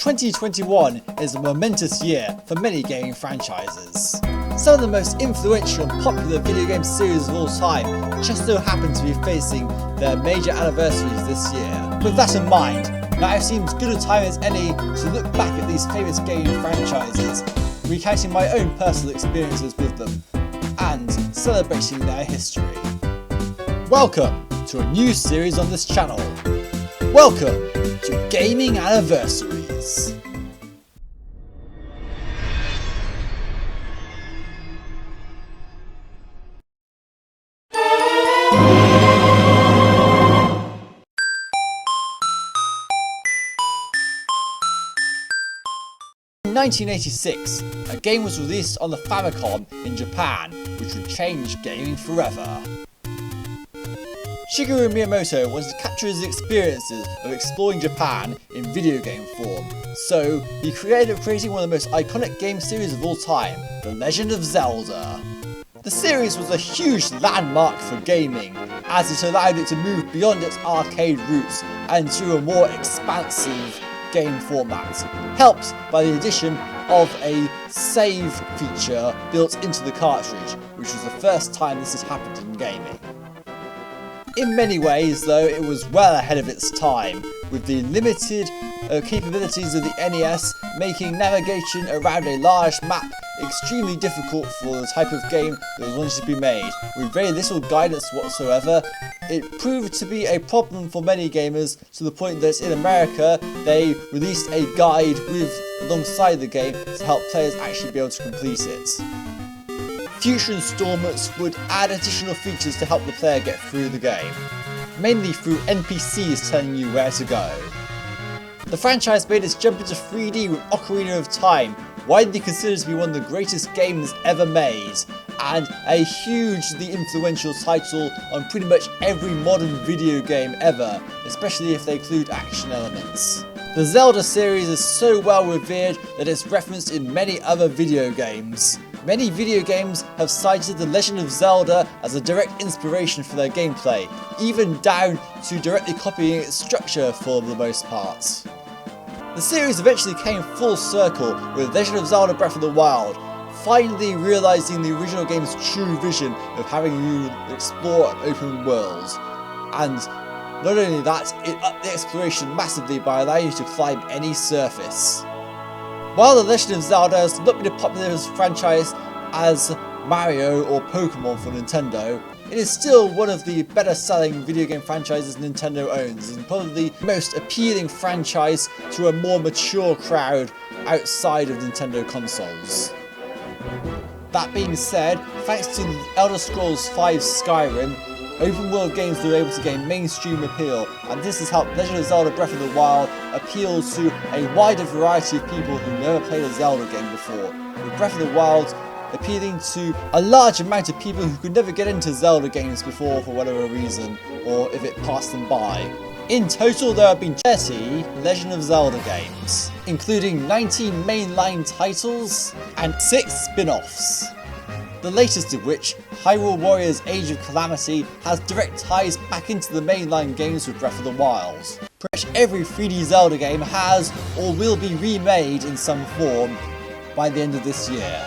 2021 is a momentous year for many gaming franchises. Some of the most influential and popular video game series of all time just so happen to be facing their major anniversaries this year. With that in mind, now it seems good a time as any to look back at these famous gaming franchises, recounting my own personal experiences with them, and celebrating their history. Welcome to a new series on this channel. Welcome to Gaming Anniversaries. In 1986, a game was released on the Famicom in Japan, which would change gaming forever. Shigeru Miyamoto wanted to capture his experiences of exploring Japan in video game form, so he created one of the most iconic game series of all time, The Legend of Zelda. The series was a huge landmark for gaming, as it allowed it to move beyond its arcade roots and to a more expansive game format, helped by the addition of a save feature built into the cartridge, which was the first time this has happened in gaming. In many ways, though, it was well ahead of its time, with the limited capabilities of the NES making navigation around a large map extremely difficult for the type of game that was wanted to be made. With very little guidance whatsoever, it proved to be a problem for many gamers, to the point that in America they released a guide alongside the game to help players actually be able to complete it. Future installments would add additional features to help the player get through the game, mainly through NPCs telling you where to go. The franchise made its jump into 3D with Ocarina of Time, widely considered to be one of the greatest games ever made, and a hugely influential title on pretty much every modern video game ever, especially if they include action elements. The Zelda series is so well revered that it's referenced in many other video games. Many video games have cited The Legend of Zelda as a direct inspiration for their gameplay, even down to directly copying its structure for the most part. The series eventually came full circle with Legend of Zelda Breath of the Wild, finally realising the original game's true vision of having you explore an open world. And not only that, it upped the exploration massively by allowing you to climb any surface. While The Legend of Zelda has not been as popular as a franchise as Mario or Pokemon for Nintendo, it is still one of the better selling video game franchises Nintendo owns, and probably the most appealing franchise to a more mature crowd outside of Nintendo consoles. That being said, thanks to Elder Scrolls V Skyrim, open world games were able to gain mainstream appeal, and this has helped Legend of Zelda Breath of the Wild appeal to a wider variety of people who never played a Zelda game before, with Breath of the Wild appealing to a large amount of people who could never get into Zelda games before for whatever reason, or if it passed them by. In total, there have been 30 Legend of Zelda games, including 19 mainline titles and 6 spin-offs. The latest of which, Hyrule Warriors Age of Calamity, has direct ties back into the mainline games with Breath of the Wild. Pretty much every 3D Zelda game has or will be remade in some form by the end of this year.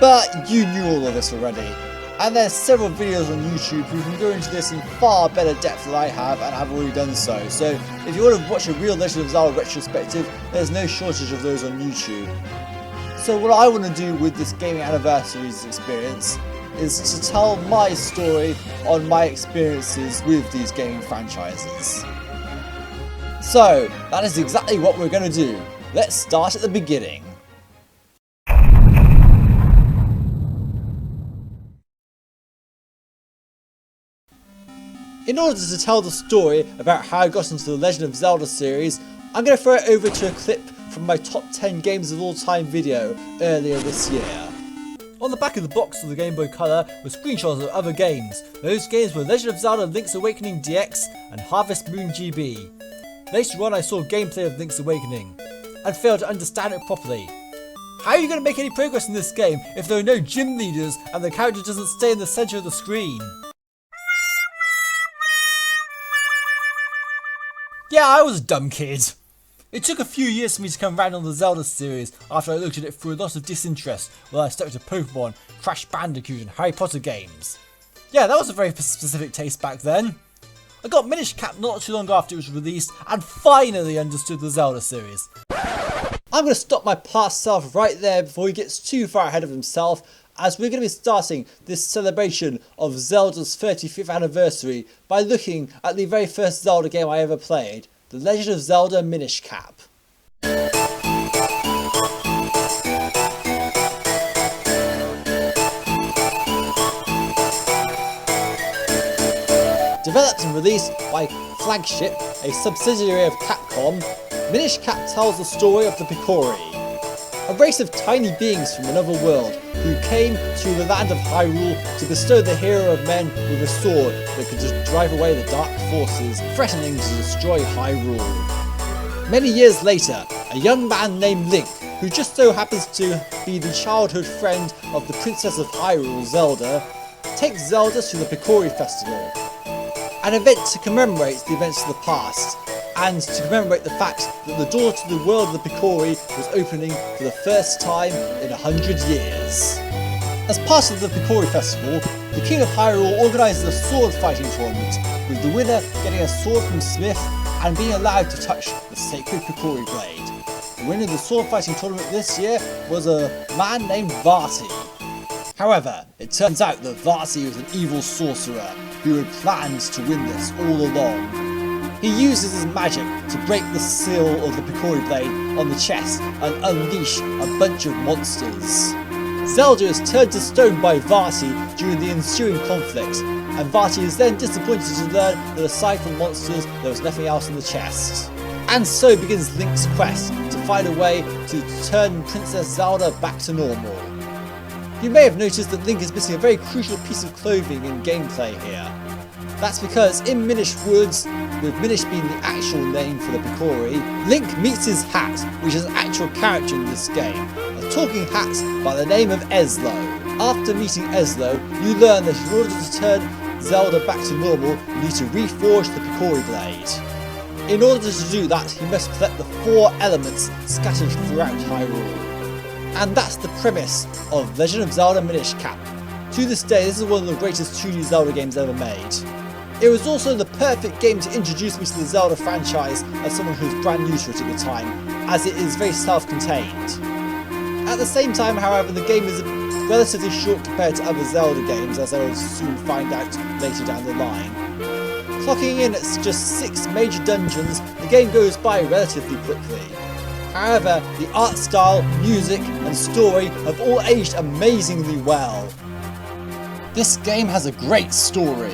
But you knew all of this already, and there's several videos on YouTube who can go into this in far better depth than I have, and I've already done so. So if you want to watch a real Legend of Zelda retrospective, there's no shortage of those on YouTube. So what I want to do with this Gaming Anniversaries experience is to tell my story on my experiences with these gaming franchises. So that is exactly what we're going to do. Let's start at the beginning. In order to tell the story about how I got into the Legend of Zelda series, I'm going to throw it over to a clip from my top 10 games of all time video earlier this year. On the back of the box of the Game Boy Color were screenshots of other games. Those games were Legend of Zelda Link's Awakening DX and Harvest Moon GB. Later on I saw gameplay of Link's Awakening and failed to understand it properly. How are you going to make any progress in this game if there are no gym leaders and the character doesn't stay in the centre of the screen? Yeah, I was a dumb kid. It took a few years for me to come round on the Zelda series after I looked at it through a lot of disinterest while I stuck to Pokemon, Crash Bandicoot and Harry Potter games. Yeah, that was a very specific taste back then. I got Minish Cap not too long after it was released and finally understood the Zelda series. I'm going to stop my past self right there before he gets too far ahead of himself, as we're going to be starting this celebration of Zelda's 35th anniversary by looking at the very first Zelda game I ever played, The Legend of Zelda Minish Cap. Developed and released by Flagship, a subsidiary of Capcom, Minish Cap tells the story of the Picori, a race of tiny beings from another world who came to the land of Hyrule to bestow the hero of men with a sword that could just drive away the dark forces threatening to destroy Hyrule. Many years later, a young man named Link, who just so happens to be the childhood friend of the Princess of Hyrule, Zelda, takes Zelda to the Picori Festival, an event to commemorate the events of the past, and to commemorate the fact that the door to the world of the Picori was opening for the first time in 100 years. As part of the Picori Festival, the King of Hyrule organises a sword fighting tournament, with the winner getting a sword from Smith and being allowed to touch the sacred Picori blade. The winner of the sword fighting tournament this year was a man named Vati. However, it turns out that Vati was an evil sorcerer who had planned to win this all along. He uses his magic to break the seal of the Picori blade on the chest and unleash a bunch of monsters. Zelda is turned to stone by Vati during the ensuing conflict, and Vati is then disappointed to learn that aside from monsters there was nothing else in the chest. And so begins Link's quest to find a way to turn Princess Zelda back to normal. You may have noticed that Link is missing a very crucial piece of clothing in gameplay here. That's because in Minish Woods, with Minish being the actual name for the Picori, Link meets his hat, which is an actual character in this game, a talking hat by the name of Ezlo. After meeting Ezlo, you learn that in order to turn Zelda back to normal, you need to reforge the Picori blade. In order to do that, he must collect the 4 elements scattered throughout Hyrule. And that's the premise of Legend of Zelda Minish Cap. To this day, this is one of the greatest 2D Zelda games ever made. It was also the perfect game to introduce me to the Zelda franchise as someone who was brand new to it at the time, as it is very self-contained. At the same time, however, the game is relatively short compared to other Zelda games, as I will soon find out later down the line. Clocking in at just 6 major dungeons, the game goes by relatively quickly. However, the art style, music and story have all aged amazingly well. This game has a great story.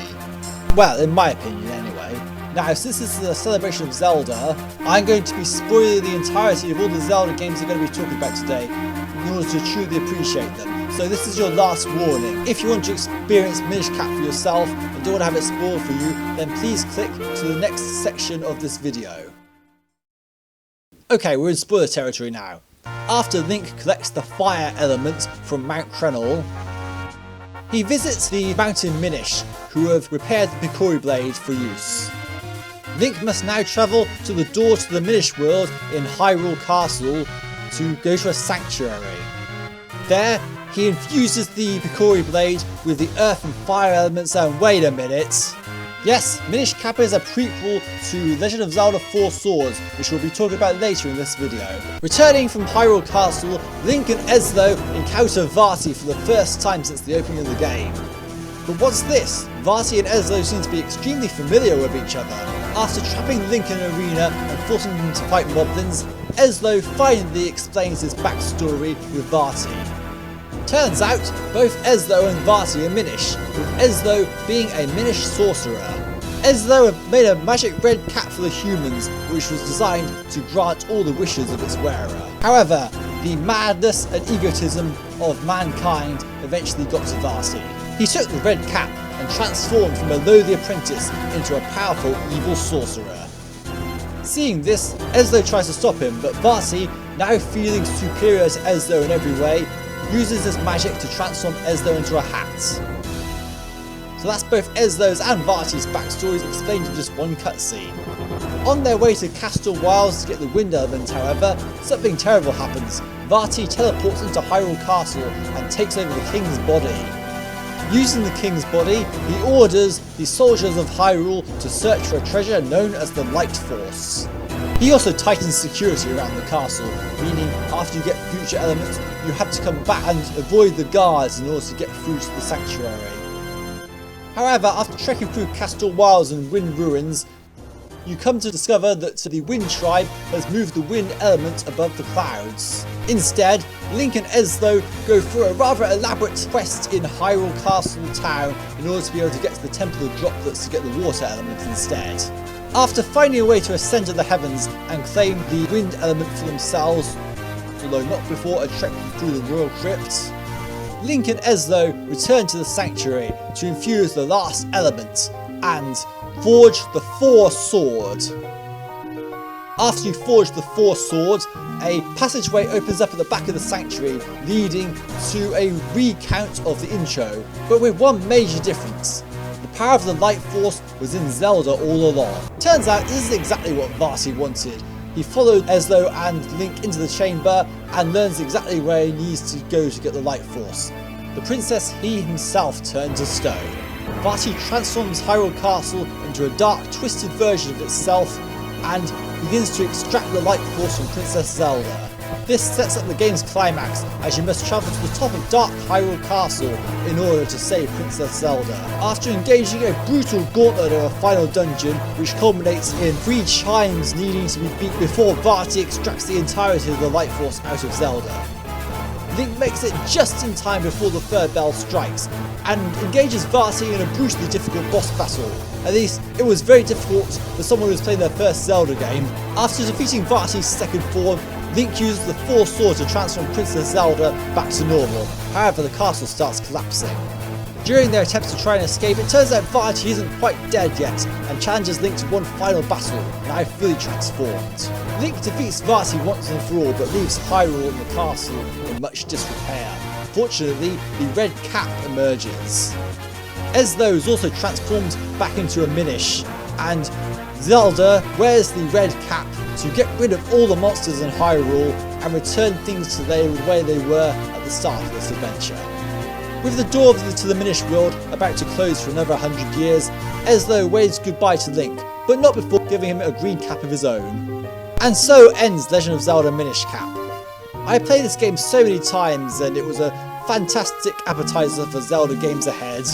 Well, in my opinion anyway. Now, since this is a celebration of Zelda, I'm going to be spoiling the entirety of all the Zelda games I'm going to be talking about today in order to truly appreciate them. So this is your last warning. If you want to experience Minish Cap for yourself and don't want to have it spoiled for you, then please click to the next section of this video. Okay, we're in spoiler territory now. After Link collects the fire element from Mount Krenol, he visits the Mountain Minish, who have repaired the Picori blade for use. Link must now travel to the door to the Minish world in Hyrule Castle to go to a sanctuary. There, he infuses the Picori blade with the earth and fire elements, and wait a minute. Yes, Minish Cap is a prequel to Legend of Zelda 4 Swords, which we'll be talking about later in this video. Returning from Hyrule Castle, Link and Ezlo encounter Vati for the first time since the opening of the game. But what's this? Vati and Ezlo seem to be extremely familiar with each other. After trapping Link in an arena and forcing him to fight moblins, Ezlo finally explains his backstory with Vati. Turns out, both Ezlo and Vati are Minish, with Ezlo being a Minish sorcerer. Ezlo had made a magic red cap for the humans, which was designed to grant all the wishes of its wearer. However, the madness and egotism of mankind eventually got to Vati. He took the red cap and transformed from a lowly apprentice into a powerful evil sorcerer. Seeing this, Ezlo tries to stop him, but Vati, now feeling superior to Ezlo in every way, uses his magic to transform Ezlo into a hat. So that's both Ezlo's and Vati's backstories explained in just one cutscene. On their way to Castle Wilds to get the wind element, however, something terrible happens. Vaati teleports into Hyrule Castle and takes over the king's body. Using the king's body, he orders the soldiers of Hyrule to search for a treasure known as the Light Force. He also tightens security around the castle, meaning after you get future elements, you have to come back and avoid the guards in order to get through to the sanctuary. However, after trekking through Castle Wilds and Wind Ruins, you come to discover that the Wind Tribe has moved the wind element above the clouds. Instead, Link and Ezlo go through a rather elaborate quest in Hyrule Castle town in order to be able to get to the Temple of Droplets to get the water element instead. After finding a way to ascend to the heavens and claim the wind element for themselves, although not before a trek through the Royal Crypt, Link and Ezlo return to the sanctuary to infuse the last element and forge the Four Sword. After you forge the Four Swords, a passageway opens up at the back of the sanctuary, leading to a recount of the intro, but with one major difference. The power of the Light Force was in Zelda all along. Turns out this is exactly what Vaati wanted. He followed Ezlo and Link into the chamber and learns exactly where he needs to go to get the Light Force. The princess he himself turned to stone. Vaati transforms Hyrule Castle into a dark, twisted version of itself and begins to extract the Light Force from Princess Zelda. This sets up the game's climax, as you must travel to the top of Dark Hyrule Castle in order to save Princess Zelda. After engaging a brutal gauntlet of a final dungeon, which culminates in 3 chimes needing to be beat before Vaati extracts the entirety of the Light Force out of Zelda. Link makes it just in time before the 3rd bell strikes, and engages Vaati in a brutally difficult boss battle. At least, it was very difficult for someone who was playing their first Zelda game. After defeating Vaati's 2nd form, Link uses the Four Swords to transform Princess Zelda back to normal. However, the castle starts collapsing. During their attempts to try and escape, it turns out Vaati isn't quite dead yet, and challenges Link to one final battle, now fully transformed. Link defeats Vaati once and for all, but leaves Hyrule and the castle in much disrepair. Fortunately, the red cap emerges. Ezlo is also transformed back into a Minish, and Zelda wears the red cap to get rid of all the monsters in Hyrule and return things to the way they were at the start of this adventure. With the door to the Minish world about to close for another 100 years, Ezlo waves goodbye to Link, but not before giving him a green cap of his own. And so ends Legend of Zelda Minish Cap. I played this game so many times and it was a fantastic appetizer for Zelda games ahead.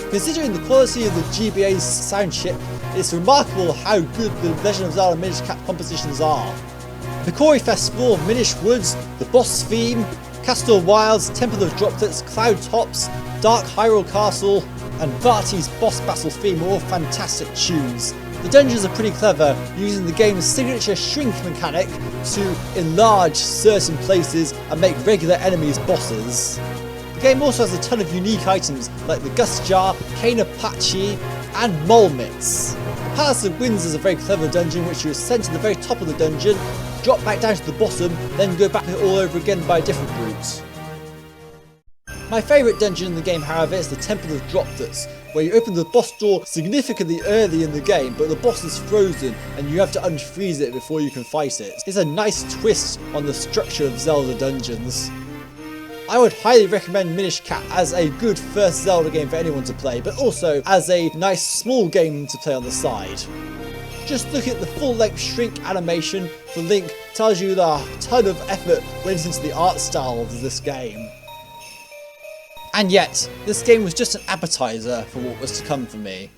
Considering the quality of the GBA's sound chip, it's remarkable how good the Legend of Zelda Minish Cap compositions are. The Kori Festival, Minish Woods, the boss theme, Castle Wilds, Temple of Droplets, Cloud Tops, Dark Hyrule Castle, and Vaati's boss battle theme are all fantastic tunes. The dungeons are pretty clever, using the game's signature shrink mechanic to enlarge certain places and make regular enemies bosses. The game also has a ton of unique items like the Gust Jar, Cane of Pachi, and Mole Mitts. The Palace of Winds is a very clever dungeon which you ascend to the very top of the dungeon, drop back down to the bottom, then go back all over again by a different route. My favourite dungeon in the game, however, is the Temple of Droplets, where you open the boss door significantly early in the game, but the boss is frozen and you have to unfreeze it before you can fight it. It's a nice twist on the structure of Zelda dungeons. I would highly recommend Minish Cap as a good first Zelda game for anyone to play, but also as a nice small game to play on the side. Just look at the full-length shrink animation for Link tells you that a ton of effort went into the art style of this game. And yet, this game was just an appetizer for what was to come for me.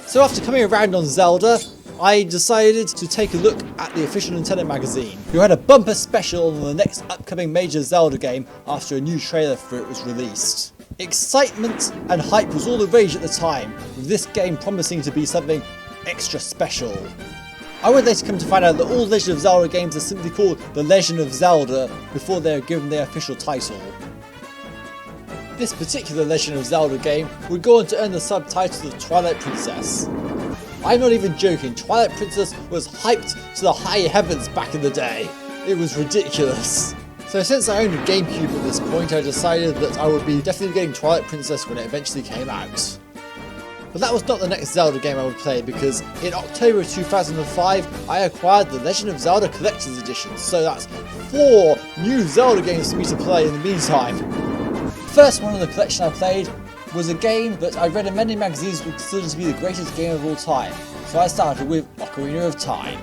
So after coming around on Zelda, I decided to take a look at the official Nintendo magazine, who had a bumper special on the next upcoming major Zelda game after a new trailer for it was released. Excitement and hype was all the rage at the time, with this game promising to be something extra special. I would later come to find out that all Legend of Zelda games are simply called The Legend of Zelda before they are given their official title. This particular Legend of Zelda game would go on to earn the subtitle of Twilight Princess. I'm not even joking, Twilight Princess was hyped to the high heavens back in the day. It was ridiculous. So since I owned a GameCube at this point, I decided that I would be definitely getting Twilight Princess when it eventually came out. But that was not the next Zelda game I would play, because in October 2005 I acquired the Legend of Zelda Collector's Edition, so that's 4 new Zelda games for me to play in the meantime. The first one in the collection I played was a game that I read in many magazines would consider to be the greatest game of all time, so I started with Ocarina of Time.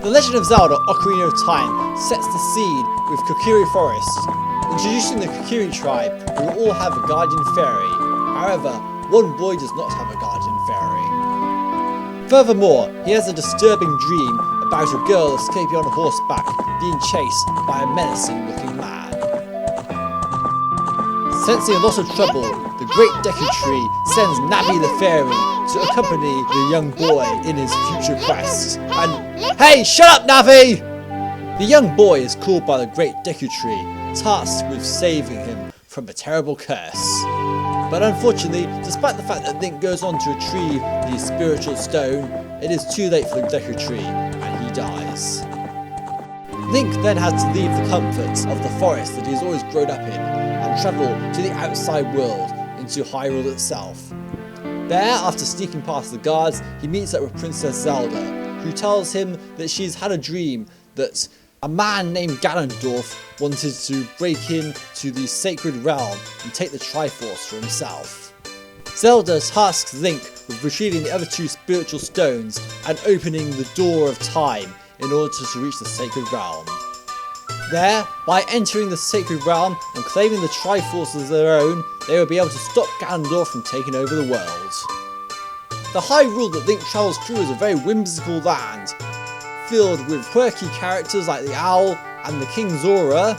The Legend of Zelda Ocarina of Time sets the scene with Kokiri Forest, introducing the Kokiri tribe, who will all have a guardian fairy. However, one boy does not have a guardian fairy. Furthermore, he has a disturbing dream about a girl escaping on horseback, being chased by a menacing looking man. Sensing a lot of trouble, the Great Deku Tree sends Navi the fairy to accompany the young boy in his future quest. And hey, shut up, Navi! The young boy is called by the Great Deku Tree, tasked with saving him from a terrible curse. But unfortunately, despite the fact that Link goes on to retrieve the spiritual stone, it is too late for the Deku Tree, and he dies. Link then has to leave the comforts of the forest that he's always grown up in, and travel to the outside world, into Hyrule itself. There, after sneaking past the guards, he meets up with Princess Zelda, who tells him that she's had a dream that a man named Ganondorf wanted to break into the sacred realm and take the Triforce for himself. Zelda tasks Link with retrieving the other 2 spiritual stones and opening the door of time in order to reach the sacred realm. There, by entering the sacred realm and claiming the Triforce as their own, they will be able to stop Ganondorf from taking over the world. The Hyrule that Link travels through is a very whimsical land, filled with quirky characters like the owl and the King Zora,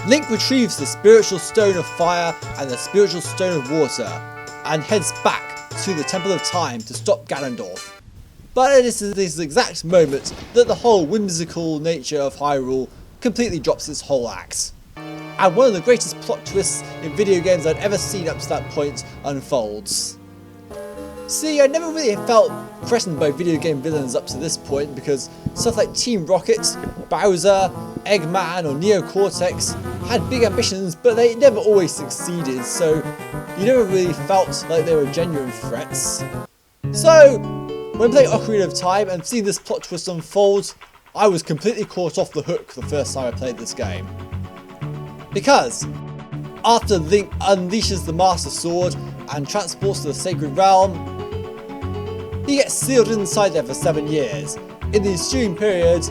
Link retrieves the spiritual stone of fire and the spiritual stone of water, and heads back to the Temple of Time to stop Ganondorf. But it is this exact moment that the whole whimsical nature of Hyrule completely drops its whole act. And one of the greatest plot twists in video games I'd ever seen up to that point unfolds. See, I never really felt threatened by video game villains up to this point, because stuff like Team Rocket, Bowser, Eggman or Neo Cortex had big ambitions, but they never always succeeded, so you never really felt like they were genuine threats. So, when playing Ocarina of Time and seeing this plot twist unfold, I was completely caught off the hook the first time I played this game. Because, after Link unleashes the Master Sword and transports to the Sacred Realm, he gets sealed inside there for 7 years. In the ensuing period,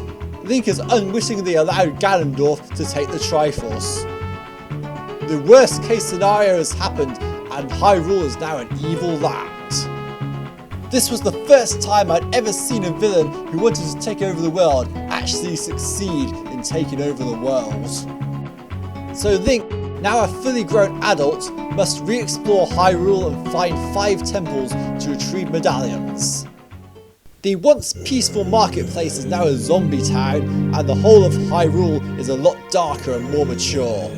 Link has unwittingly allowed Ganondorf to take the Triforce. The worst case scenario has happened, and Hyrule is now an evil land. This was the first time I'd ever seen a villain who wanted to take over the world actually succeed in taking over the world. So Link, now a fully grown adult, must re-explore Hyrule and find 5 temples to retrieve medallions. The once peaceful marketplace is now a zombie town, and the whole of Hyrule is a lot darker and more mature.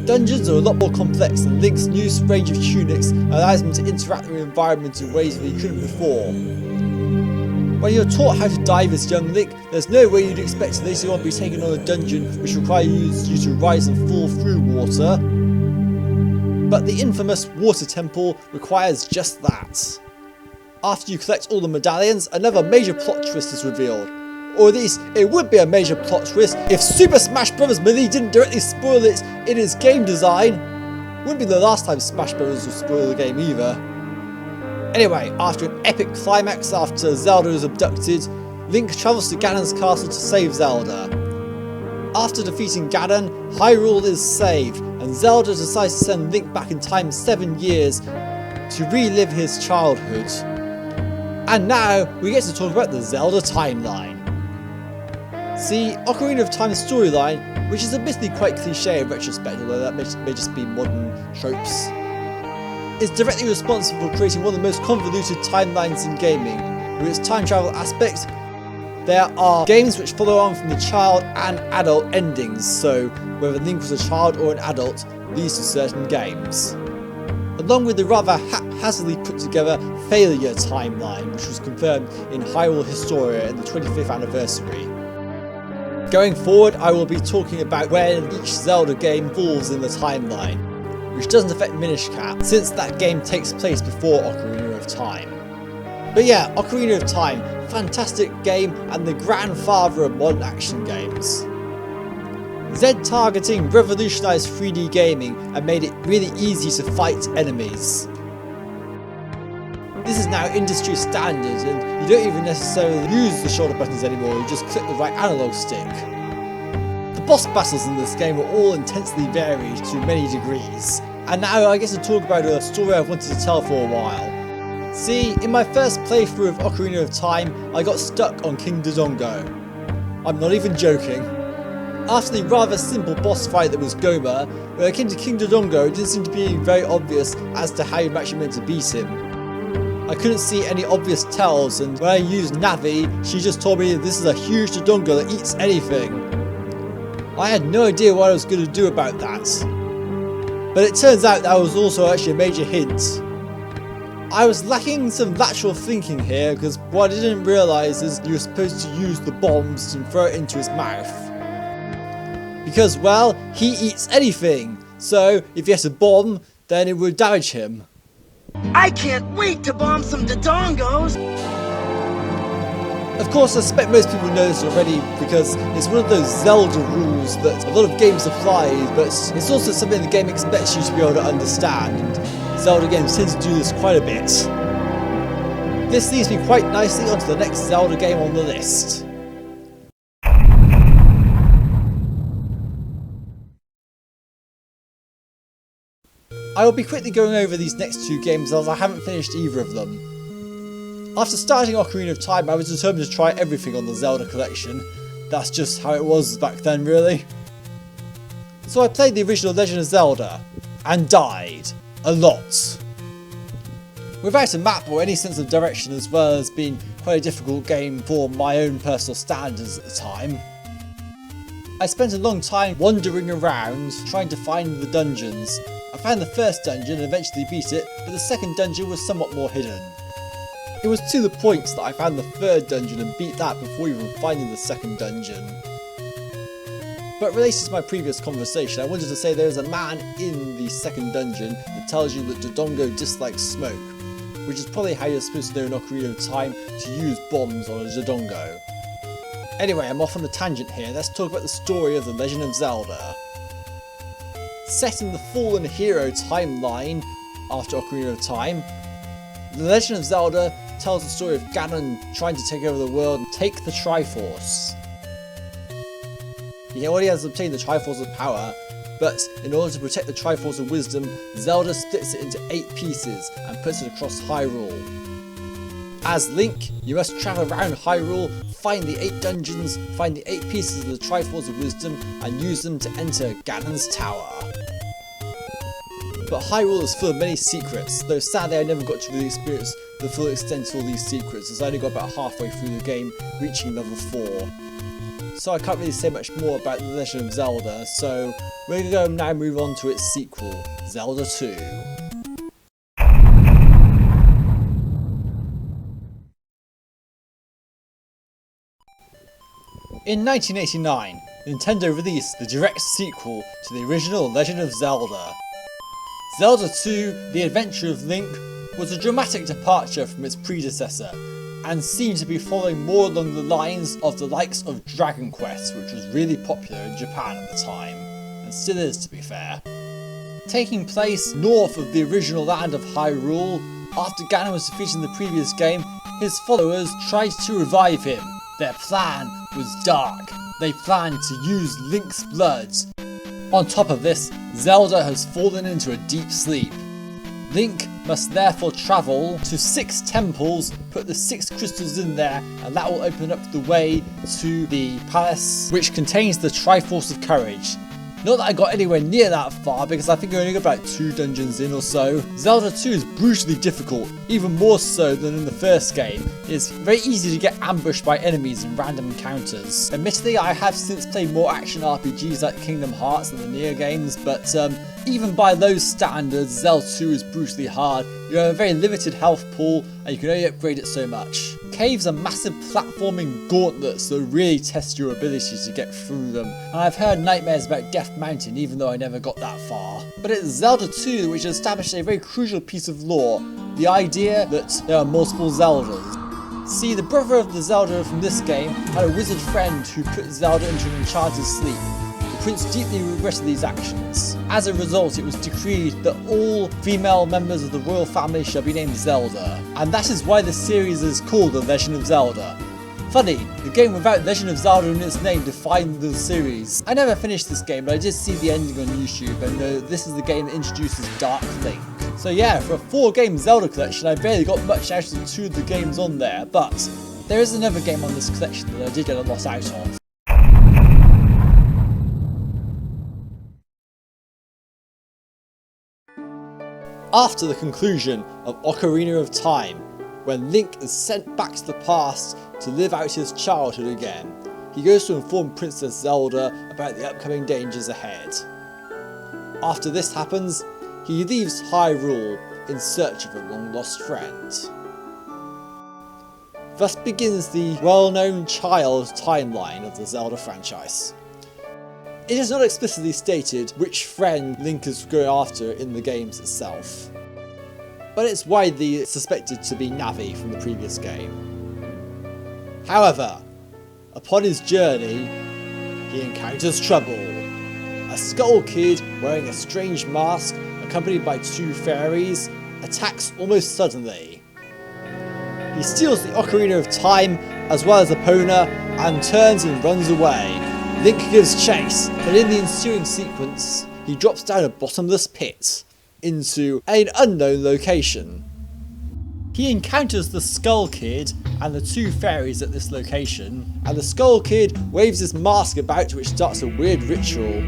Dungeons are a lot more complex, and Link's new range of tunics allows him to interact with the environment in ways that he couldn't before. When you're taught how to dive as young Link, there's no way you'd expect to later on be taken on a dungeon which requires you to rise and fall through water. But the infamous Water Temple requires just that. After you collect all the medallions, another major plot twist is revealed. Or at least, it would be a major plot twist if Super Smash Bros. Melee didn't directly spoil it in its game design. Wouldn't be the last time Smash Bros. Would spoil the game either. Anyway, after an epic climax after Zelda is abducted, Link travels to Ganon's castle to save Zelda. After defeating Ganon, Hyrule is saved, and Zelda decides to send Link back in time 7 years to relive his childhood. And now we get to talk about the Zelda timeline. See, Ocarina of Time's storyline, which is admittedly quite cliche in retrospect, although that may just be modern tropes, is directly responsible for creating one of the most convoluted timelines in gaming. With its time travel aspect, there are games which follow on from the child and adult endings, so whether Link was a child or an adult leads to certain games. Along with the rather haphazardly put together failure timeline, which was confirmed in Hyrule Historia in the 25th anniversary. Going forward, I will be talking about where each Zelda game falls in the timeline, which doesn't affect Minish Cap, since that game takes place before Ocarina of Time. But yeah, Ocarina of Time, fantastic game and the grandfather of modern action games. Z-targeting revolutionised 3D gaming and made it really easy to fight enemies. This is now industry standard and you don't even necessarily use the shoulder buttons anymore, you just click the right analog stick. The boss battles in this game are all intensely varied to many degrees, and now I get to talk about a story I've wanted to tell for a while. See, in my first playthrough of Ocarina of Time, I got stuck on King Dodongo. I'm not even joking. After the rather simple boss fight that was Goma, when I came to King Dodongo, it didn't seem to be very obvious as to how you're actually meant to beat him. I couldn't see any obvious tells, and when I used Navi, she just told me this is a huge Dodongo that eats anything. I had no idea what I was going to do about that. But it turns out that was also actually a major hint. I was lacking some lateral thinking here, because what I didn't realise is you were supposed to use the bombs and throw it into his mouth. Because, well, he eats anything, so if he has a bomb, then it would damage him. I can't wait to bomb some Dodongos! Of course, I suspect most people know this already because it's one of those Zelda rules that a lot of games apply, but it's also something the game expects you to be able to understand, and Zelda games tend to do this quite a bit. This leads me quite nicely onto the next Zelda game on the list. I will be quickly going over these next two games as I haven't finished either of them. After starting Ocarina of Time, I was determined to try everything on the Zelda collection. That's just how it was back then, really. So I played the original Legend of Zelda, and died. A lot. Without a map or any sense of direction, as well as being quite a difficult game for my own personal standards at the time. I spent a long time wandering around, trying to find the dungeons. I found the first dungeon and eventually beat it, but the second dungeon was somewhat more hidden. It was to the point that I found the third dungeon and beat that before even finding the second dungeon. But related to my previous conversation, I wanted to say there is a man in the second dungeon that tells you that Dodongo dislikes smoke, which is probably how you're supposed to know in Ocarina of Time to use bombs on a Dodongo. Anyway, I'm off on a tangent here, let's talk about the story of the Legend of Zelda. Set in the Fallen Hero timeline after Ocarina of Time, The Legend of Zelda tells the story of Ganon trying to take over the world and take the Triforce. He already has obtained the Triforce of Power, but in order to protect the Triforce of Wisdom, Zelda splits it into 8 pieces and puts it across Hyrule. As Link, you must travel around Hyrule, find the 8 dungeons, find the 8 pieces of the Triforce of Wisdom, and use them to enter Ganon's Tower. But Hyrule is full of many secrets, though sadly I never got to really experience the full extent of all these secrets, as I only got about halfway through the game, reaching level 4. So I can't really say much more about The Legend of Zelda, so we're going to now move on to its sequel, Zelda 2. In 1989, Nintendo released the direct sequel to the original Legend of Zelda. Zelda 2, The Adventure of Link, was a dramatic departure from its predecessor, and seemed to be following more along the lines of the likes of Dragon Quest, which was really popular in Japan at the time, and still is to be fair. Taking place north of the original land of Hyrule, After Ganon was defeated in the previous game, his followers tried to revive him. Their plan was dark. They planned to use Link's blood. On top of this, Zelda has fallen into a deep sleep. Link must therefore travel to 6 temples, put the 6 crystals in there, and that will open up the way to the palace which contains the Triforce of Courage. Not that I got anywhere near that far, because I think I only got about 2 dungeons in or so. Zelda 2 is brutally difficult, even more so than in the first game. It's very easy to get ambushed by enemies in random encounters. Admittedly, I have since played more action RPGs like Kingdom Hearts and the Neo games, but even by those standards, Zelda 2 is brutally hard. You have a very limited health pool, and you can only upgrade it so much. Caves are massive platforming gauntlets that really test your ability to get through them, and I've heard nightmares about Death Mountain even though I never got that far. But it's Zelda 2 which established a very crucial piece of lore, the idea that there are multiple Zeldas. See, the brother of the Zelda from this game had a wizard friend who put Zelda into an enchanted sleep. The prince deeply regretted these actions. As a result, it was decreed that all female members of the royal family shall be named Zelda, and that is why the series is called The Legend of Zelda. Funny, the game without Legend of Zelda in its name defined the series. I never finished this game, but I did see the ending on YouTube, and this is the game that introduces Dark Link. So yeah, for a 4-game Zelda collection, I barely got much out of the 2 of the games on there, but there is another game on this collection that I did get a lot out of. After the conclusion of Ocarina of Time, when Link is sent back to the past to live out his childhood again, he goes to inform Princess Zelda about the upcoming dangers ahead. After this happens, he leaves Hyrule in search of a long-lost friend. Thus begins the well-known child timeline of the Zelda franchise. It is not explicitly stated which friend Link is going after in the games itself, but it's widely suspected to be Navi from the previous game. However, upon his journey, he encounters trouble. A skull kid wearing a strange mask, accompanied by 2 fairies, attacks almost suddenly. He steals the Ocarina of Time as well as Epona and turns and runs away. Link gives chase, but in the ensuing sequence, he drops down a bottomless pit into an unknown location. He encounters the Skull Kid and the 2 fairies at this location, and the Skull Kid waves his mask about, which starts a weird ritual.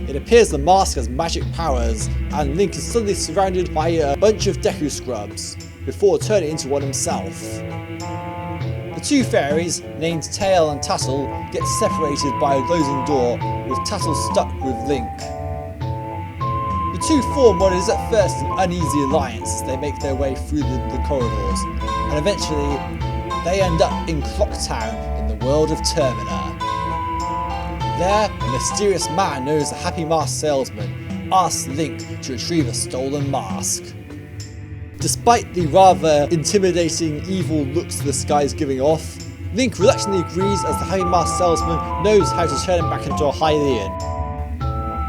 It appears the mask has magic powers, and Link is suddenly surrounded by a bunch of Deku Scrubs, before turning into one himself. The 2 fairies, named Tail and Tattle, get separated by a closing door, with Tattle stuck with Link. The 2 form what is at first an uneasy alliance as they make their way through the corridors, and eventually they end up in Clock Town in the world of Termina. There, a mysterious man known as the Happy Mask Salesman asks Link to retrieve a stolen mask. Despite the rather intimidating evil looks this guy is giving off, Link reluctantly agrees as the Happy Mask Salesman knows how to turn him back into a Hylian.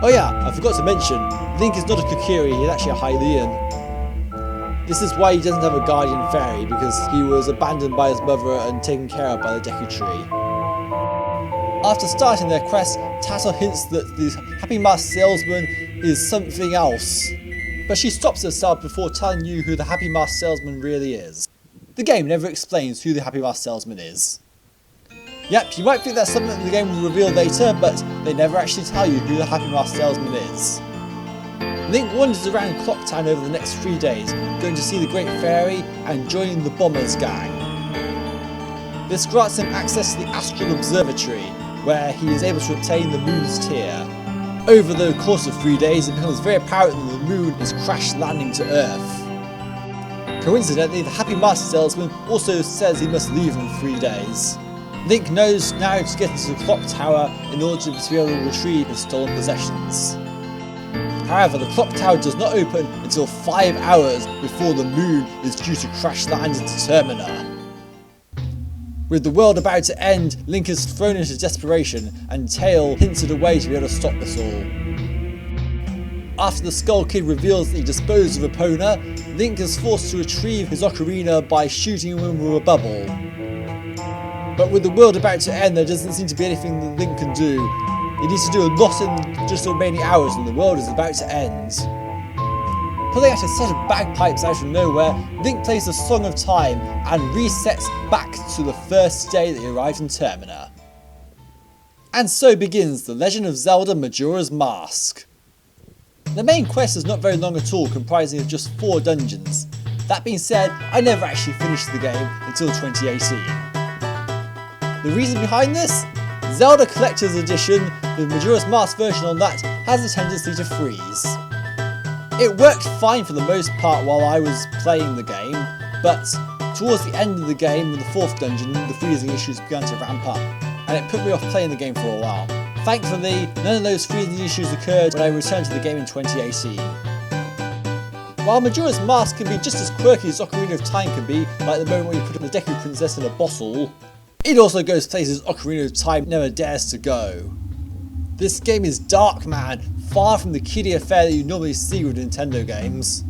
Oh yeah, I forgot to mention, Link is not a Kokiri, he's actually a Hylian. This is why he doesn't have a guardian fairy, because he was abandoned by his mother and taken care of by the Deku Tree. After starting their quest, Tattle hints that the Happy Mask Salesman is something else, but she stops herself before telling you who the Happy Mask Salesman really is. The game never explains who the Happy Mask Salesman is. Yep, you might think that's something that the game will reveal later, but they never actually tell you who the Happy Mask Salesman is. Link wanders around Clock Town over the next 3 days, going to see the Great Fairy and joining the Bombers gang. This grants him access to the Astral Observatory, where he is able to obtain the Moon's Tear. Over the course of 3 days, it becomes very apparent that the Moon is crash landing to Earth. Coincidentally, the Happy Mask Salesman also says he must leave in 3 days. Link knows now to get into the Clock Tower in order to be able to retrieve his stolen possessions. However, the Clock Tower does not open until 5 hours before the Moon is due to crash land into Termina. With the world about to end, Link is thrown into desperation, and Tail hints at a way to be able to stop this all. After the Skull Kid reveals that he disposed of Epona, Link is forced to retrieve his Ocarina by shooting him with a bubble. But with the world about to end, there doesn't seem to be anything that Link can do. He needs to do a lot in just the remaining hours when the world is about to end. Pulling out a set of bagpipes out of nowhere, Link plays the Song of Time and resets back to the first day that he arrived in Termina. And so begins The Legend of Zelda Majora's Mask. The main quest is not very long at all, comprising of just 4 dungeons. That being said, I never actually finished the game until 2018. The reason behind this? Zelda Collector's Edition, the Majora's Mask version on that, has a tendency to freeze. It worked fine for the most part while I was playing the game, but towards the end of the game, in the 4th dungeon, the freezing issues began to ramp up, and it put me off playing the game for a while. Thankfully, none of those freezing issues occurred when I returned to the game in 2018. While Majora's Mask can be just as quirky as Ocarina of Time can be, like the moment when you put the Deku Princess in a bottle, it also goes places Ocarina of Time never dares to go. This game is dark, man, far from the kiddie affair that you normally see with Nintendo games.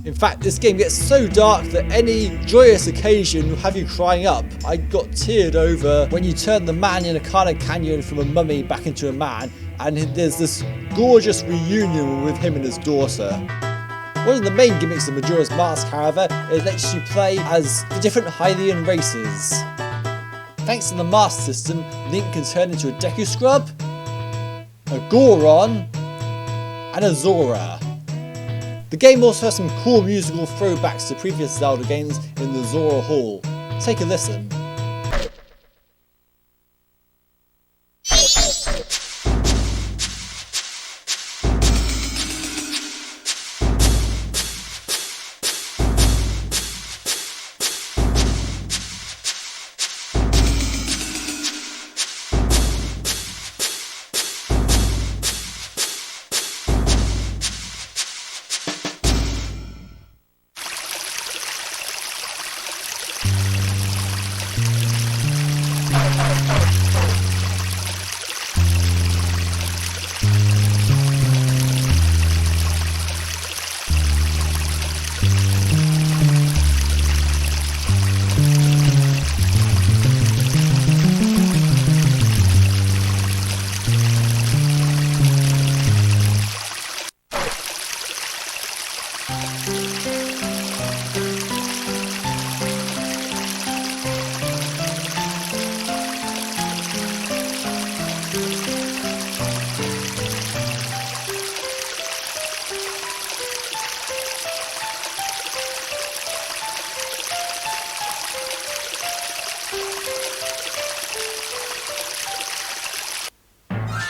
In fact, this game gets so dark that any joyous occasion will have you crying up. I got teared over when you turn the man in Akana Canyon from a mummy back into a man, and there's this gorgeous reunion with him and his daughter. One of the main gimmicks of Majora's Mask, however, is it lets you play as the different Hylian races. Thanks to the Mask system, Link can turn into a Deku Scrub, a Goron, and a Zora. The game also has some cool musical throwbacks to previous Zelda games in the Zora Hall. Take a listen.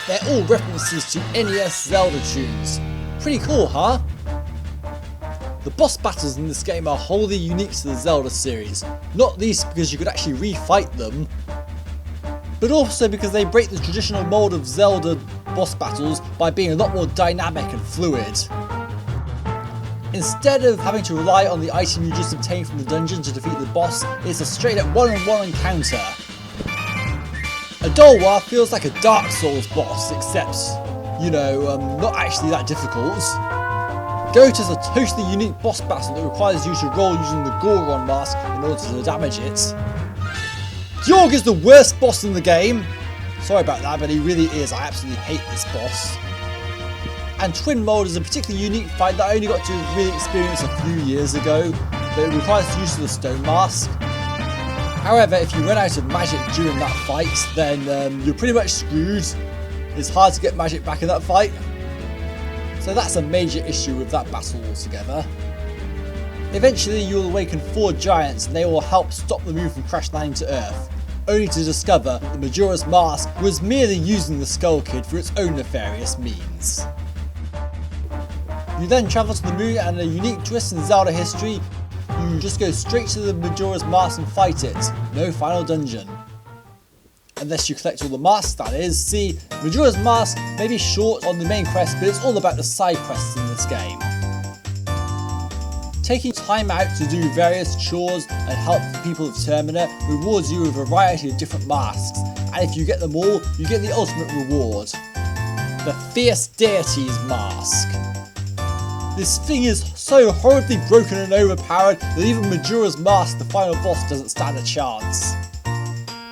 They're all references to NES Zelda tunes. Pretty cool, huh? The boss battles in this game are wholly unique to the Zelda series, not least because you could actually refight them, but also because they break the traditional mold of Zelda boss battles by being a lot more dynamic and fluid. Instead of having to rely on the item you just obtained from the dungeon to defeat the boss, it's a straight up one-on-one encounter. Adolwa feels like a Dark Souls boss, except, not actually that difficult. Goat is a totally unique boss battle that requires you to roll using the Goron mask in order to damage it. Yorg is the worst boss in the game. Sorry about that, but he really is. I absolutely hate this boss. And Twin Mold is a particularly unique fight that I only got to really experience a few years ago, but it requires the use of the Stone Mask. However, if you run out of magic during that fight, then you're pretty much screwed. It's hard to get magic back in that fight. So that's a major issue with that battle altogether. Eventually you'll awaken 4 giants and they will help stop the move from crash landing to Earth, only to discover that Majora's Mask was merely using the Skull Kid for its own nefarious means. You then travel to the moon, and a unique twist in Zelda history, you just go straight to the Majora's Mask and fight it, no final dungeon. Unless you collect all the masks, that is. See, Majora's Mask may be short on the main quest, but it's all about the side quests in this game. Taking time out to do various chores and help the people of Termina rewards you with a variety of different masks, and if you get them all, you get the ultimate reward, the Fierce Deities mask. This thing is so horribly broken and overpowered that even Majora's Mask, the final boss, doesn't stand a chance.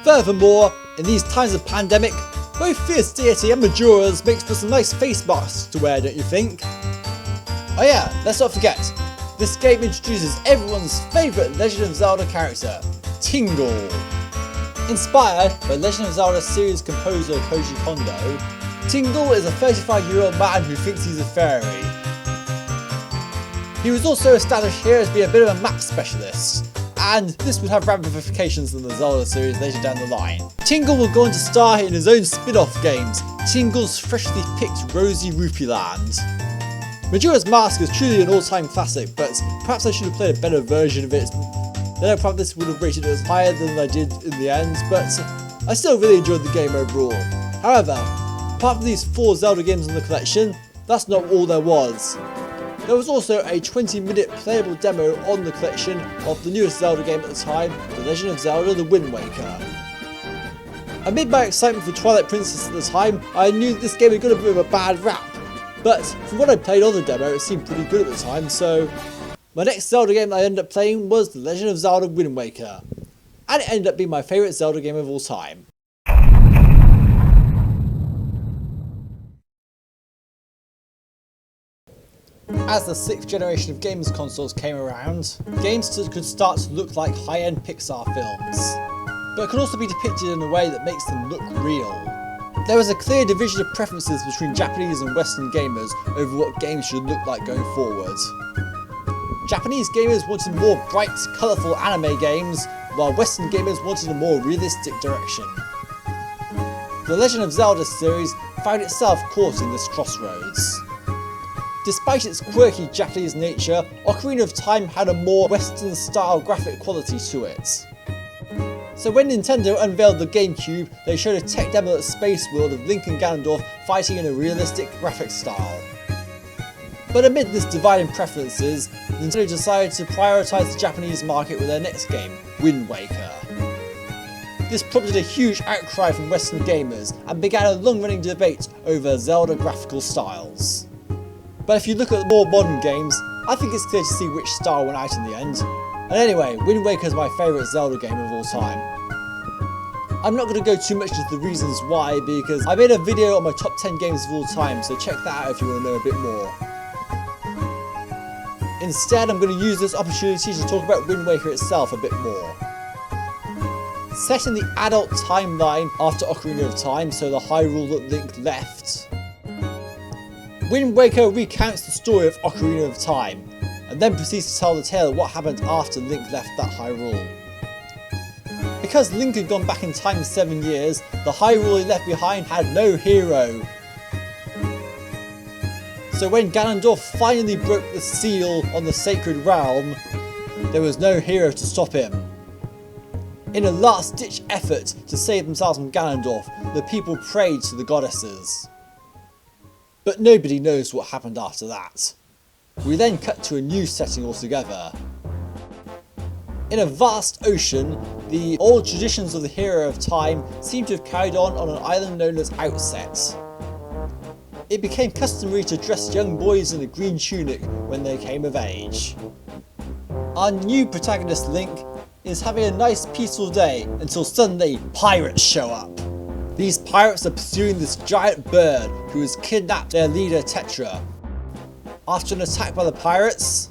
Furthermore, in these times of pandemic, both Fierce Deity and Majora's makes for some nice face masks to wear, don't you think? Oh yeah, let's not forget, this game introduces everyone's favourite Legend of Zelda character, Tingle. Inspired by Legend of Zelda series composer Koji Kondo, Tingle is a 35-year-old man who thinks he's a fairy. He was also established here as being a bit of a map specialist, and this would have ramifications in the Zelda series later down the line. Tingle will go on to star in his own spin-off games, Tingle's freshly picked Rosy Rupee Land. Majora's Mask is truly an all-time classic, but perhaps I should have played a better version of it. Then I probably would have rated it as higher than I did in the end, but I still really enjoyed the game overall. However, apart from these 4 Zelda games in the collection, that's not all there was. There was also a 20-minute playable demo on the collection of the newest Zelda game at the time, The Legend of Zelda The Wind Waker. Amid my excitement for Twilight Princess at the time, I knew this game had got a bit of a bad rap, but from what I played on the demo it seemed pretty good at the time, so my next Zelda game that I ended up playing was The Legend of Zelda Wind Waker, and it ended up being my favourite Zelda game of all time. As the 6th generation of games consoles came around, games could start to look like high-end Pixar films, but could also be depicted in a way that makes them look real. There was a clear division of preferences between Japanese and Western gamers over what games should look like going forward. Japanese gamers wanted more bright, colourful anime games, while Western gamers wanted a more realistic direction. The Legend of Zelda series found itself caught in this crossroads. Despite its quirky Japanese nature, Ocarina of Time had a more Western-style graphic quality to it. So when Nintendo unveiled the GameCube, they showed a tech demo at Space World of Link and Ganondorf fighting in a realistic graphic style. But amid this dividing preferences, Nintendo decided to prioritise the Japanese market with their next game, Wind Waker. This prompted a huge outcry from Western gamers and began a long-running debate over Zelda graphical styles. But if you look at more modern games, I think it's clear to see which style won out in the end. And anyway, Wind Waker is my favourite Zelda game of all time. I'm not going to go too much into the reasons why, because I made a video on my top 10 games of all time, so check that out if you want to know a bit more. Instead, I'm going to use this opportunity to talk about Wind Waker itself a bit more. Set in the adult timeline after Ocarina of Time, so the Hyrule that Link left, Wind Waker recounts the story of Ocarina of Time, and then proceeds to tell the tale of what happened after Link left that Hyrule. Because Link had gone back in time 7 years, the Hyrule he left behind had no hero. So when Ganondorf finally broke the seal on the Sacred Realm, there was no hero to stop him. In a last-ditch effort to save themselves from Ganondorf, the people prayed to the goddesses. But nobody knows what happened after that. We then cut to a new setting altogether. In a vast ocean, the old traditions of the hero of time seem to have carried on an island known as Outset. It became customary to dress young boys in a green tunic when they came of age. Our new protagonist Link is having a nice peaceful day until suddenly pirates show up. These pirates are pursuing this giant bird who has kidnapped their leader Tetra. After an attack by the pirates,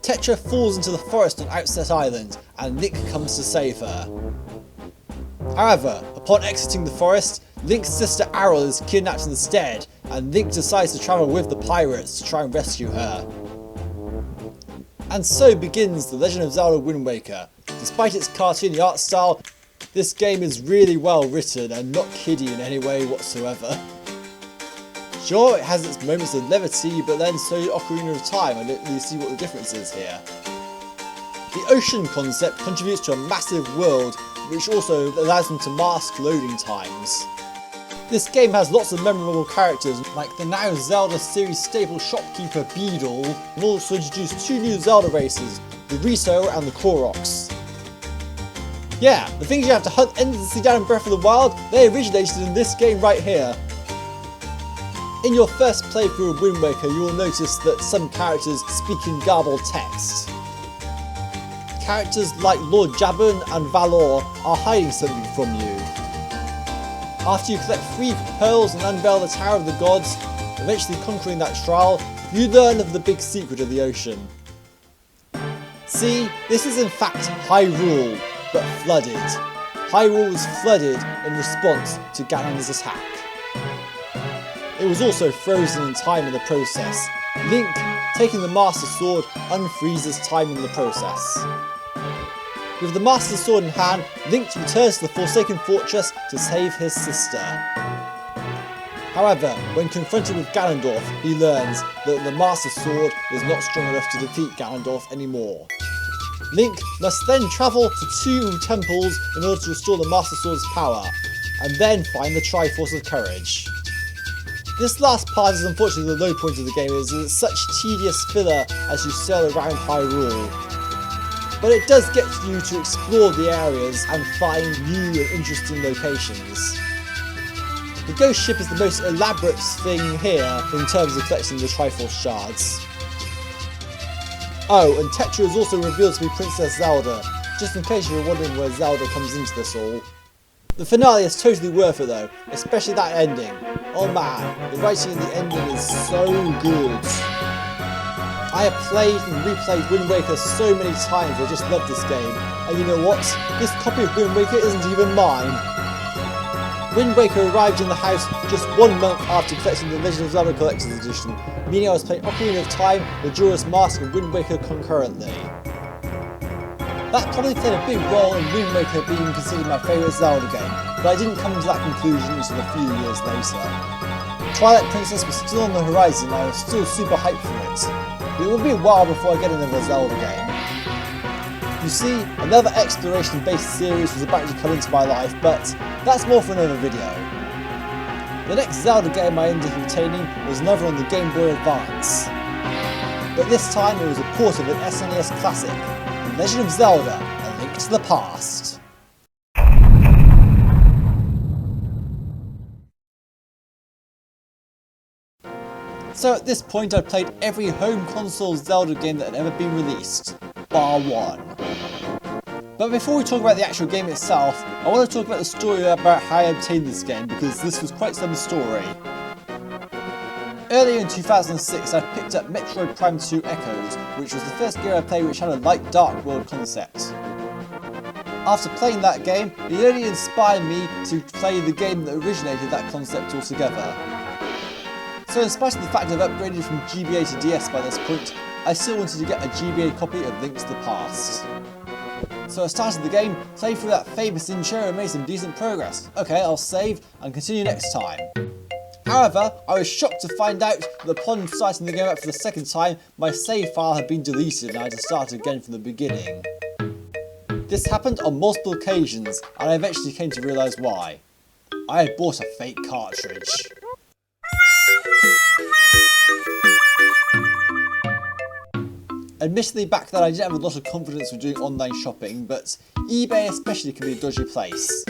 Tetra falls into the forest on Outset Island and Link comes to save her. However, upon exiting the forest, Link's sister Aryll is kidnapped instead and Link decides to travel with the pirates to try and rescue her. And so begins The Legend of Zelda Wind Waker. Despite its cartoony art style, this game is really well written and not kiddie in any way whatsoever. Sure, it has its moments of levity, but then so did Ocarina of Time. I don't really see what the difference is here. The ocean concept contributes to a massive world, which also allows them to mask loading times. This game has lots of memorable characters, like the now Zelda series staple shopkeeper Beedle, and also introduced 2 new Zelda races, the Riso and the Koroks. Yeah, the things you have to hunt endlessly down in Breath of the Wild, they originated in this game right here. In your first playthrough of Wind Waker, you will notice that some characters speak in garbled text. Characters like Lord Jabun and Valor are hiding something from you. After you collect 3 pearls and unveil the Tower of the Gods, eventually conquering that trial, you learn of the big secret of the ocean. See, this is in fact Hyrule, but flooded. Hyrule was flooded in response to Ganon's attack. It was also frozen in time in the process. Link, taking the Master Sword, unfreezes time in the process. With the Master Sword in hand, Link returns to the Forsaken Fortress to save his sister. However, when confronted with Ganondorf, he learns that the Master Sword is not strong enough to defeat Ganondorf anymore. Link must then travel to 2 temples in order to restore the Master Sword's power, and then find the Triforce of Courage. This last part is unfortunately the low point of the game, as it's such tedious filler as you sail around Hyrule. But it does get you to explore the areas and find new and interesting locations. The ghost ship is the most elaborate thing here in terms of collecting the Triforce shards. Oh, and Tetra is also revealed to be Princess Zelda, just in case you were wondering where Zelda comes into this all. The finale is totally worth it though, especially that ending. Oh man, the writing in the ending is so good. I have played and replayed Wind Waker so many times, I just love this game. And you know what? This copy of Wind Waker isn't even mine. Wind Waker arrived in the house just 1 month after collecting the Legend of Zelda Collector's Edition, meaning I was playing Ocarina of Time, Majora's Mask and Wind Waker concurrently. That probably played a big role in Wind Waker being considered my favourite Zelda game, but I didn't come to that conclusion until a few years later. Twilight Princess was still on the horizon and I was still super hyped for it, but it will be a while before I get another Zelda game. You see, another exploration-based series was about to come into my life, but that's more for another video. The next Zelda game I ended up obtaining was another on the Game Boy Advance. But this time it was a port of an SNES classic, The Legend of Zelda: A Link to the Past. So at this point I'd played every home console Zelda game that had ever been released, bar one. But before we talk about the actual game itself, I want to talk about the story about how I obtained this game, because this was quite some story. Earlier in 2006 I picked up Metroid Prime 2 Echoes, which was the first game I played which had a light dark world concept. After playing that game, it only inspired me to play the game that originated that concept altogether. So in spite of the fact I've upgraded from GBA to DS by this point, I still wanted to get a GBA copy of Link to the Past. So I started the game, played through that famous intro and made some decent progress. Okay, I'll save and continue next time. However, I was shocked to find out that upon starting the game up for the second time, my save file had been deleted and I had to start again from the beginning. This happened on multiple occasions and I eventually came to realise why. I had bought a fake cartridge. Admittedly, back then I didn't have a lot of confidence with doing online shopping, but eBay especially can be a dodgy place.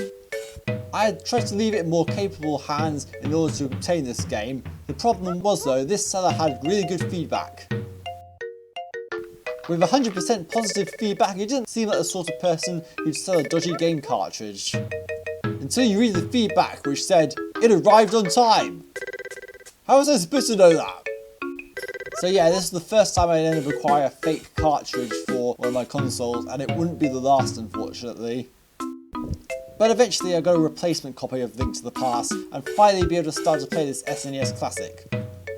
I had tried to leave it in more capable hands in order to obtain this game. The problem was though, this seller had really good feedback. With 100% positive feedback, he didn't seem like the sort of person who'd sell a dodgy game cartridge. Until you read the feedback which said, "It arrived on time." How was I supposed to know that? So yeah, this is the first time I'd ever acquire a fake cartridge for one of my consoles, and it wouldn't be the last unfortunately. But eventually I got a replacement copy of Link to the Past and finally be able to start to play this SNES classic,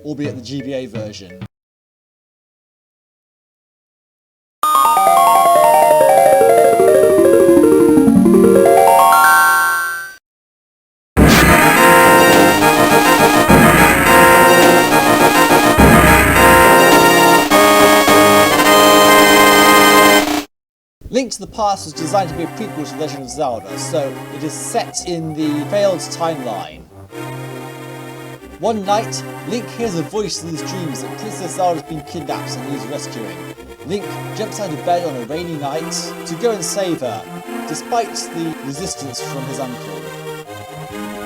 albeit the GBA version. Link to the Past was designed to be a prequel to Legend of Zelda, so it is set in the failed timeline. One night, Link hears a voice in his dreams that Princess Zelda has been kidnapped and needs rescuing. Link jumps out of bed on a rainy night to go and save her, despite the resistance from his uncle.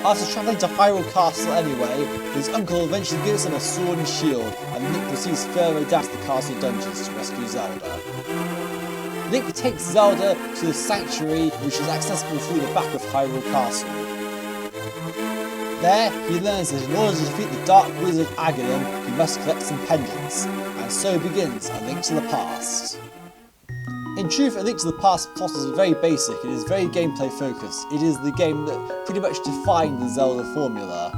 After travelling to Hyrule Castle anyway, his uncle eventually gives him a sword and shield, and Link proceeds further down to the castle dungeons to rescue Zelda. Link takes Zelda to the sanctuary, which is accessible through the back of Hyrule Castle. There, he learns that in order to defeat the Dark Wizard Aghanim, he must collect some pendants, and so begins A Link to the Past. In truth, A Link to the Past plot is very basic, it is very gameplay focused, it is the game that pretty much defined the Zelda formula.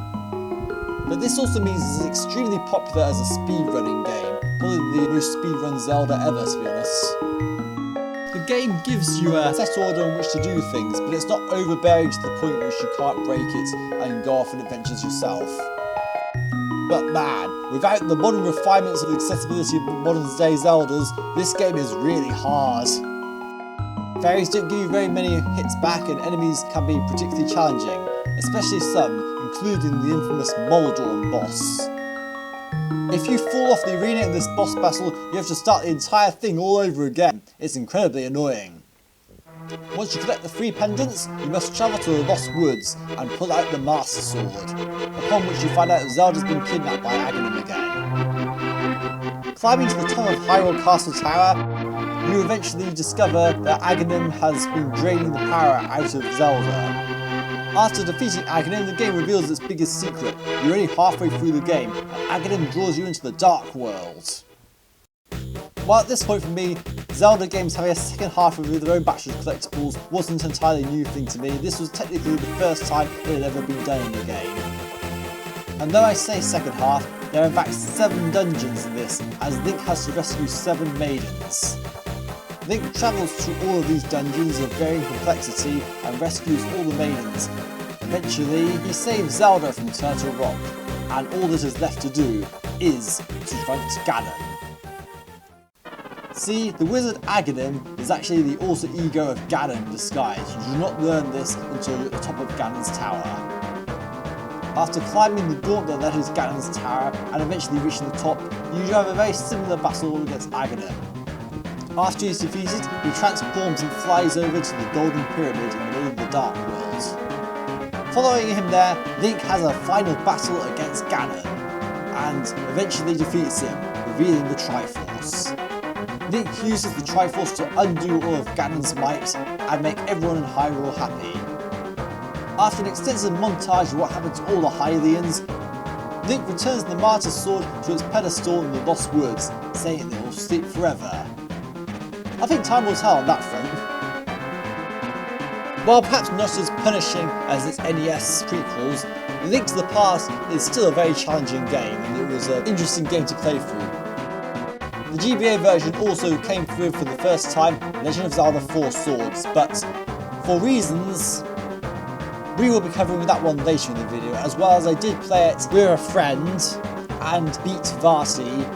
But this also means it's extremely popular as a speedrunning game, probably the most speedrun Zelda ever to be honest. The game gives you a set order in which to do things, but it's not overbearing to the point where you can't break it and go off on adventures yourself. But man, without the modern refinements of the accessibility of modern day Zeldas, this game is really hard. Fairies don't give you very many hits back and enemies can be particularly challenging, especially some, including the infamous Moldorm boss. If you fall off the arena in this boss battle, you have to start the entire thing all over again. It's incredibly annoying. Once you collect the 3 pendants, you must travel to the Lost Woods and pull out the Master Sword, upon which you find out that Zelda's been kidnapped by Aghanim again. Climbing to the top of Hyrule Castle Tower, you eventually discover that Aghanim has been draining the power out of Zelda. After defeating Aghanim, the game reveals its biggest secret. You're only halfway through the game, and Aghanim draws you into the Dark World. While at this point for me, Zelda games having a second half with their own batch of collectibles wasn't entirely a new thing to me. This was technically the first time it had ever been done in the game. And though I say second half, there are in fact 7 dungeons in this, as Link has to rescue 7 maidens. Link travels through all of these dungeons of varying complexity and rescues all the maidens. Eventually, he saves Zelda from Turtle Rock, and all that is left to do is to fight Ganon. See, the wizard Aghanim is actually the alter ego of Ganon in disguise. You do not learn this until you're at the top of Ganon's tower. After climbing the gauntlet that is Ganon's tower and eventually reaching the top, you do have a very similar battle against Aghanim. After he's defeated, he transforms and flies over to the Golden Pyramid in the middle of the Dark World. Following him there, Link has a final battle against Ganon, and eventually defeats him, revealing the Triforce. Link uses the Triforce to undo all of Ganon's might and make everyone in Hyrule happy. After an extensive montage of what happened to all the Hylians, Link returns the Master Sword to its pedestal in the Lost Woods, saying it will sleep forever. I think time will tell on that front. While perhaps not as punishing as its NES prequels, Link to the Past is still a very challenging game, and it was an interesting game to play through. The GBA version also came through for the first time, Legend of Zelda 4 Swords, but for reasons, we will be covering that one later in the video, as well as I did play it with a friend and beat Vati.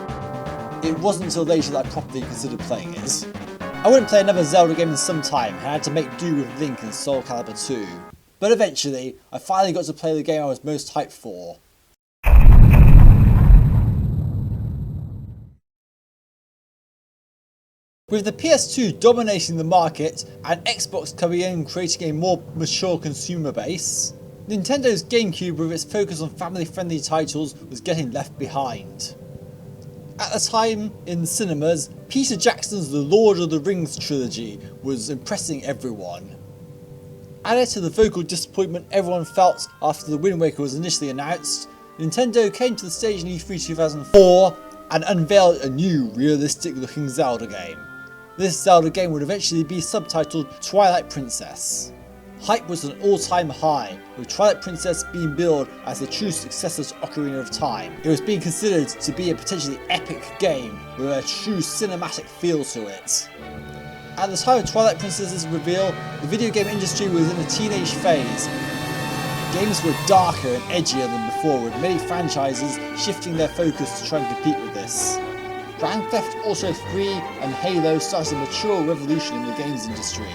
It wasn't until later that I properly considered playing it. I wouldn't play another Zelda game in some time, and I had to make do with Link and Soul Calibur 2. But eventually, I finally got to play the game I was most hyped for. With the PS2 dominating the market and Xbox coming in and creating a more mature consumer base, Nintendo's GameCube with its focus on family-friendly titles was getting left behind. At the time, in cinemas, Peter Jackson's The Lord of the Rings trilogy was impressing everyone. Added to the vocal disappointment everyone felt after The Wind Waker was initially announced, Nintendo came to the stage in E3 2004 and unveiled a new, realistic-looking Zelda game. This Zelda game would eventually be subtitled Twilight Princess. Hype was at an all-time high, with Twilight Princess being billed as the true successor to Ocarina of Time. It was being considered to be a potentially epic game with a true cinematic feel to it. At the time of Twilight Princess's reveal, the video game industry was in a teenage phase. Games were darker and edgier than before, with many franchises shifting their focus to try and compete with this. Grand Theft Auto 3 and Halo started a mature revolution in the games industry.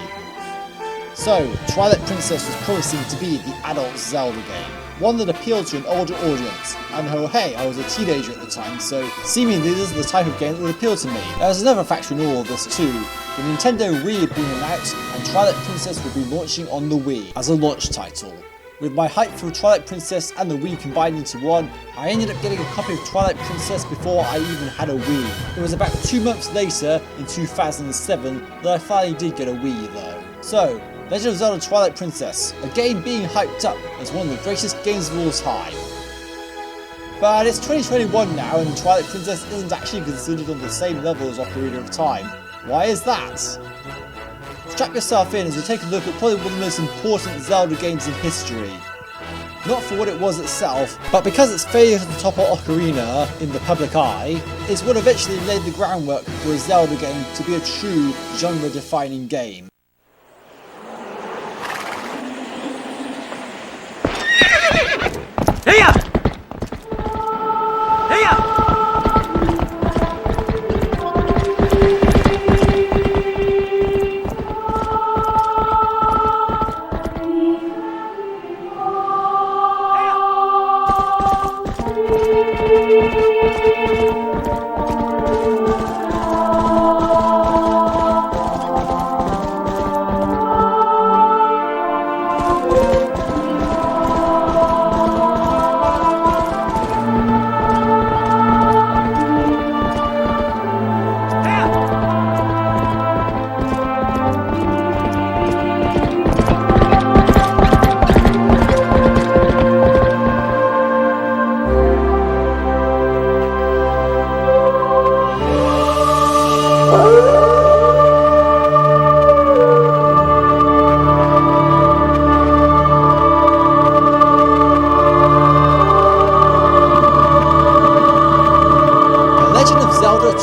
So, Twilight Princess was promising to be the adult Zelda game, one that appealed to an older audience, and oh hey, I was a teenager at the time, so seemingly this is the type of game that would appeal to me. There's another factor in all of this too. The Nintendo Wii had been announced, and Twilight Princess would be launching on the Wii as a launch title. With my hype for Twilight Princess and the Wii combined into one, I ended up getting a copy of Twilight Princess before I even had a Wii. It was about 2 months later, in 2007, that I finally did get a Wii though. So, Legend of Zelda Twilight Princess, a game being hyped up as one of the greatest games of all time. But it's 2021 now and Twilight Princess isn't actually considered on the same level as Ocarina of Time. Why is that? Strap yourself in as we take a look at probably one of the most important Zelda games in history. Not for what it was itself, but because its failure to topple Ocarina in the public eye, it's what eventually laid the groundwork for a Zelda game to be a true genre-defining game. Hey-ya!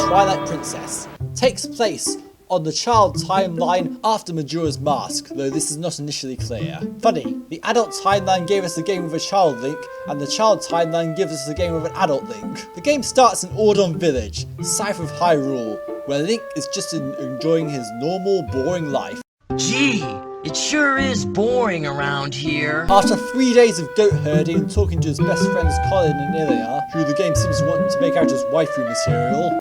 Twilight Princess takes place on the child timeline after Majora's Mask, though this is not initially clear. Funny, the adult timeline gave us a game with a child Link, and the child timeline gives us a game with an adult Link. The game starts in Ordon Village, south of Hyrule, where Link is just enjoying his normal, boring life. Gee, it sure is boring around here. After 3 days of goat herding and talking to his best friends Colin and Ilia, who the game seems to want to make out as waifu material,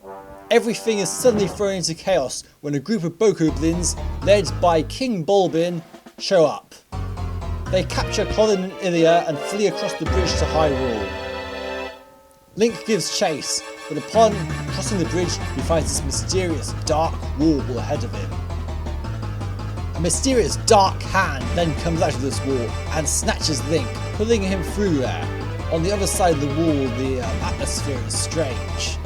everything is suddenly thrown into chaos when a group of Bokoblins, led by King Bulbin, show up. They capture Colin and Ilia and flee across the bridge to Hyrule. Link gives chase, but upon crossing the bridge he finds this mysterious dark wall ahead of him. A mysterious dark hand then comes out of this wall and snatches Link, pulling him through there. On the other side of the wall the atmosphere is strange.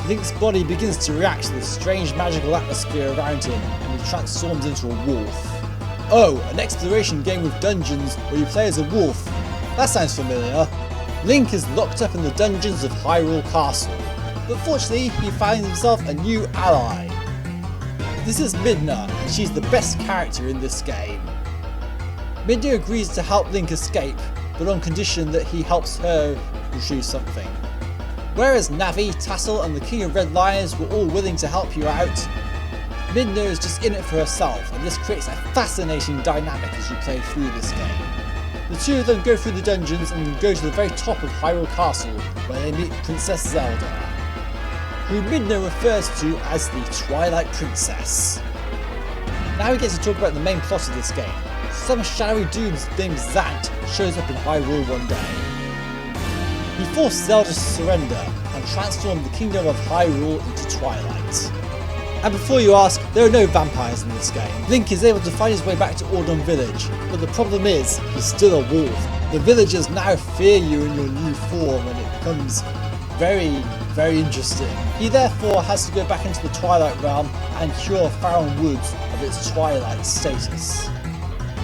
Link's body begins to react to the strange magical atmosphere around him and he transforms into a wolf. Oh, an exploration game with dungeons where you play as a wolf. That sounds familiar. Link is locked up in the dungeons of Hyrule Castle, but fortunately he finds himself a new ally. This is Midna, and she's the best character in this game. Midna agrees to help Link escape, but on condition that he helps her retrieve something. Whereas Navi, Tassel and the King of Red Lions were all willing to help you out, Midna is just in it for herself, and this creates a fascinating dynamic as you play through this game. The two of them go through the dungeons and go to the very top of Hyrule Castle, where they meet Princess Zelda, who Midna refers to as the Twilight Princess. Now we get to talk about the main plot of this game. Some shadowy dude named Zant shows up in Hyrule one day. He forced Zelda to surrender and transformed the kingdom of Hyrule into Twilight. And before you ask, there are no vampires in this game. Link is able to find his way back to Ordon Village, but the problem is, he's still a wolf. The villagers now fear you in your new form and it becomes very interesting. He therefore has to go back into the Twilight Realm and cure Faron Woods of its Twilight status.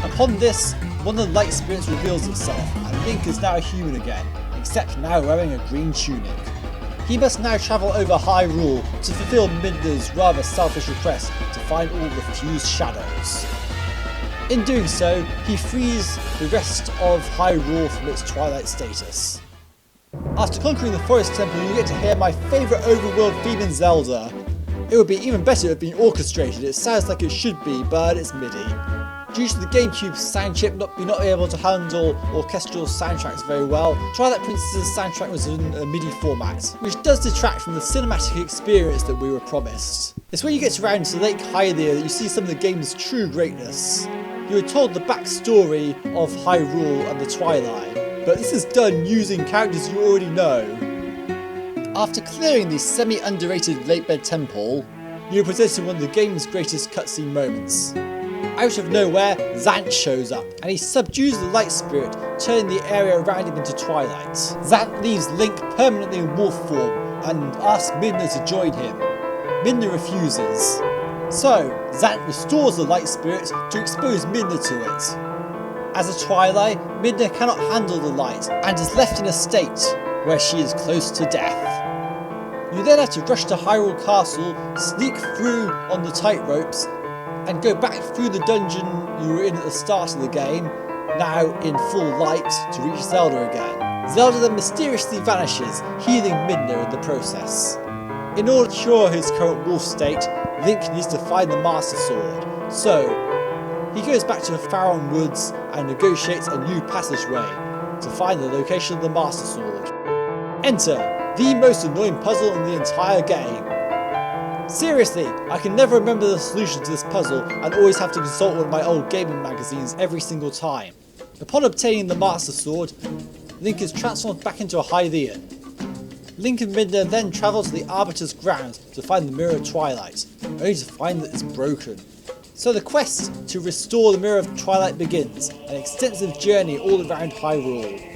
Upon this, one of the light spirits reveals itself and Link is now a human again, except now wearing a green tunic. He must now travel over Hyrule to fulfill Midna's rather selfish request to find all the fused shadows. In doing so, he frees the rest of Hyrule from its Twilight status. After conquering the Forest Temple, you get to hear my favourite overworld theme in Zelda. It would be even better if it had been orchestrated. It sounds like it should be, but it's MIDI. Due to the GameCube's sound chip not being able to handle orchestral soundtracks very well, Twilight Princess's soundtrack was in a MIDI format, which does detract from the cinematic experience that we were promised. It's when you get around to Lake Hylia that you see some of the game's true greatness. you're told the backstory of Hyrule and the Twilight, but this is done using characters you already know. After clearing the semi-underrated Lake Bed Temple, you're presented one of the game's greatest cutscene moments. Out of nowhere, Zant shows up, and he subdues the light spirit, turning the area around him into Twilight. Zant leaves Link permanently in wolf form, and asks Midna to join him. Midna refuses. So, Zant restores the light spirit to expose Midna to it. As a Twilight, Midna cannot handle the light, and is left in a state where she is close to death. You then have to rush to Hyrule Castle, sneak through on the tightropes, and go back through the dungeon you were in at the start of the game, now in full light, to reach Zelda again. Zelda then mysteriously vanishes, healing Midna in the process. In order to cure his current wolf state, Link needs to find the Master Sword, so he goes back to Faron Woods and negotiates a new passageway to find the location of the Master Sword. Enter the most annoying puzzle in the entire game. Seriously, I can never remember the solution to this puzzle and always have to consult one of my old gaming magazines every single time. Upon obtaining the Master Sword, Link is transformed back into a Hylian. Link and Midna then travel to the Arbiter's grounds to find the Mirror of Twilight, only to find that it's broken. So the quest to restore the Mirror of Twilight begins, an extensive journey all around Hyrule.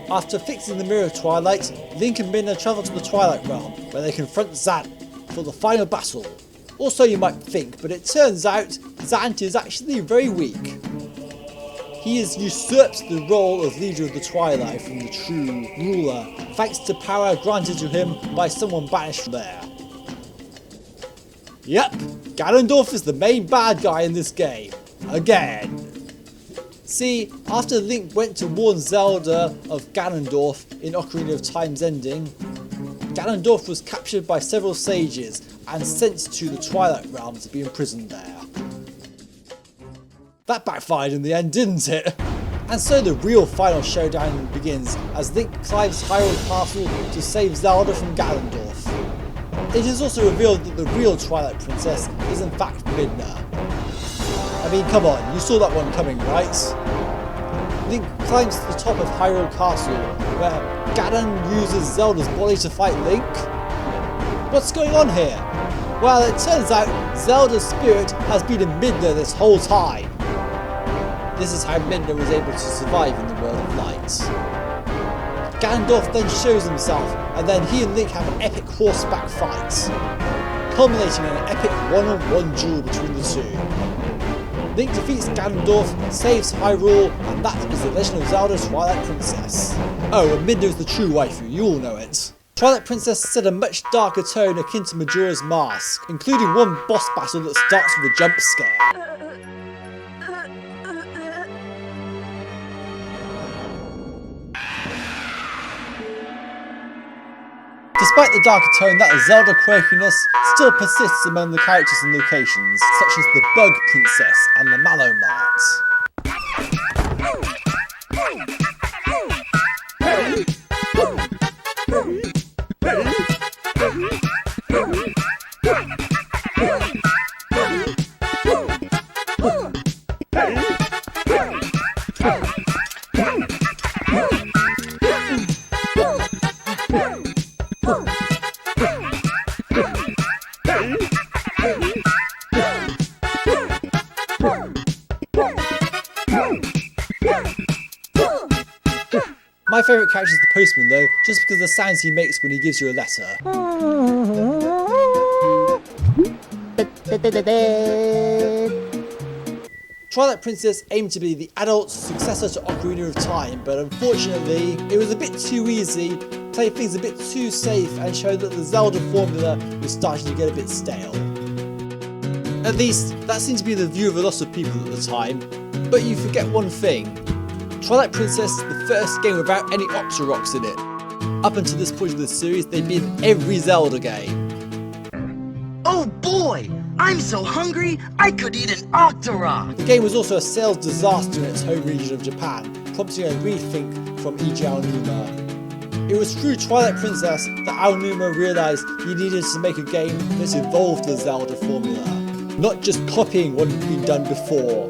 After fixing the Mirror of Twilight, Link and Midna travel to the Twilight Realm, where they confront Zant for the final battle. Also, you might think, but it turns out Zant is actually very weak. He has usurped the role of leader of the Twilight from the true ruler, thanks to power granted to him by someone banished from there. Yep, Ganondorf is the main bad guy in this game. Again. See, after Link went to warn Zelda of Ganondorf in Ocarina of Time's ending, Ganondorf was captured by several sages and sent to the Twilight Realm to be imprisoned there. That backfired in the end, didn't it? And so the real final showdown begins as Link climbs Hyrule Castle to save Zelda from Ganondorf. It is also revealed that the real Twilight Princess is in fact Midna. I mean, come on, you saw that one coming, right? Link climbs to the top of Hyrule Castle, where Ganon uses Zelda's body to fight Link. What's going on here? Well, it turns out Zelda's spirit has been in Midna this whole time. This is how Midna was able to survive in the world of light. Ganondorf then shows himself, and then he and Link have an epic horseback fight, culminating in an epic one-on-one duel between the two. Link defeats Ganondorf, saves Hyrule, and that is the Legend of Zelda Twilight Princess. Oh, and Midna is the true waifu, you all know it. Twilight Princess set a much darker tone akin to Majora's Mask, including one boss battle that starts with a jump scare. Despite the darker tone, that Zelda quirkiness still persists among the characters and locations, such as the Bug Princess and the Mallow Mart. My favourite character is the postman though, just because of the sounds he makes when he gives you a letter. Twilight Princess aimed to be the adult successor to Ocarina of Time, but unfortunately it was a bit too easy, played things a bit too safe, and showed that the Zelda formula was starting to get a bit stale. At least, that seemed to be the view of a lot of people at the time, but you forget one thing. Twilight Princess is the first game without any Octoroks in it. Up until this point of the series, they've been in every Zelda game. Oh boy! I'm so hungry, I could eat an Octorok! The game was also a sales disaster in its home region of Japan, prompting a rethink from Eiji Aonuma. It was through Twilight Princess that Aonuma realised he needed to make a game that involved the Zelda formula, not just copying what had been done before.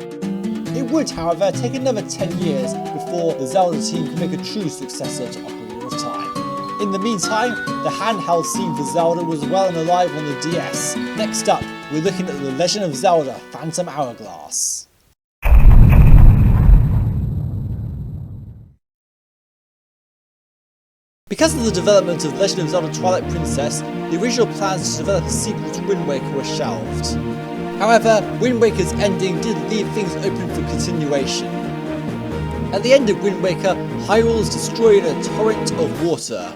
It would, however, take another 10 years before the Zelda team could make a true successor to Ocarina of Time. In the meantime, the handheld scene for Zelda was well and alive on the DS. Next up, we're looking at The Legend of Zelda Phantom Hourglass. Because of the development of Legend of Zelda Twilight Princess, the original plans to develop a sequel to Wind Waker were shelved. However, Wind Waker's ending did leave things open for continuation. At the end of Wind Waker, Hyrule is destroyed in a torrent of water.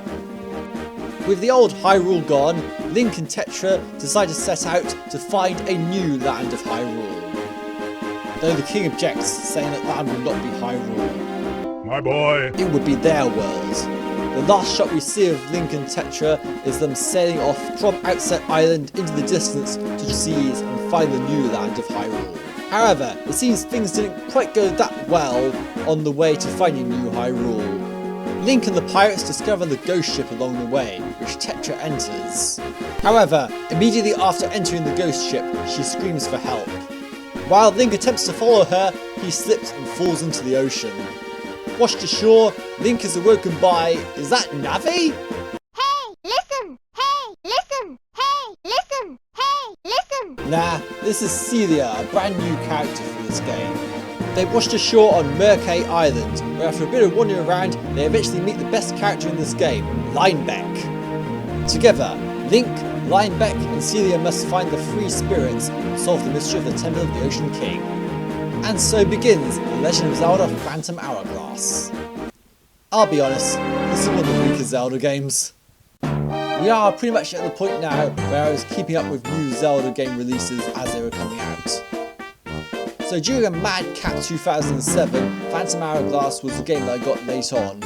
With the old Hyrule gone, Link and Tetra decide to set out to find a new land of Hyrule. Though the king objects, saying that land will not be Hyrule. My boy! It would be their world. The last shot we see of Link and Tetra is them sailing off from Outset Island into the distance to the seas and find the new land of Hyrule. However, it seems things didn't quite go that well on the way to finding new Hyrule. Link and the pirates discover the ghost ship along the way, which Tetra enters. However, immediately after entering the ghost ship, she screams for help. While Link attempts to follow her, he slips and falls into the ocean. Washed ashore, Link is awoken by, is that Navi? Hey, listen! Hey, listen! Hey, listen! Hey, listen! Nah, this is Celia, a brand new character for this game. They washed ashore on Murkay Island, where after a bit of wandering around, they eventually meet the best character in this game, Linebeck. Together, Link, Linebeck and Celia must find the three spirits and solve the mystery of the Temple of the Ocean King. And so begins The Legend of Zelda Phantom Hourglass. I'll be honest, this is one of the weaker Zelda games. We are pretty much at the point now where I was keeping up with new Zelda game releases as they were coming out. So during a Mad Cat 2007, Phantom Hourglass was the game that I got late on.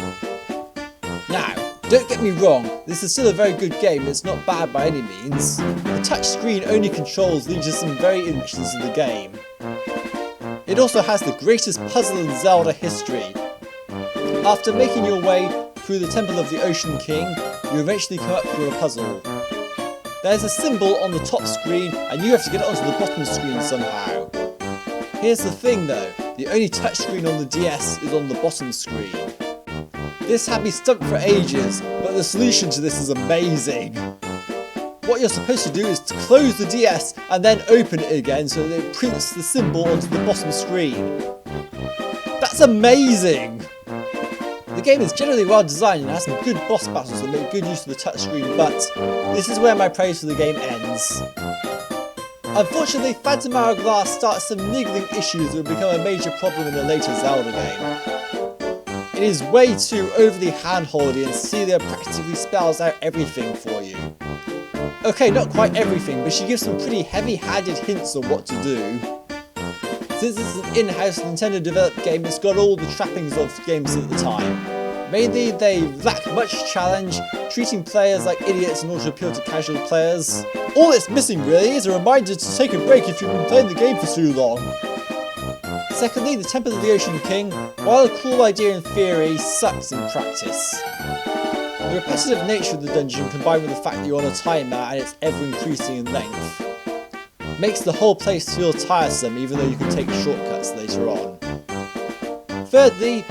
Now, don't get me wrong, this is still a very good game, it's not bad by any means. The touchscreen only controls lead to some very impressions of the game. It also has the greatest puzzle in Zelda history. After making your way through the Temple of the Ocean King, you eventually come up with a puzzle. There's a symbol on the top screen and you have to get it onto the bottom screen somehow. Here's the thing though, the only touchscreen on the DS is on the bottom screen. This had me stumped for ages, but the solution to this is amazing. What you're supposed to do is to close the DS and then open it again so that it prints the symbol onto the bottom screen. That's amazing! The game is generally well designed and has some good boss battles that make good use of the touchscreen, but this is where my praise for the game ends. Unfortunately, Phantom Hourglass starts some niggling issues that will become a major problem in a later Zelda game. It is way too overly hand-holdy and Celia practically spells out everything for you. Okay, not quite everything, but she gives some pretty heavy-handed hints on what to do. Since it's an in-house Nintendo developed game, it's got all the trappings of games at the time. Mainly, they lack much challenge, treating players like idiots in order to appeal to casual players. All it's missing really is a reminder to take a break if you've been playing the game for too long. Secondly, the Temple of the Ocean King, while a cool idea in theory, sucks in practice. The repetitive nature of the dungeon combined with the fact that you're on a timer and it's ever increasing in length makes the whole place feel tiresome even though you can take shortcuts later on. Thirdly,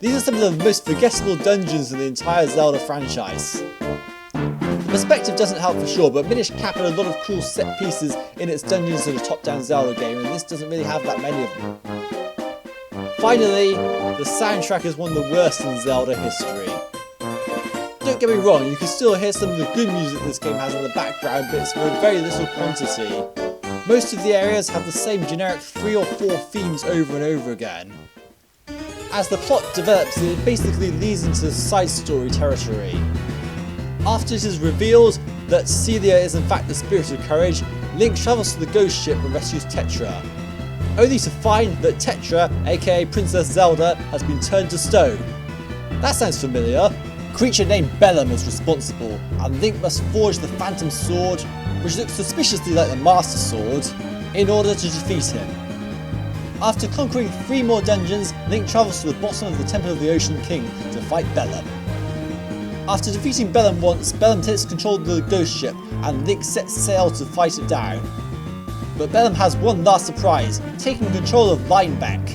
these are some of the most forgettable dungeons in the entire Zelda franchise. The perspective doesn't help for sure, but Minish Cap had a lot of cool set pieces in its dungeons in a top-down Zelda game, and this doesn't really have that many of them. Finally, the soundtrack is one of the worst in Zelda history. Don't get me wrong, you can still hear some of the good music this game has in the background, but it's for a very little quantity. Most of the areas have the same generic 3 or 4 themes over and over again. As the plot develops, it basically leads into side story territory. After it is revealed that Celia is in fact the spirit of courage, Link travels to the ghost ship and rescues Tetra, only to find that Tetra, aka Princess Zelda, has been turned to stone. That sounds familiar. A creature named Bellum is responsible, and Link must forge the Phantom Sword, which looks suspiciously like the Master Sword, in order to defeat him. After conquering 3 more dungeons, Link travels to the bottom of the Temple of the Ocean King to fight Bellum. After defeating Bellum once, Bellum takes control of the ghost ship and Link sets sail to fight it down. But Bellum has one last surprise, taking control of Linebeck.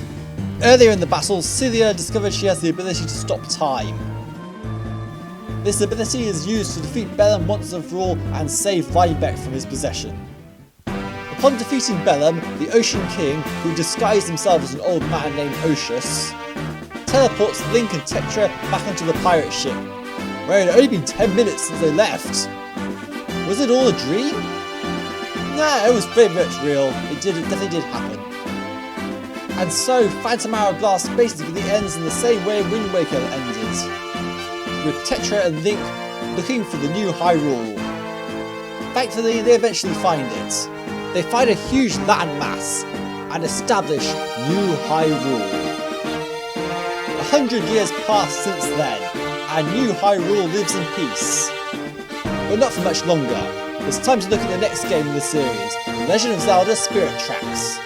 Earlier in the battle, Celia discovered she has the ability to stop time. This ability is used to defeat Bellum once and for all and save Rhinebeck from his possession. Upon defeating Bellum, the Ocean King, who disguised himself as an old man named Oceus, teleports Link and Tetra back onto the pirate ship, where it had only been 10 minutes since they left. Was it all a dream? Nah, it was pretty much real. It definitely did happen. And so, Phantom Hourglass basically ends in the same way Wind Waker ended, with Tetra and Link looking for the new Hyrule. Thankfully, they eventually find it. They find a huge landmass and establish New Hyrule. 100 years pass since then, and New Hyrule lives in peace. But not for much longer. It's time to look at the next game in the series, The Legend of Zelda Spirit Tracks.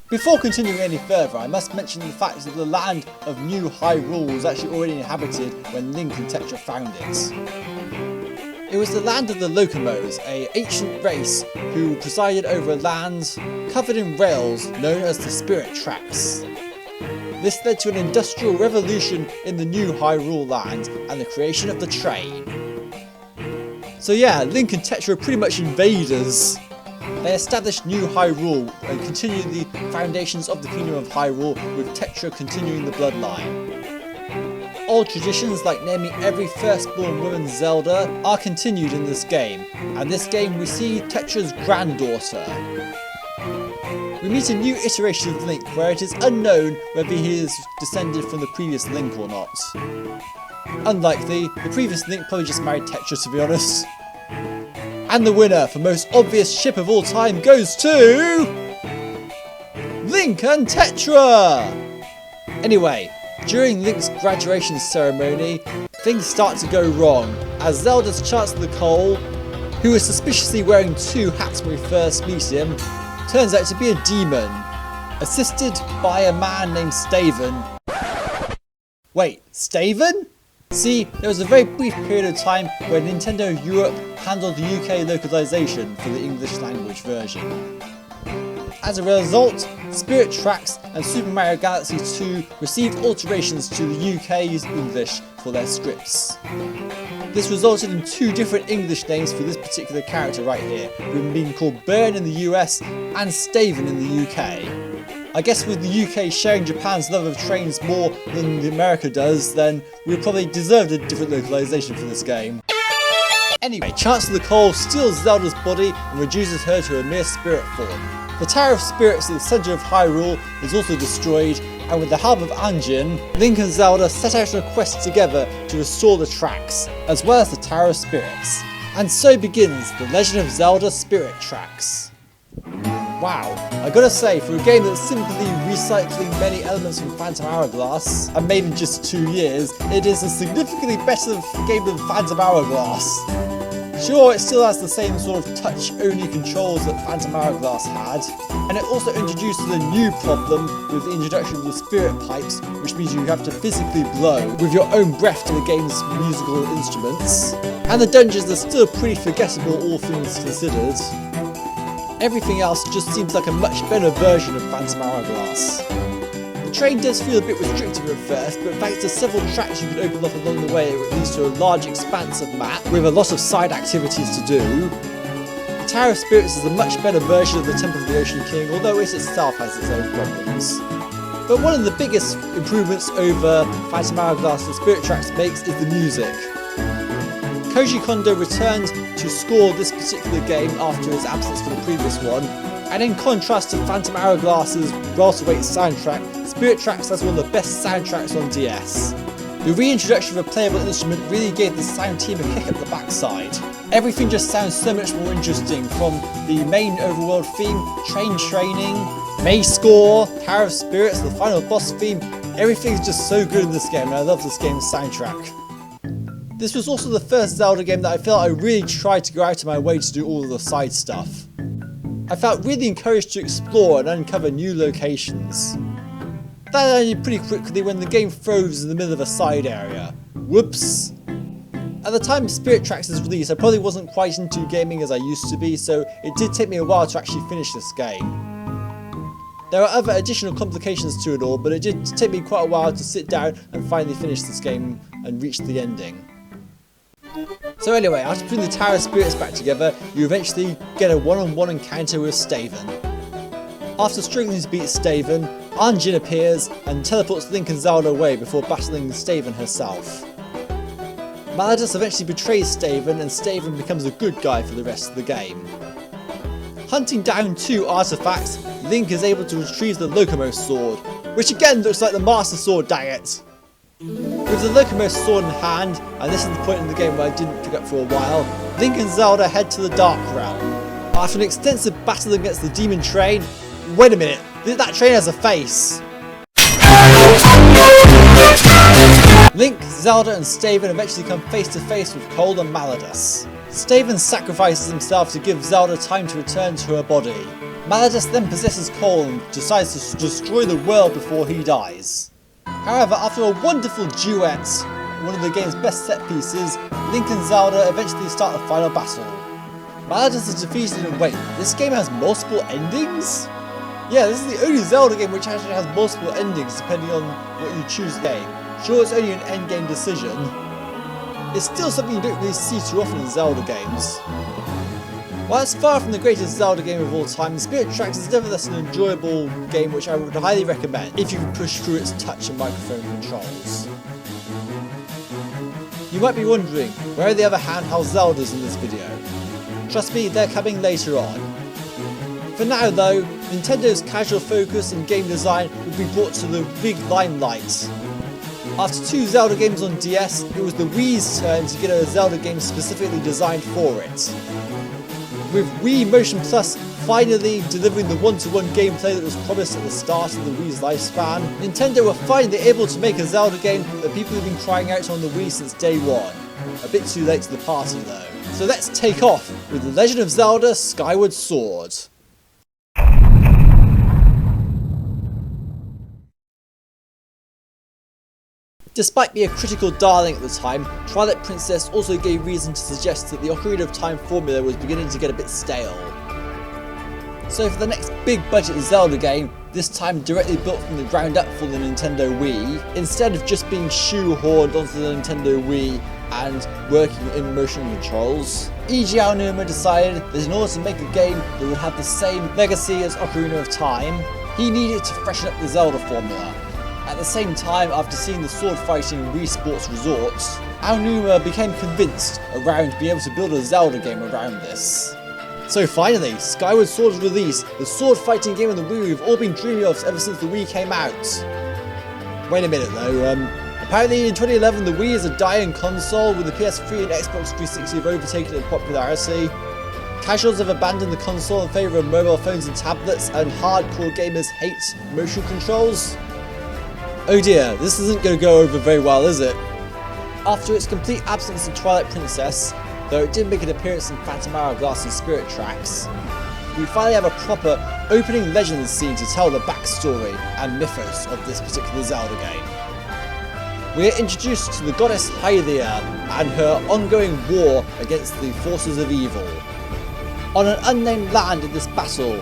Before continuing any further, I must mention the fact that the land of New Hyrule was actually already inhabited when Link and Tetra found it. It was the land of the Locomos, an ancient race who presided over land covered in rails known as the Spirit Tracks. This led to an industrial revolution in the New Hyrule land and the creation of the train. So yeah, Link and Tetra are pretty much invaders. They established New Hyrule and continued the foundations of the Kingdom of Hyrule, with Tetra continuing the bloodline. Old traditions like naming every firstborn woman Zelda are continued in this game, and this game we see Tetra's granddaughter. We meet a new iteration of Link where it is unknown whether he is descended from the previous Link or not. Unlikely, the previous Link probably just married Tetra, to be honest. And the winner for most obvious ship of all time goes to Link and Tetra! Anyway, during Link's graduation ceremony, things start to go wrong, as Zelda's Chancellor Cole, who is suspiciously wearing two hats when we first meet him, turns out to be a demon, assisted by a man named Staven. Wait, Staven? See, there was a very brief period of time where Nintendo Europe handled the UK localization for the English language version. As a result, Spirit Tracks and Super Mario Galaxy 2 received alterations to the UK's English for their scripts. This resulted in two different English names for this particular character right here, with him being called Burn in the US and Staven in the UK. I guess with the UK sharing Japan's love of trains more than America does, then we probably deserved a different localization for this game. Anyway, Chancellor Cole steals Zelda's body and reduces her to a mere spirit form. The Tower of Spirits at the centre of Hyrule is also destroyed, and with the help of Anjin, Link and Zelda set out on a quest together to restore the tracks, as well as the Tower of Spirits. And so begins The Legend of Zelda Spirit Tracks. Wow, I gotta say, for a game that's simply recycling many elements from Phantom Hourglass, and made in just 2 years, it is a significantly better game than Phantom Hourglass. Sure, it still has the same sort of touch-only controls that Phantom Hourglass had, and it also introduces a new problem with the introduction of the spirit pipes, which means you have to physically blow with your own breath to the game's musical instruments. And the dungeons are still pretty forgettable, all things considered. Everything else just seems like a much better version of Phantom Hourglass. The train does feel a bit restrictive at first, but thanks to several tracks you can open up along the way, it leads to a large expansive map with a lot of side activities to do. The Tower of Spirits is a much better version of the Temple of the Ocean King, although it itself has its own problems. But one of the biggest improvements over Phantom Hourglass that Spirit Tracks makes is the music. Koji Kondo returned to score this particular game after his absence for the previous one, and in contrast to Phantom Hourglass's welterweight soundtrack, Spirit Tracks has one of the best soundtracks on DS. The reintroduction of a playable instrument really gave the sound team a kick up the backside. Everything just sounds so much more interesting, from the main overworld theme, train training, May score, Tower of Spirits, the final boss theme. Everything's just so good in this game, and I love this game's soundtrack. This was also the first Zelda game that I felt I really tried to go out of my way to do all of the side stuff. I felt really encouraged to explore and uncover new locations. That ended pretty quickly when the game froze in the middle of a side area. Whoops. At the time Spirit Tracks' release, I probably wasn't quite into gaming as I used to be, so it did take me a while to actually finish this game. There are other additional complications to it all, but it did take me quite a while to sit down and finally finish this game and reach the ending. So anyway, after putting the Tower of Spirits back together, you eventually get a one-on-one encounter with Staven. After struggling to beat Staven, Anjin appears and teleports Link and Zelda away before battling Staven herself. Malladus eventually betrays Staven and Staven becomes a good guy for the rest of the game. Hunting down 2 artifacts, Link is able to retrieve the Locomost Sword, which again looks like the Master Sword, dang it! With the Locomost Sword in hand, and this is the point in the game where I didn't pick up for a while, Link and Zelda head to the Dark Realm. After an extensive battle against the Demon Train, wait a minute, that train has a face! Link, Zelda and Staven eventually come face to face with Cole and Malladus. Staven sacrifices himself to give Zelda time to return to her body. Malladus then possesses Cole and decides to destroy the world before he dies. However, after a wonderful duet, one of the game's best set pieces, Link and Zelda eventually start the final battle. Malladus is defeated and wait, this game has multiple endings? Yeah, this is the only Zelda game which actually has multiple endings depending on what you choose to game. Sure, it's only an endgame decision. It's still something you don't really see too often in Zelda games. While it's far from the greatest Zelda game of all time, Spirit Tracks is nevertheless an enjoyable game which I would highly recommend if you can push through its touch and microphone controls. You might be wondering, where are the other handheld Zeldas in this video? Trust me, they're coming later on. For now though, Nintendo's casual focus and game design will be brought to the big limelight. After 2 Zelda games on DS, it was the Wii's turn to get a Zelda game specifically designed for it. With Wii Motion Plus finally delivering the one-to-one gameplay that was promised at the start of the Wii's lifespan, Nintendo were finally able to make a Zelda game that people have been crying out on the Wii since day one. A bit too late to the party though. So let's take off with The Legend of Zelda Skyward Sword. Despite being a critical darling at the time, Twilight Princess also gave reason to suggest that the Ocarina of Time formula was beginning to get a bit stale. So for the next big budget Zelda game, this time directly built from the ground up for the Nintendo Wii, instead of just being shoehorned onto the Nintendo Wii and working in motion controls, Eiji Aonuma decided that in order to make a game that would have the same legacy as Ocarina of Time, he needed to freshen up the Zelda formula. At the same time, after seeing the sword fighting in Wii Sports Resorts, Aonuma became convinced around being able to build a Zelda game around this. So finally, Skyward Sword is released, the sword fighting game on the Wii we've all been dreaming of ever since the Wii came out. Wait a minute though, apparently in 2011 the Wii is a dying console with the PS3 and Xbox 360 have overtaken it in popularity. Casuals have abandoned the console in favour of mobile phones and tablets, and hardcore gamers hate motion controls. Oh dear, this isn't going to go over very well, is it? After its complete absence in Twilight Princess, though it did make an appearance in Phantom Hourglass and Spirit Tracks, we finally have a proper opening Legends scene to tell the backstory and mythos of this particular Zelda game. We are introduced to the goddess Hylia and her ongoing war against the forces of evil. On an unnamed land in this battle,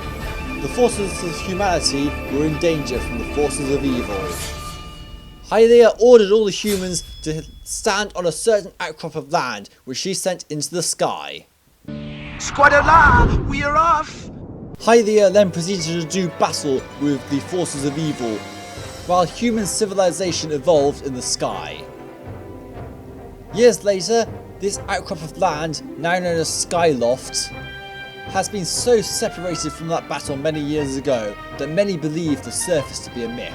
the forces of humanity were in danger from the forces of evil. Hylia ordered all the humans to stand on a certain outcrop of land, which she sent into the sky. Squadala, we are off! Hylia then proceeded to do battle with the forces of evil, while human civilization evolved in the sky. Years later, this outcrop of land, now known as Skyloft, has been so separated from that battle many years ago that many believe the surface to be a myth.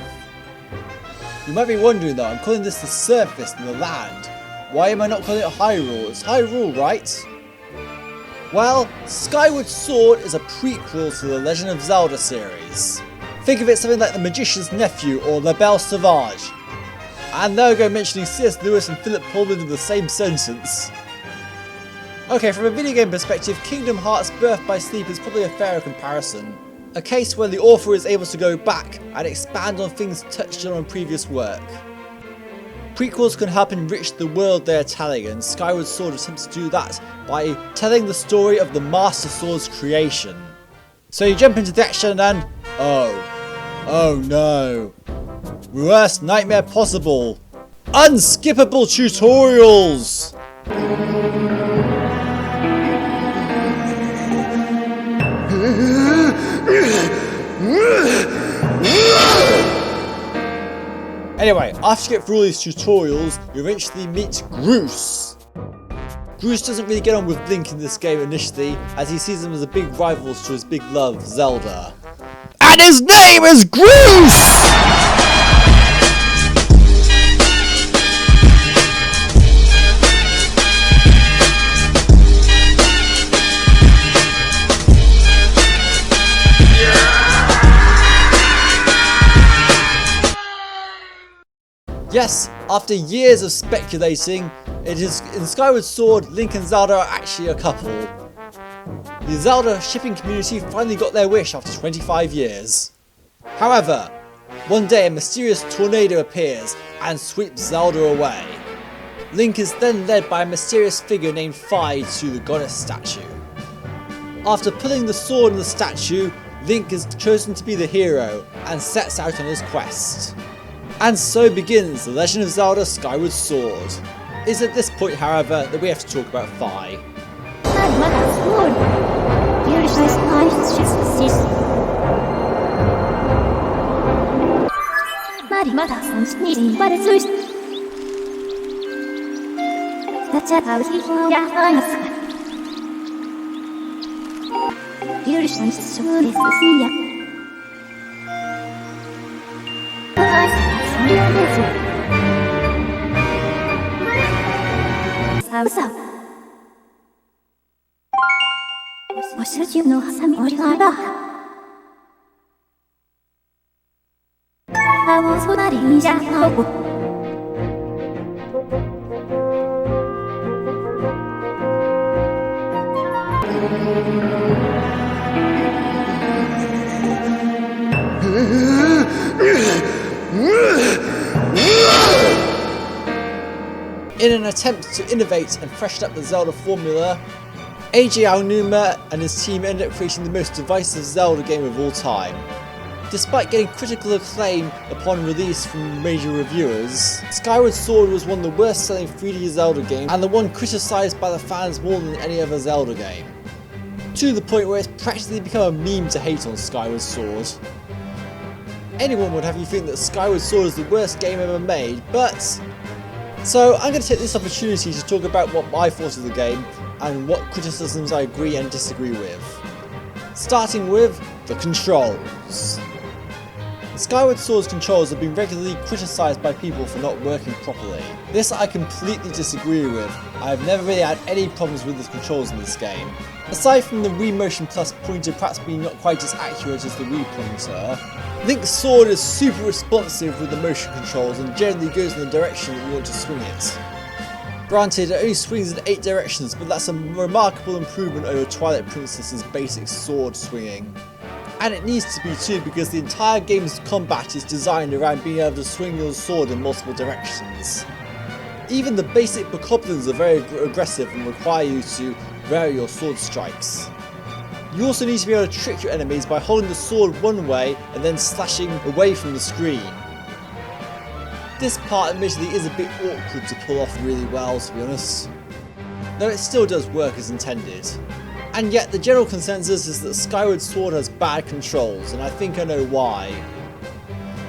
You might be wondering though, I'm calling this the surface and the land. Why am I not calling it Hyrule? It's Hyrule, right? Well, Skyward Sword is a prequel to the Legend of Zelda series. Think of it something like The Magician's Nephew or La Belle Sauvage. And there we go mentioning C.S. Lewis and Philip Pullman in the same sentence. Okay, from a video game perspective, Kingdom Hearts Birth by Sleep is probably a fairer comparison. A case where the author is able to go back and expand on things touched on previous work. Prequels can help enrich the world they are telling, and Skyward Sword attempts to do that by telling the story of the Master Sword's creation. So you jump into the action and oh no, worst nightmare possible, unskippable tutorials! Anyway, after you get through all these tutorials, you eventually meet Groose. Groose doesn't really get on with Link in this game initially, as he sees him as a big rival to his big love, Zelda. And his name is Groose! Yes, after years of speculating, it is in Skyward Sword, Link and Zelda are actually a couple. The Zelda shipping community finally got their wish after 25 years. However, one day a mysterious tornado appears and sweeps Zelda away. Link is then led by a mysterious figure named Fi to the goddess statue. After pulling the sword in the statue, Link is chosen to be the hero and sets out on his quest. And so begins The Legend of Zelda Skyward Sword. It is at this point, however, that we have to talk about Fi. In an attempt to innovate and freshen up the Zelda formula, AJ Aonuma and his team ended up creating the most divisive Zelda game of all time. Despite getting critical acclaim upon release from major reviewers, Skyward Sword was one of the worst selling 3D Zelda games and the one criticised by the fans more than any other Zelda game. To the point where it's practically become a meme to hate on Skyward Sword. Anyone would have you think that Skyward Sword is the worst game ever made, but... So I'm going to take this opportunity to talk about what I thought of the game and what criticisms I agree and disagree with. Starting with the controls. Skyward Sword's controls have been regularly criticised by people for not working properly. This I completely disagree with. I have never really had any problems with the controls in this game. Aside from the Wii Motion Plus pointer perhaps being not quite as accurate as the Wii pointer, Link's sword is super responsive with the motion controls and generally goes in the direction that you want to swing it. Granted, it only swings in 8 directions, but that's a remarkable improvement over Twilight Princess's basic sword swinging. And it needs to be too, because the entire game's combat is designed around being able to swing your sword in multiple directions. Even the basic bokoblins are very aggressive and require you to vary your sword strikes. You also need to be able to trick your enemies by holding the sword one way and then slashing away from the screen. This part admittedly is a bit awkward to pull off really well, to be honest, though it still does work as intended. And yet the general consensus is that Skyward Sword has bad controls, and I think I know why.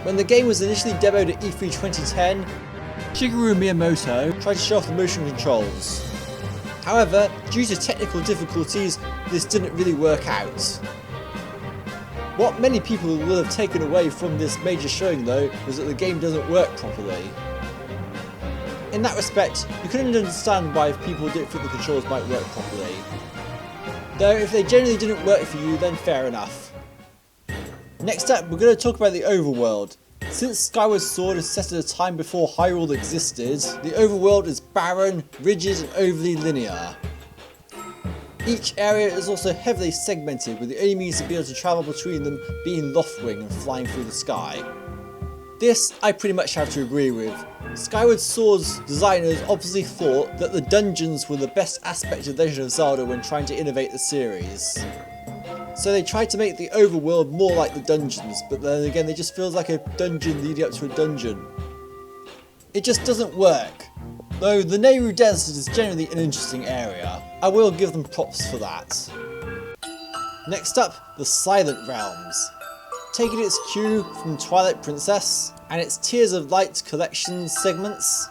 When the game was initially demoed at E3 2010, Shigeru Miyamoto tried to show off the motion controls. However, due to technical difficulties, this didn't really work out. What many people will have taken away from this major showing though was that the game doesn't work properly. In that respect, you couldn't understand why people didn't think the controls might work properly. Though if they generally didn't work for you, then fair enough. Next up, we're going to talk about the overworld. Since Skyward Sword is set at a time before Hyrule existed, the overworld is barren, rigid and overly linear. Each area is also heavily segmented, with the only means to be able to travel between them being Loftwing and flying through the sky. This I pretty much have to agree with. Skyward Sword's designers obviously thought that the dungeons were the best aspect of Legend of Zelda when trying to innovate the series. So they tried to make the overworld more like the dungeons, but then again it just feels like a dungeon leading up to a dungeon. It just doesn't work. Though the Nehru Desert is generally an interesting area, I will give them props for that. Next up, the Silent Realms. Taking its cue from Twilight Princess and its Tears of Light collection segments.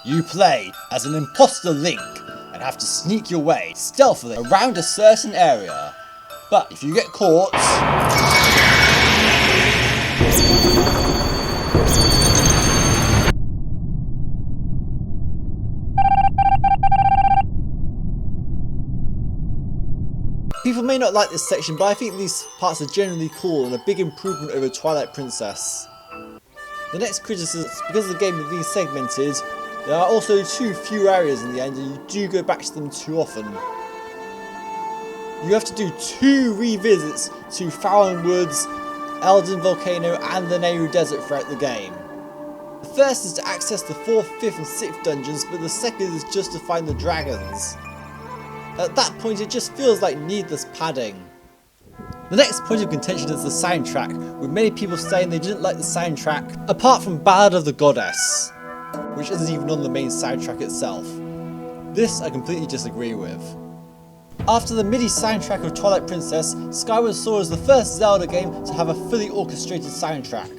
You play as an imposter Link and have to sneak your way stealthily around a certain area. But if you get caught, people may not like this section, but I think these parts are generally cool and a big improvement over Twilight Princess. The next criticism is because the game is being segmented, there are also too few areas in the end and you do go back to them too often. You have to do 2 revisits to Farron Woods, Elden Volcano and the Nehru Desert throughout the game. The first is to access the 4th, 5th and 6th dungeons, but the second is just to find the dragons. At that point it just feels like needless padding. The next point of contention is the soundtrack, with many people saying they didn't like the soundtrack, apart from Ballad of the Goddess, which isn't even on the main soundtrack itself. This I completely disagree with. After the MIDI soundtrack of Twilight Princess, Skyward Sword is the first Zelda game to have a fully orchestrated soundtrack.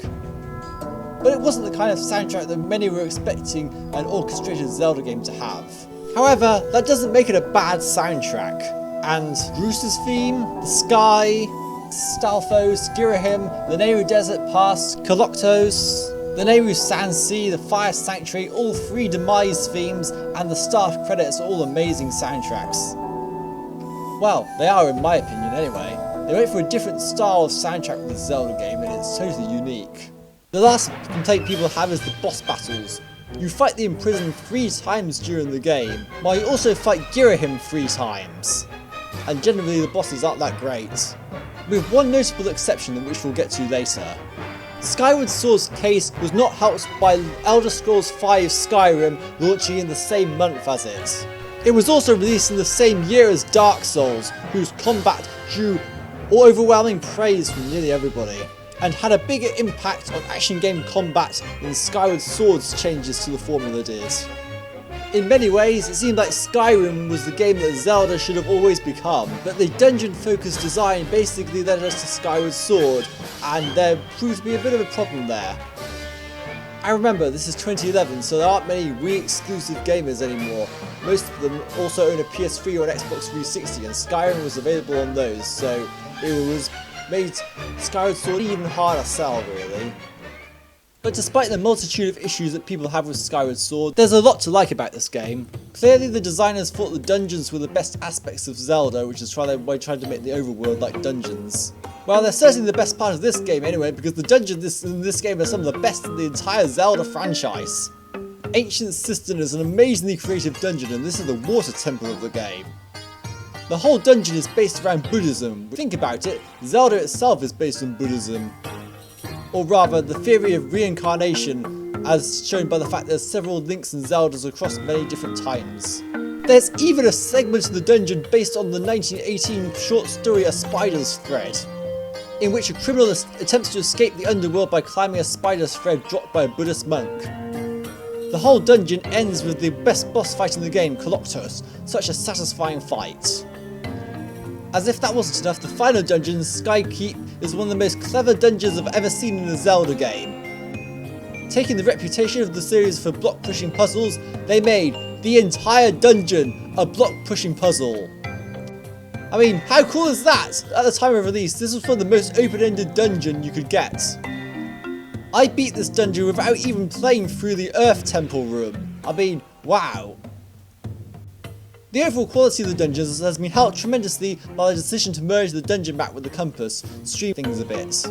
But it wasn't the kind of soundtrack that many were expecting an orchestrated Zelda game to have. However, that doesn't make it a bad soundtrack. And Brewster's theme, the sky, Stalfos, Girahim, the Nehru Desert Pass, Koloktos, the Nehru Sand Sea, the Fire Sanctuary, all 3 Demise themes, and the staff credits are all amazing soundtracks. Well, they are in my opinion anyway. They went for a different style of soundtrack with the Zelda game and it's totally unique. The last complaint people have is the boss battles. You fight the imprisoned 3 times during the game, while you also fight Girahim 3 times. And generally the bosses aren't that great. With one notable exception which we'll get to later. Skyward Sword's case was not helped by Elder Scrolls V Skyrim launching in the same month as it. It was also released in the same year as Dark Souls, whose combat drew overwhelming praise from nearly everybody, and had a bigger impact on action game combat than Skyward Sword's changes to the formula did. In many ways, it seemed like Skyrim was the game that Zelda should have always become, but the dungeon-focused design basically led us to Skyward Sword, and there proved to be a bit of a problem there. I remember this is 2011, so there aren't many Wii exclusive gamers anymore. Most of them also own a PS3 or an Xbox 360 and Skyrim was available on those, so it was made Skyward Sword even harder to sell really. But despite the multitude of issues that people have with Skyward Sword, there's a lot to like about this game. Clearly the designers thought the dungeons were the best aspects of Zelda, which is why they tried to make the overworld like dungeons. Well, they're certainly the best part of this game anyway, because the dungeons in this game are some of the best in the entire Zelda franchise. Ancient Cistern is an amazingly creative dungeon, and this is the water temple of the game. The whole dungeon is based around Buddhism. Think about it, Zelda itself is based on Buddhism. Or rather, the theory of reincarnation, as shown by the fact there's several Links and Zeldas across many different times. There's even a segment of the dungeon based on the 1918 short story A Spider's Thread, in which a criminal attempts to escape the underworld by climbing a spider's thread dropped by a Buddhist monk. The whole dungeon ends with the best boss fight in the game, Koloktos, such a satisfying fight. As if that wasn't enough, the final dungeon, Skykeep, is one of the most clever dungeons I've ever seen in a Zelda game. Taking the reputation of the series for block-pushing puzzles, they made the entire dungeon a block-pushing puzzle. I mean, how cool is that? At the time of release, this was one of the most open-ended dungeon you could get. I beat this dungeon without even playing through the Earth Temple room. I mean, wow. The overall quality of the dungeons has been helped tremendously by the decision to merge the dungeon map with the compass, to stream things a bit.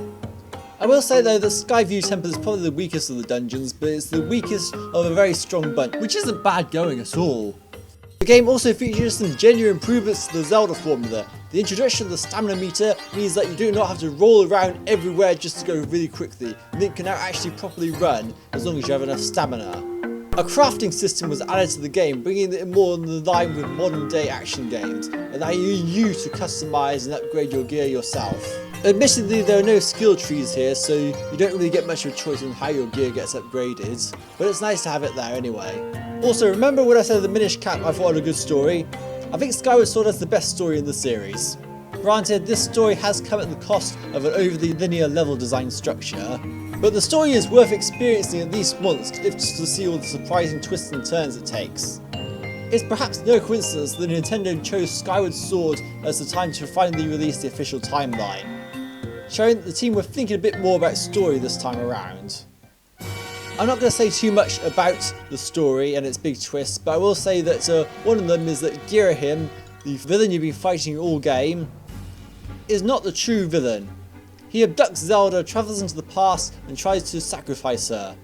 I will say though that Skyview Temple is probably the weakest of the dungeons, but it's the weakest of a very strong bunch, which isn't bad going at all. The game also features some genuine improvements to the Zelda formula. The introduction of the stamina meter means that you do not have to roll around everywhere just to go really quickly. Link can now actually properly run as long as you have enough stamina. A crafting system was added to the game, bringing it more in line with modern day action games, allowing you to customise and upgrade your gear yourself. Admittedly, there are no skill trees here, so you don't really get much of a choice on how your gear gets upgraded, but it's nice to have it there anyway. Also, remember when I said the Minish cap I thought had a good story? I think Skyward Sword has the best story in the series. Granted, this story has come at the cost of an overly linear level design structure, but the story is worth experiencing at least once if just to see all the surprising twists and turns it takes. It's perhaps no coincidence that Nintendo chose Skyward Sword as the time to finally release the official timeline, showing that the team were thinking a bit more about story this time around. I'm not going to say too much about the story and its big twists, but I will say that one of them is that Girahim, the villain you've been fighting all game, is not the true villain. He abducts Zelda, travels into the past and tries to sacrifice her,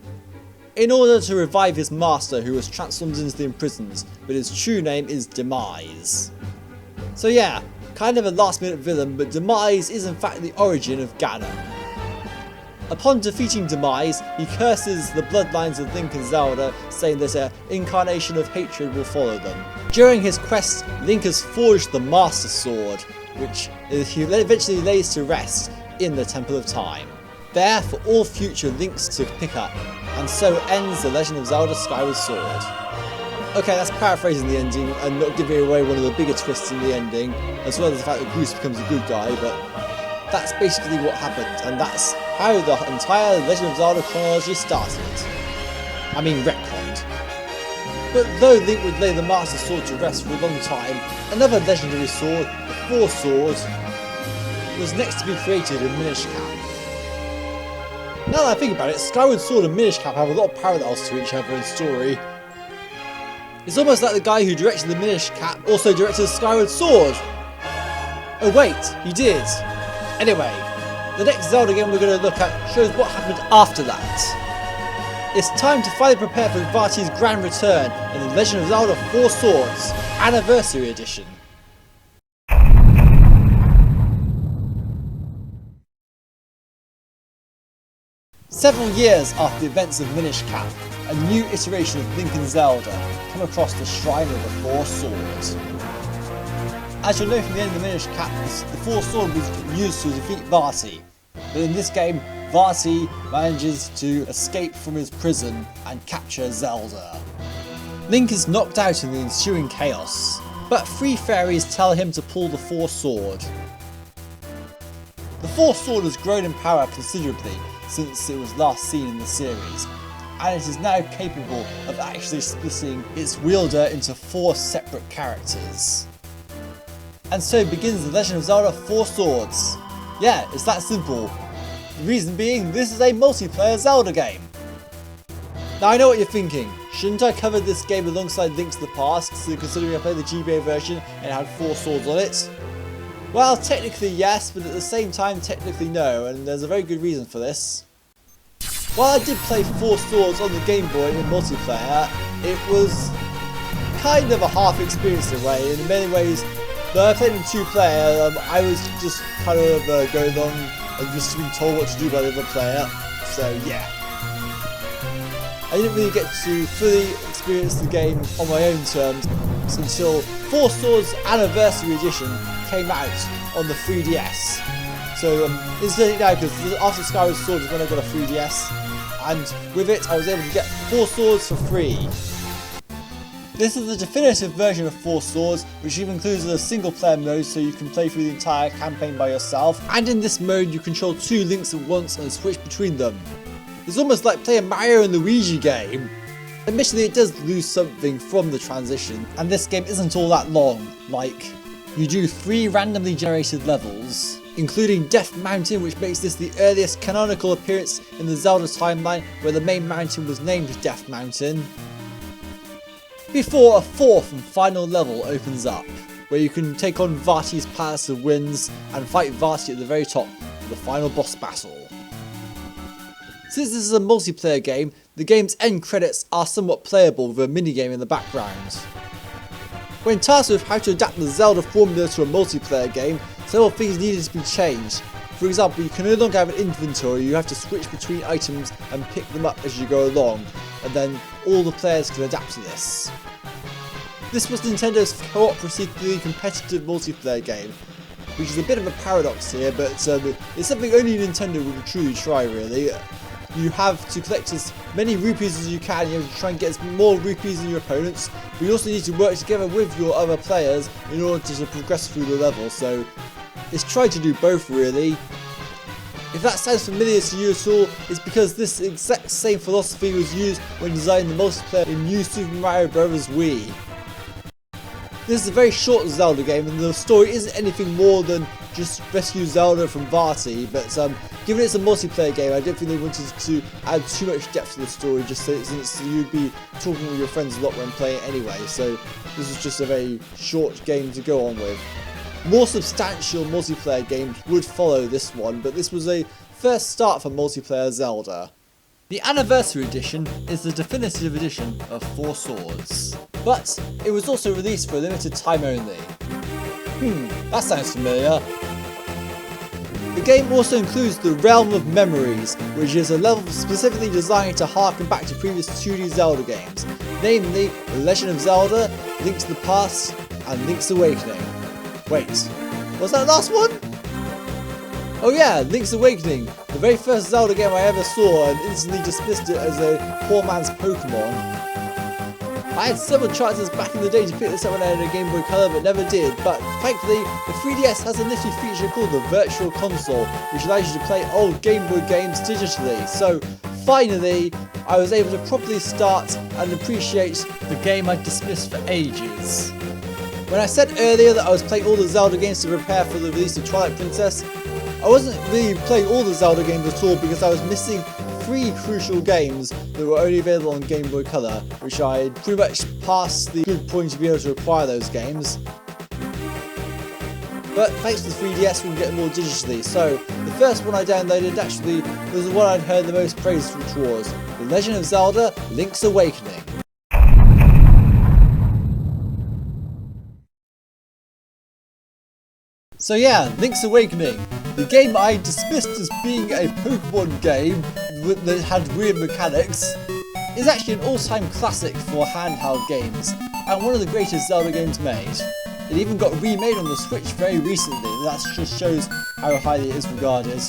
in order to revive his master who was transformed into the imprisoned, but his true name is Demise. So yeah, kind of a last minute villain, but Demise is in fact the origin of Ganon. Upon defeating Demise, he curses the bloodlines of Link and Zelda, saying that an incarnation of hatred will follow them. During his quest, Link has forged the Master Sword, which he eventually lays to rest in the Temple of Time, there for all future Links to pick up, and so ends the Legend of Zelda Skyward Sword. Okay, that's paraphrasing the ending and not giving away one of the bigger twists in the ending, as well as the fact that Bruce becomes a good guy, but that's basically what happened, and that's how the entire Legend of Zelda chronology started. I mean, retconned. But though Link would lay the Master Sword to rest for a long time, another legendary sword, the Four Swords, was next to be created in Minish Cap. Now that I think about it, Skyward Sword and Minish Cap have a lot of parallels to each other in story. It's almost like the guy who directed the Minish Cap also directed Skyward Sword. Oh wait, he did. Anyway, the next Zelda game we're going to look at shows what happened after that. It's time to finally prepare for Vati's grand return in the Legend of Zelda 4 Swords Anniversary Edition. Several years after the events of Minish Cap, a new iteration of Link and Zelda come across the Shrine of the Four Swords. As you'll know from the end of the Minish Cap, the Four Swords was used to defeat Vati, but in this game, Vati manages to escape from his prison and capture Zelda. Link is knocked out in the ensuing chaos, but 3 fairies tell him to pull the Four Sword. The Four Sword has grown in power considerably since it was last seen in the series, and it is now capable of actually splitting its wielder into 4 separate characters. And so begins the Legend of Zelda 4 Swords. Yeah, it's that simple. The reason being, this is a multiplayer Zelda game. Now I know what you're thinking, shouldn't I cover this game alongside Link to the Past, considering I played the GBA version and it had 4 swords on it? Well, technically yes, but at the same time technically no, and there's a very good reason for this. While I did play 4 Swords on the Game Boy in multiplayer, it was kind of a half experience in a way. In many ways, though I played in 2-player, I was just kind of going along and just being told what to do by the other player, so yeah. I didn't really get to fully experience the game on my own terms until 4 Swords Anniversary Edition came out on the 3DS. So incidentally now, because after Skyward Sword is when I got a 3DS, and with it I was able to get 4 Swords for free. This is the definitive version of 4 Swords, which even includes a single player mode so you can play through the entire campaign by yourself, and in this mode you control 2 Links at once and switch between them. It's almost like playing a Mario and Luigi game. Admittedly it does lose something from the transition, and this game isn't all that long. Like, you do 3 randomly generated levels, including Death Mountain, which makes this the earliest canonical appearance in the Zelda timeline where the main mountain was named Death Mountain, before a 4th and final level opens up, where you can take on Vati's Palace of Winds and fight Vati at the very top for the final boss battle. Since this is a multiplayer game, the game's end credits are somewhat playable with a minigame in the background. When tasked with how to adapt the Zelda formula to a multiplayer game, several things needed to be changed. For example, you can no longer have an inventory, you have to switch between items and pick them up as you go along, and then all the players can adapt to this. This was Nintendo's cooperatively competitive multiplayer game, which is a bit of a paradox here, but it's something only Nintendo would truly try really. You have to collect as many rupees as you can, you have to try and get as more rupees than your opponents, but you also need to work together with your other players in order to progress through the level, so it's trying to do both really. If that sounds familiar to you at all, it's because this exact same philosophy was used when designing the multiplayer in New Super Mario Bros. Wii. This is a very short Zelda game and the story isn't anything more than just rescue Zelda from Varty, but given it's a multiplayer game, I don't think they wanted to add too much depth to the story, just since you'd be talking with your friends a lot when playing it anyway, so this was just a very short game to go on with. More substantial multiplayer games would follow this one, but this was a first start for multiplayer Zelda. The Anniversary Edition is the definitive edition of 4 Swords, but it was also released for a limited time only. That sounds familiar. The game also includes the Realm of Memories, which is a level specifically designed to harken back to previous 2D Zelda games, namely The Legend of Zelda, Link to the Past, and Link's Awakening. Wait, was that the last one? Oh yeah, Link's Awakening, the very first Zelda game I ever saw and instantly dismissed it as a poor man's Pokemon. I had several chances back in the day to pick this up when I had a Game Boy Color but never did, but thankfully the 3DS has a nifty feature called the Virtual Console, which allows you to play old Game Boy games digitally, so finally I was able to properly start and appreciate the game I'd dismissed for ages. When I said earlier that I was playing all the Zelda games to prepare for the release of Twilight Princess, I wasn't really playing all the Zelda games at all because I was missing 3 crucial games that were only available on Game Boy Color, which I had pretty much passed the good point to be able to acquire those games. But thanks to the 3DS we can get them all digitally, so the first one I downloaded actually was the one I'd heard the most praise towards, The Legend of Zelda, Link's Awakening. So yeah, Link's Awakening, the game I dismissed as being a Pokemon game that had weird mechanics, is actually an all-time classic for handheld games, and one of the greatest Zelda games made. It even got remade on the Switch very recently, that just shows how highly it is regarded.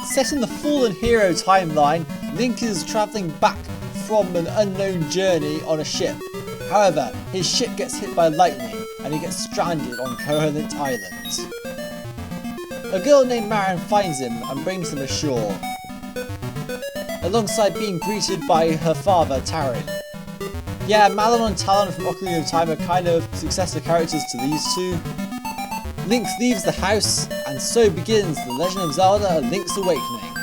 Set in the Fallen Hero timeline, Link is travelling back from an unknown journey on a ship. However, his ship gets hit by lightning and he gets stranded on Koholint Island. A girl named Marin finds him and brings him ashore, alongside being greeted by her father, Tarin. Yeah, Malon and Talon from Ocarina of Time are kind of successor characters to these two. Link leaves the house, and so begins The Legend of Zelda, Link's Awakening.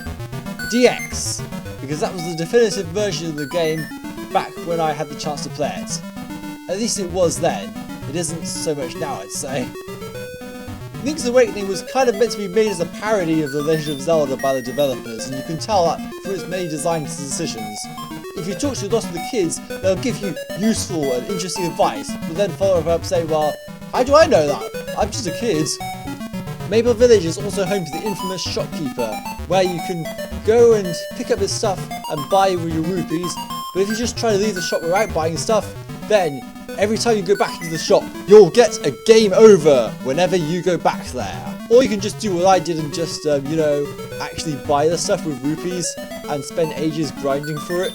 DX, because that was the definitive version of the game back when I had the chance to play it. At least it was then. It isn't so much now, I'd say. Link's Awakening was kind of meant to be made as a parody of The Legend of Zelda by the developers, and you can tell that through its many design decisions. If you talk to lots of the kids, they'll give you useful and interesting advice, but then follow up saying, well, how do I know that? I'm just a kid. Maple Village is also home to the infamous shopkeeper, where you can go and pick up his stuff and buy with your rupees, but if you just try to leave the shop without buying stuff, then every time you go back into the shop, you'll get a game over whenever you go back there. Or you can just do what I did and just, actually buy the stuff with rupees and spend ages grinding for it.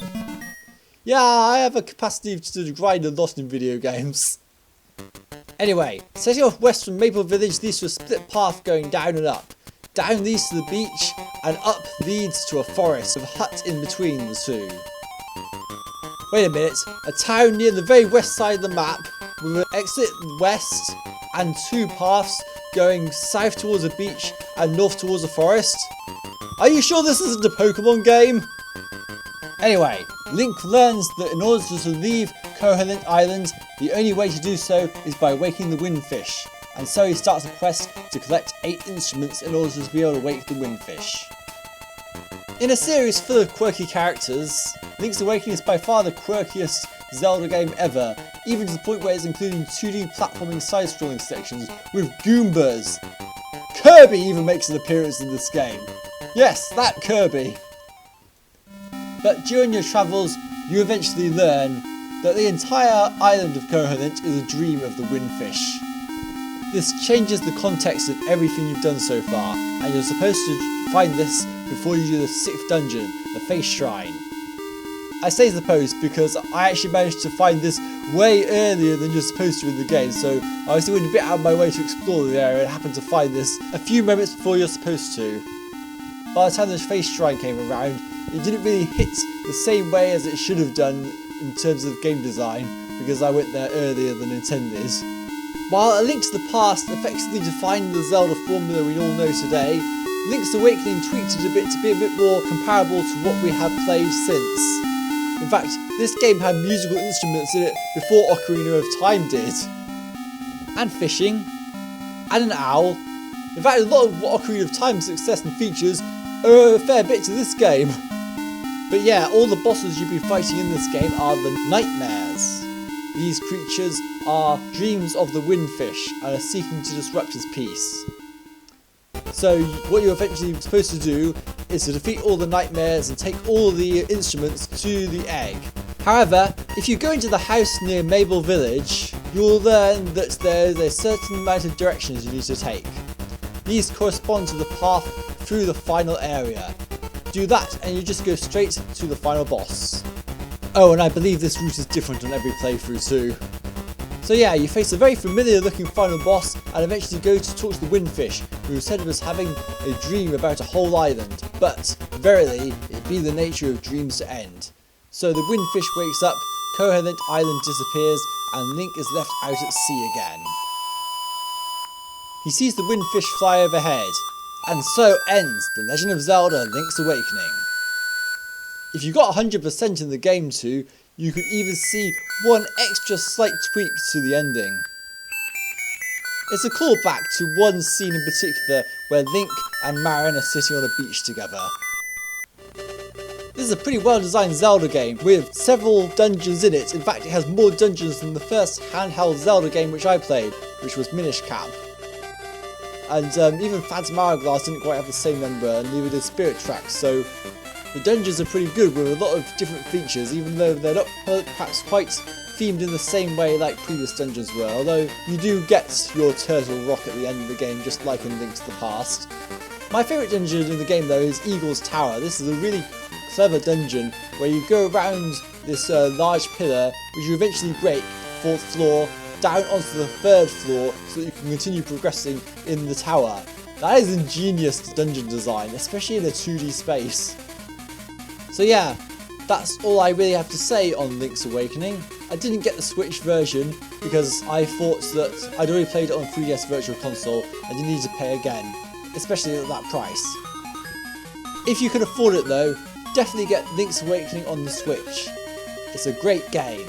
Yeah, I have a capacity to grind a lot in video games. Anyway, setting off west from Maple Village leads to a split path going down and up. Down leads to the beach, and up leads to a forest with a hut in between the two. Wait a minute, a town near the very west side of the map, with an exit west and 2 paths going south towards a beach and north towards a forest? Are you sure this isn't a Pokemon game? Anyway, Link learns that in order to leave Koholint Island, the only way to do so is by waking the Windfish, and so he starts a quest to collect 8 instruments in order to be able to wake the Windfish. In a series full of quirky characters, Link's Awakening is by far the quirkiest Zelda game ever, even to the point where it's including 2D platforming side-scrolling sections with Goombas. Kirby even makes an appearance in this game. Yes, that Kirby. But during your travels, you eventually learn that the entire island of Koholint is a dream of the Windfish. This changes the context of everything you've done so far, and you're supposed to find this before you do the 6th dungeon, the Face Shrine. I say supposed because I actually managed to find this way earlier than you're supposed to in the game, so I was doing a bit out of my way to explore the area and happened to find this a few moments before you're supposed to. By the time the Face Shrine came around, it didn't really hit the same way as it should have done in terms of game design, because I went there earlier than intended. While A Link to the Past effectively defined the Zelda formula we all know today, Link's Awakening tweaked it a bit to be a bit more comparable to what we have played since. In fact, this game had musical instruments in it before Ocarina of Time did. And fishing. And an owl. In fact, a lot of what Ocarina of Time's success and features are a fair bit to this game. But yeah, all the bosses you'll be fighting in this game are the Nightmares. These creatures are dreams of the Windfish and are seeking to disrupt his peace. So what you're eventually supposed to do is to defeat all the Nightmares and take all the instruments to the egg. However, if you go into the house near Mabel Village, you'll learn that there's a certain amount of directions you need to take. These correspond to the path through the final area. Do that and you just go straight to the final boss. Oh, and I believe this route is different on every playthrough too. So yeah, you face a very familiar looking final boss and eventually go to talk to the Windfish, who said was having a dream about a whole island, but verily it be the nature of dreams to end. So the Windfish wakes up, Koholint Island disappears, and Link is left out at sea again. He sees the Windfish fly overhead, and so ends The Legend of Zelda Link's Awakening. If you got 100% in the game too, you could even see one extra slight tweak to the ending. It's a callback to one scene in particular where Link and Marin are sitting on a beach together. This is a pretty well designed Zelda game with several dungeons in it. In fact, it has more dungeons than the first handheld Zelda game which I played, which was Minish Cap. And even Phantom Hourglass didn't quite have the same number, and neither did Spirit Tracks, so the dungeons are pretty good with a lot of different features, even though they're not perhaps quite themed in the same way like previous dungeons were, although you do get your turtle rock at the end of the game, just like in Link to the Past. My favourite dungeon in the game though is Eagle's Tower. This is a really clever dungeon where you go around this large pillar, which you eventually break, 4th floor, down onto the 3rd floor so that you can continue progressing in the tower. That is ingenious dungeon design, especially in a 2D space. So yeah, that's all I really have to say on Link's Awakening. I didn't get the Switch version because I thought that I'd already played it on 3DS Virtual Console and didn't need to pay again, especially at that price. If you can afford it though, definitely get Link's Awakening on the Switch. It's a great game.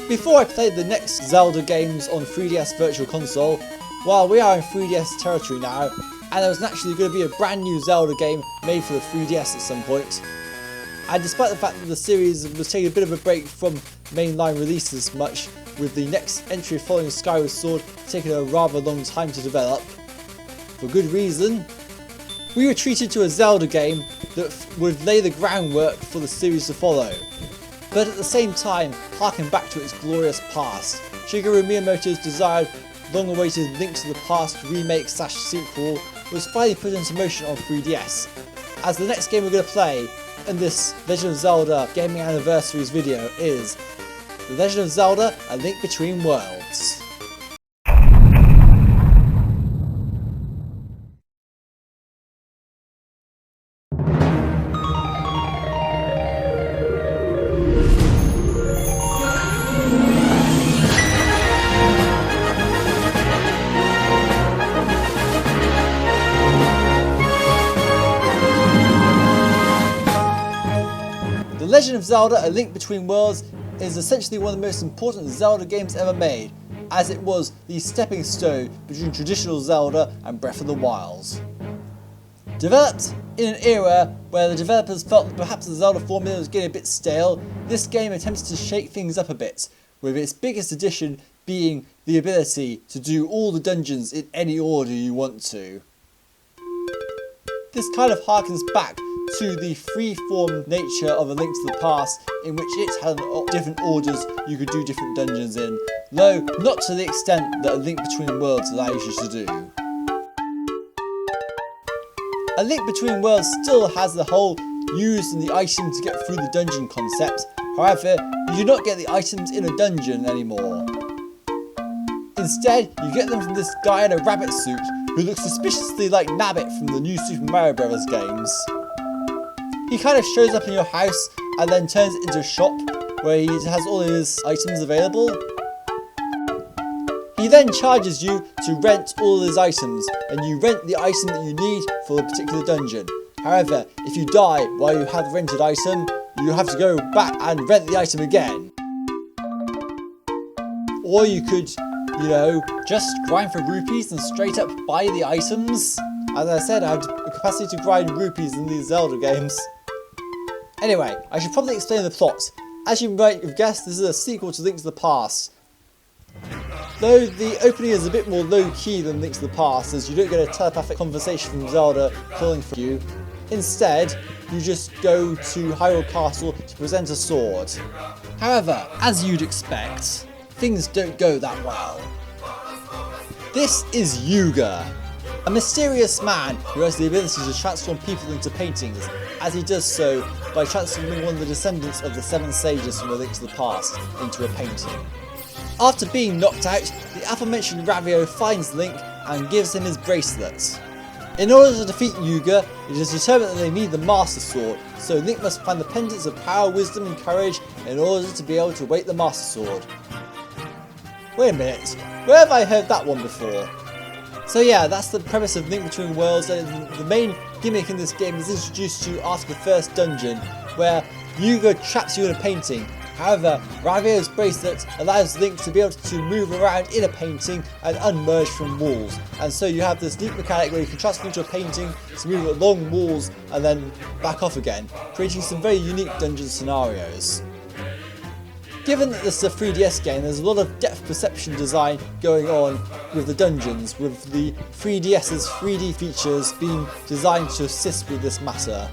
Before I play the next Zelda games on 3DS Virtual Console, well, we are in 3DS territory now, and there was naturally going to be a brand new Zelda game made for the 3DS at some point. And despite the fact that the series was taking a bit of a break from mainline releases much, with the next entry following Skyward Sword taking a rather long time to develop, for good reason, we were treated to a Zelda game that would lay the groundwork for the series to follow. But at the same time, harking back to its glorious past, Shigeru Miyamoto's desired, long-awaited Link to the Past remake/sequel was finally put into motion on 3DS, as the next game we're going to play in this Legend of Zelda Gaming Anniversaries video is The Legend of Zelda: A Link Between Worlds. The Legend of Zelda: A Link Between Worlds is essentially one of the most important Zelda games ever made, as it was the stepping stone between traditional Zelda and Breath of the Wild. Developed in an era where the developers felt that perhaps the Zelda formula was getting a bit stale, this game attempts to shake things up a bit, with its biggest addition being the ability to do all the dungeons in any order you want to. This kind of harkens back to the free-form nature of A Link to the Past, in which it had different orders you could do different dungeons in, though not to the extent that A Link Between Worlds allows you to do. A Link Between Worlds still has the whole using the item to get through the dungeon concept, however, you do not get the items in a dungeon anymore. Instead, you get them from this guy in a rabbit suit who looks suspiciously like Nabbit from the new Super Mario Bros. Games. He kind of shows up in your house and then turns it into a shop where he has all his items available. He then charges you to rent all his items, and you rent the item that you need for a particular dungeon. However, if you die while you have the rented item, you have to go back and rent the item again. Or you could, just grind for rupees and straight up buy the items. As I said, I have the capacity to grind rupees in these Zelda games. Anyway, I should probably explain the plot. As you might have guessed, this is a sequel to Link to the Past. Though the opening is a bit more low-key than Link to the Past, as you don't get a telepathic conversation from Zelda calling for you. Instead, you just go to Hyrule Castle to present a sword. However, as you'd expect, things don't go that well. This is Yuga, a mysterious man who has the ability to transform people into paintings, as he does so by transforming one of the descendants of the 7 sages from A Link to the Past into a painting. After being knocked out, the aforementioned Ravio finds Link and gives him his bracelet. In order to defeat Yuga, it is determined that they need the Master Sword, so Link must find the pendants of power, wisdom and courage in order to be able to wake the Master Sword. Wait a minute, where have I heard that one before? So yeah, that's the premise of Link Between Worlds, and the main gimmick in this game is introduced to you after the first dungeon, where Yuga traps you in a painting. However, Ravio's bracelet allows Link to be able to move around in a painting and unmerge from walls. And so you have this neat mechanic where you can transform into a painting to move along walls and then back off again, creating some very unique dungeon scenarios. Given that this is a 3DS game, there's a lot of depth perception design going on with the dungeons, with the 3DS's 3D features being designed to assist with this matter.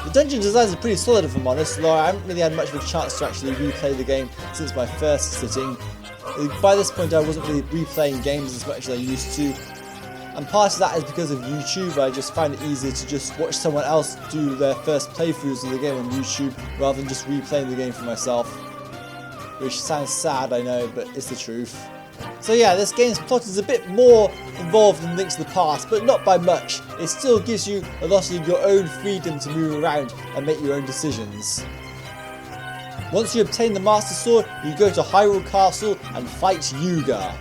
The dungeon designs are pretty solid if I'm honest, although I haven't really had much of a chance to actually replay the game since my first sitting. By this point I wasn't really replaying games as much as I used to, and part of that is because of YouTube. I just find it easier to just watch someone else do their first playthroughs of the game on YouTube rather than just replaying the game for myself. Which sounds sad, I know, but it's the truth. So yeah, this game's plot is a bit more involved than Link to the Past, but not by much. It still gives you a lot of your own freedom to move around and make your own decisions. Once you obtain the Master Sword, you go to Hyrule Castle and fight Yuga.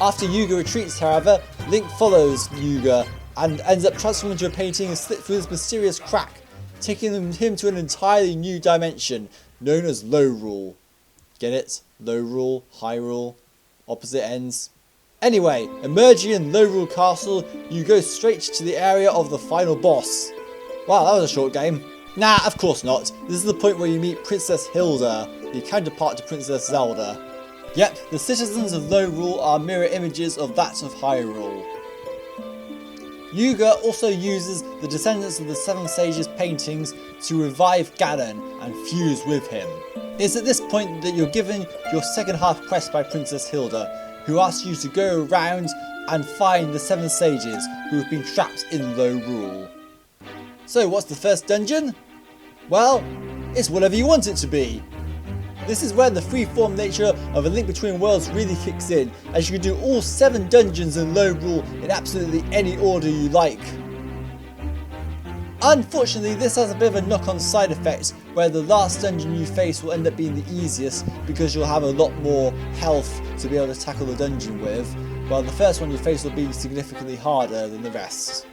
After Yuga retreats, however, Link follows Yuga and ends up transforming into a painting and slip through this mysterious crack, taking him to an entirely new dimension known as Lorule. Get it? Lorule, Hyrule, opposite ends. Anyway, emerging in Lorule Castle, you go straight to the area of the final boss. Wow, that was a short game. Nah, of course not. This is the point where you meet Princess Hilda, the counterpart to Princess Zelda. Yep, the citizens of Lorule are mirror images of that of Hyrule. Yuga also uses the descendants of the 7 sages paintings to revive Ganon and fuse with him. It's at this point that you're given your second half quest by Princess Hilda, who asks you to go around and find the 7 sages who have been trapped in Lorule. So what's the first dungeon? Well, it's whatever you want it to be. This is where the freeform nature of A Link Between Worlds really kicks in, as you can do all 7 dungeons in Lorule in absolutely any order you like. Unfortunately, this has a bit of a knock-on side effect, where the last dungeon you face will end up being the easiest because you'll have a lot more health to be able to tackle the dungeon with, while the first one you face will be significantly harder than the rest.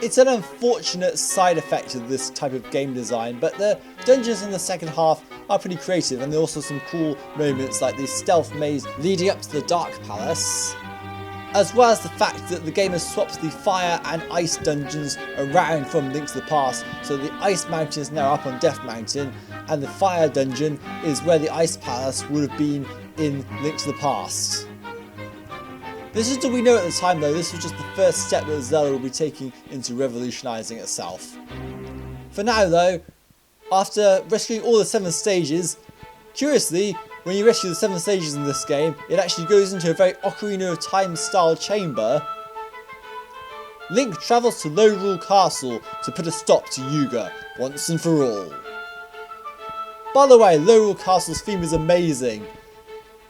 It's an unfortunate side effect of this type of game design, but the dungeons in the second half are pretty creative, and there are also some cool moments like the stealth maze leading up to the Dark Palace. as well as the fact that the game has swapped the fire and ice dungeons around from Link to the Past, so the ice mountain is now up on Death Mountain, and the fire dungeon is where the ice palace would have been in Link to the Past. This is all we know at the time though. This was just the first step that Zelda will be taking into revolutionising itself. For now though, after rescuing all the 7 stages, curiously, when you rescue the 7 stages in this game, it actually goes into a very Ocarina of Time style chamber. Link travels to Lorule Castle to put a stop to Yuga, once and for all. By the way, Lorule Castle's theme is amazing.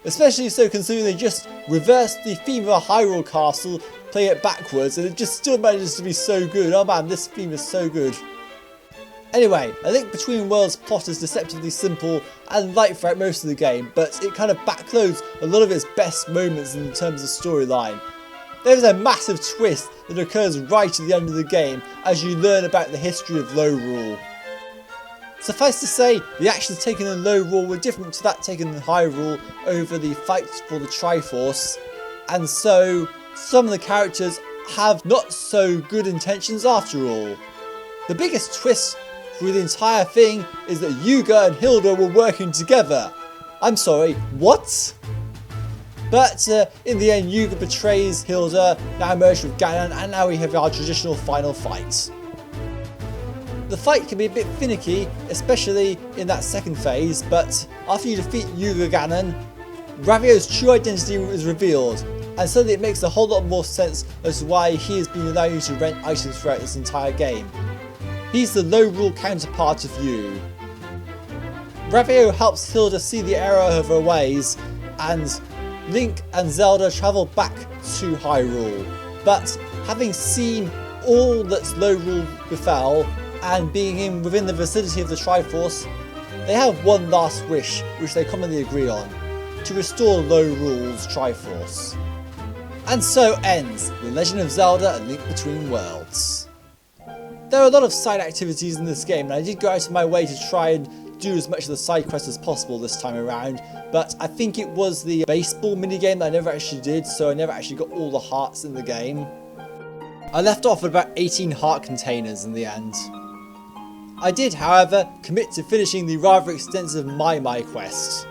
Especially so considering they just reversed the theme of a Hyrule Castle, play it backwards, and it just still manages to be so good. Oh man, this theme is so good. Anyway, A Link Between Worlds plot is deceptively simple and light throughout most of the game, but it kind of backloads a lot of its best moments in terms of storyline. There is a massive twist that occurs right at the end of the game as you learn about the history of Lorule. Suffice to say, the actions taken in Lorule were different to that taken in Hyrule over the fight for the Triforce, and so some of the characters have not so good intentions after all. The biggest twist through the entire thing is that Yuga and Hilda were working together. I'm sorry, what? But in the end, Yuga betrays Hilda, now merged with Ganon, and now we have our traditional final fight. The fight can be a bit finicky, especially in that second phase, but after you defeat Yuga Ganon, Ravio's true identity is revealed, and suddenly it makes a whole lot more sense as to why he has been allowing you to rent items throughout this entire game. He's the Lorule counterpart of you. Ravio helps Hilda see the error of her ways, and Link and Zelda travel back to Hyrule. But having seen all that Lorule befell, and being within the vicinity of the Triforce, they have one last wish, which they commonly agree on: to restore Lorule's Triforce. And so ends The Legend of Zelda: A Link Between Worlds. There are a lot of side activities in this game, and I did go out of my way to try and do as much of the side quests as possible this time around, but I think it was the baseball minigame that I never actually did, so I never actually got all the hearts in the game. I left off with about 18 heart containers in the end. I did, however, commit to finishing the rather extensive Mai Mai quest.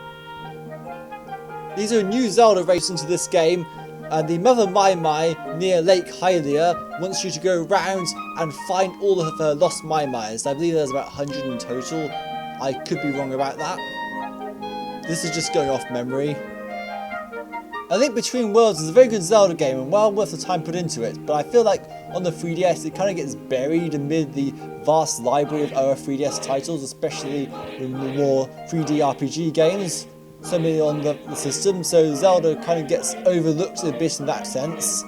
These are new Zelda races into this game, and the Mother Mai Mai near Lake Hylia wants you to go around and find all of her lost Mai Mai's. I believe there's about 100 in total. I could be wrong about that. This is just going off memory. A Link Between Worlds is a very good Zelda game and well worth the time put into it, but I feel like on the 3DS it kind of gets buried amid the vast library of other 3DS titles, especially in the more 3D RPG games. So many on the system, so Zelda kind of gets overlooked a bit in that sense.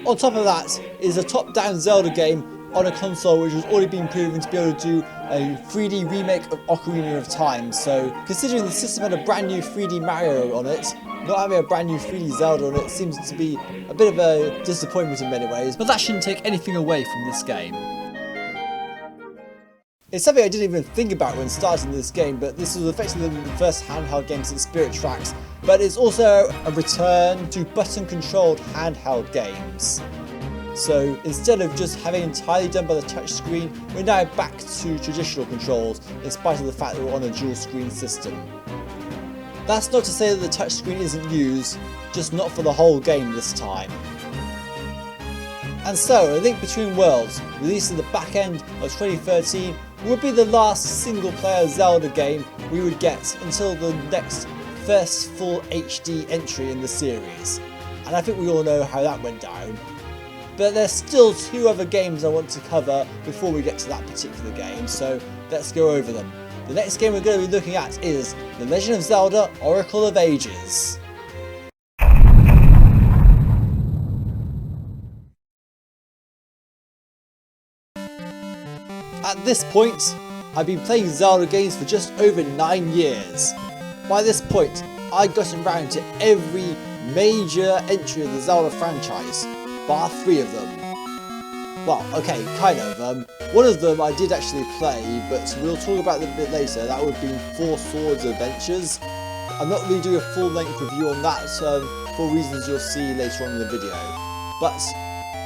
On top of that is a top-down Zelda game on a console which has already been proven to be able to do a 3D remake of Ocarina of Time, so considering the system had a brand new 3D Mario on it, not having a brand new 3D Zelda on it seems to be a bit of a disappointment in many ways, but that shouldn't take anything away from this game. It's something I didn't even think about when starting this game, but this was effectively the first handheld game since Spirit Tracks, but it's also a return to button-controlled handheld games. So instead of just having entirely done by the touchscreen, we're now back to traditional controls, in spite of the fact that we're on a dual screen system. That's not to say that the touchscreen isn't used, just not for the whole game this time. And so, A Link Between Worlds, released at the back end of 2013, would be the last single-player Zelda game we would get until the next first full HD entry in the series. And I think we all know how that went down. But there's still 2 other games I want to cover before we get to that particular game, so let's go over them. The next game we're going to be looking at is The Legend of Zelda: Oracle of Ages. At this point, I've been playing Zelda games for just over 9 years. By this point, I'd gotten round to every major entry of the Zelda franchise, bar 3 of them. Well, okay, kind of. One of them I did actually play, but we'll talk about that a bit later. That would be Four Swords Adventures. I'm not really doing a full-length review on that for reasons you'll see later on in the video. But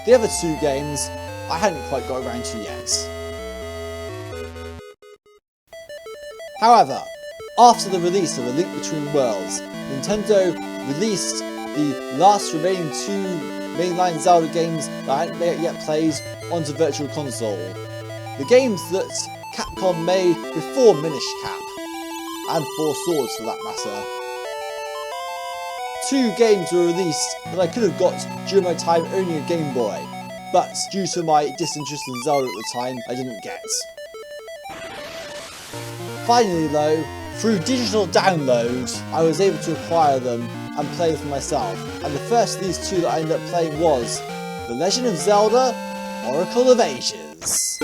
the other two games I hadn't quite got around to yet. However, after the release of A Link Between Worlds, Nintendo released the last remaining two mainline Zelda games that I hadn't yet played onto Virtual Console. The games that Capcom made before Minish Cap, and Four Swords for that matter. Two games were released that I could have got during my time owning a Game Boy, but due to my disinterest in Zelda at the time, I didn't get. Finally though, through digital download, I was able to acquire them and play them for myself, and the first of these two that I ended up playing was The Legend of Zelda Oracle of Ages.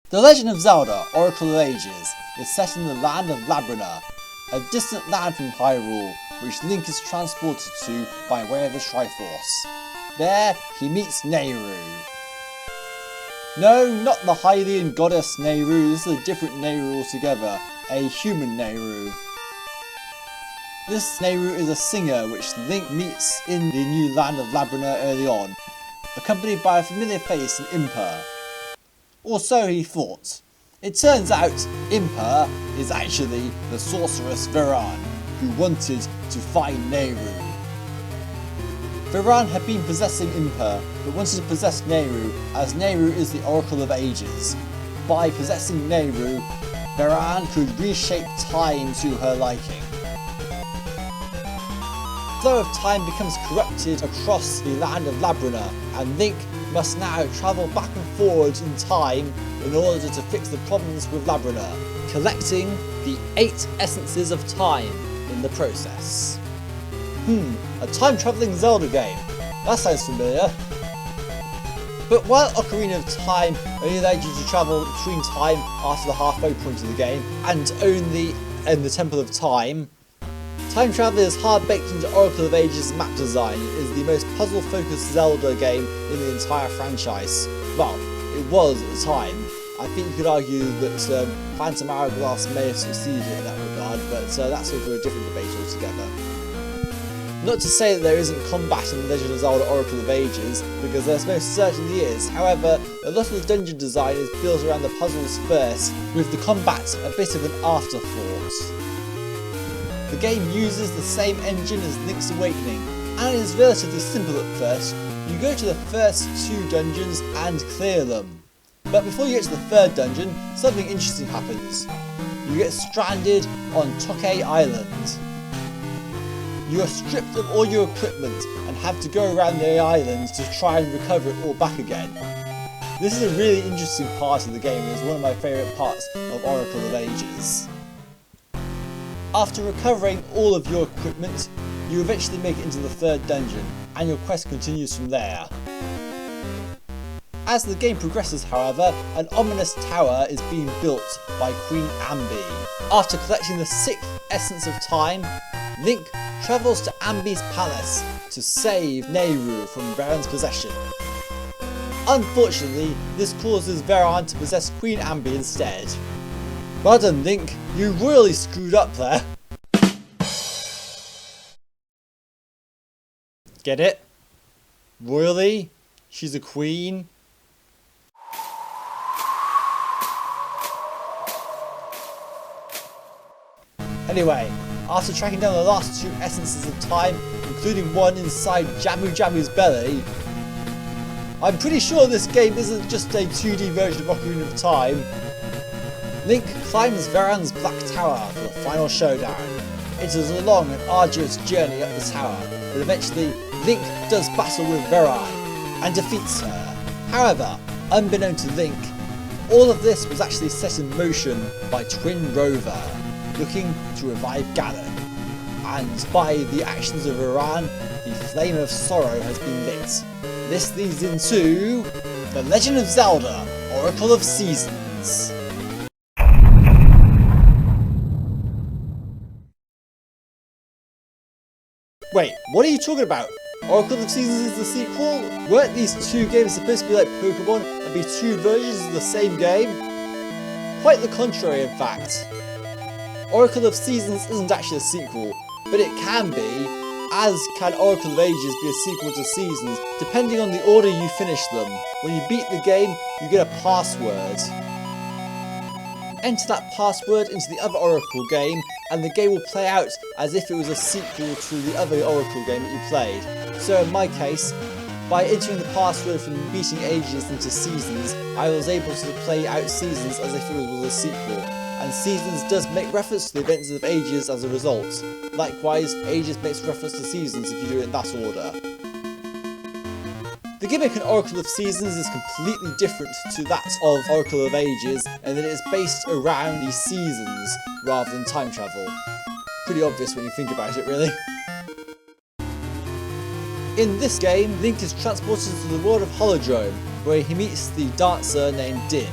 The Legend of Zelda Oracle of Ages is set in the land of Labrina, a distant land from Hyrule, which Link is transported to by way of the Triforce. There, he meets Nehru. No, not the Hylian goddess Nehru, this is a different Nehru altogether, a human Nehru. This Nehru is a singer which Link meets in the new land of Labrina early on, accompanied by a familiar face in Impa. Or so he thought. It turns out Impa is actually the sorceress Viran, who wanted to find Nehru. Viran had been possessing Impa, but wanted to possess Nehru, as Nehru is the Oracle of Ages. By possessing Nehru, Viran could reshape time to her liking. The flow of time becomes corrupted across the land of Labrina, and Link must now travel back and forward in time in order to fix the problems with Labrina, collecting the 8 essences of time in the process. A time-travelling Zelda game. That sounds familiar. But while Ocarina of Time only allowed you to travel between time after the halfway point of the game, and only in the Temple of Time, time travel is hard-baked into Oracle of Ages' map design. It is the most puzzle-focused Zelda game in the entire franchise. Well, it was at the time. I think you could argue that Phantom Hourglass may have succeeded in that regard, but that's for a different debate altogether. Not to say that there isn't combat in The Legend of Zelda Oracle of Ages, because there most certainly is. However, a lot of the dungeon design is built around the puzzles first, with the combat a bit of an afterthought. The game uses the same engine as Link's Awakening, and is relatively simple at first. You go to the first 2 dungeons and clear them. But before you get to the 3rd dungeon, something interesting happens. You get stranded on Tokay Island. You are stripped of all your equipment and have to go around the island to try and recover it all back again. This is a really interesting part of the game and is one of my favourite parts of Oracle of Ages. After recovering all of your equipment, you eventually make it into the 3rd dungeon, and your quest continues from there. As the game progresses, however, an ominous tower is being built by Queen Ambi. After collecting the 6th Essence of Time, Link travels to Ambi's palace to save Nehru from Varan's possession. Unfortunately, this causes Varan to possess Queen Ambi instead. Well done, Link, you royally screwed up there. Get it? Royally? She's a queen? Anyway, after tracking down the last 2 essences of time, including one inside Jamu Jamu's belly, I'm pretty sure this game isn't just a 2D version of Ocarina of Time. Link climbs Varan's Black Tower for the final showdown. It is a long and arduous journey up the tower, but eventually Link does battle with Varan and defeats her. However, unbeknown to Link, all of this was actually set in motion by Twin Rover, looking to revive Ganon. And by the actions of Varan, the flame of sorrow has been lit. This leads into The Legend of Zelda Oracle of Seasons. Wait, what are you talking about? Oracle of Seasons is the sequel? Weren't these two games supposed to be like Pokemon and be two versions of the same game? Quite the contrary, in fact. Oracle of Seasons isn't actually a sequel, but it can be, as can Oracle of Ages be a sequel to Seasons, depending on the order you finish them. When you beat the game, you get a password. Enter that password into the other Oracle game, and the game will play out as if it was a sequel to the other Oracle game that you played. So in my case, by entering the password from beating Ages into Seasons, I was able to play out Seasons as if it was a sequel, and Seasons does make reference to the events of Ages as a result. Likewise, Ages makes reference to Seasons if you do it in that order. The gimmick in Oracle of Seasons is completely different to that of Oracle of Ages, and that it is based around the seasons rather than time travel. Pretty obvious when you think about it, really. In this game, Link is transported to the world of Holodrome, where he meets the dancer named Din.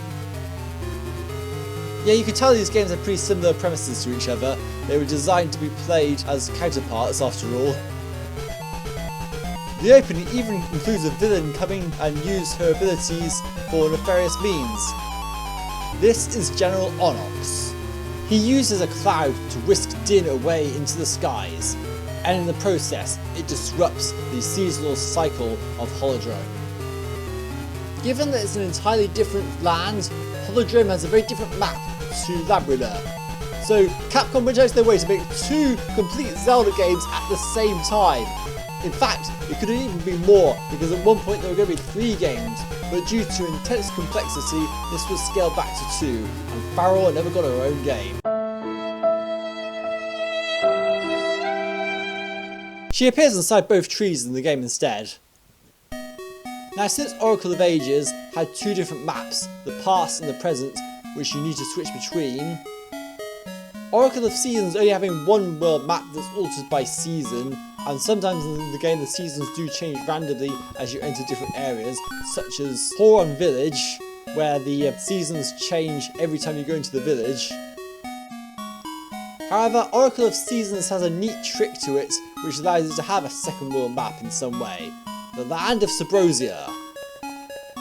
Yeah, you can tell these games have pretty similar premises to each other. They were designed to be played as counterparts after all. The opening even includes a villain coming and use her abilities for nefarious means. This is General Onox. He uses a cloud to whisk Din away into the skies, and in the process it disrupts the seasonal cycle of Holodrome. Given that it's an entirely different land, Holodrome has a very different map to Labrina. So Capcom went out of their way to make two complete Zelda games at the same time. In fact, it could have even been more, because at one point there were going to be 3 games, but due to intense complexity, this was scaled back to 2, and Farrell never got her own game. She appears inside both trees in the game instead. Now, since Oracle of Ages had 2 different maps, the past and the present, which you need to switch between, Oracle of Seasons only having one world map that's altered by season, and sometimes in the game the seasons do change randomly as you enter different areas, such as Horon Village, where the seasons change every time you go into the village. However, Oracle of Seasons has a neat trick to it, which allows it to have a second world map in some way. The land of Subrosia.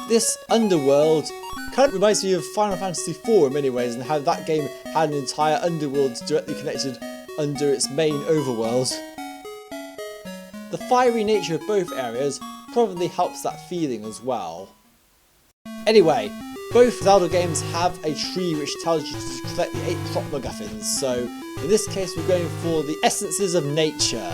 This underworld kind of reminds me of Final Fantasy IV in many ways, and how that game had an entire underworld directly connected under its main overworld. The fiery nature of both areas probably helps that feeling as well. Anyway, both Zelda games have a tree which tells you to collect the 8 crop MacGuffins, so in this case we're going for the essences of nature.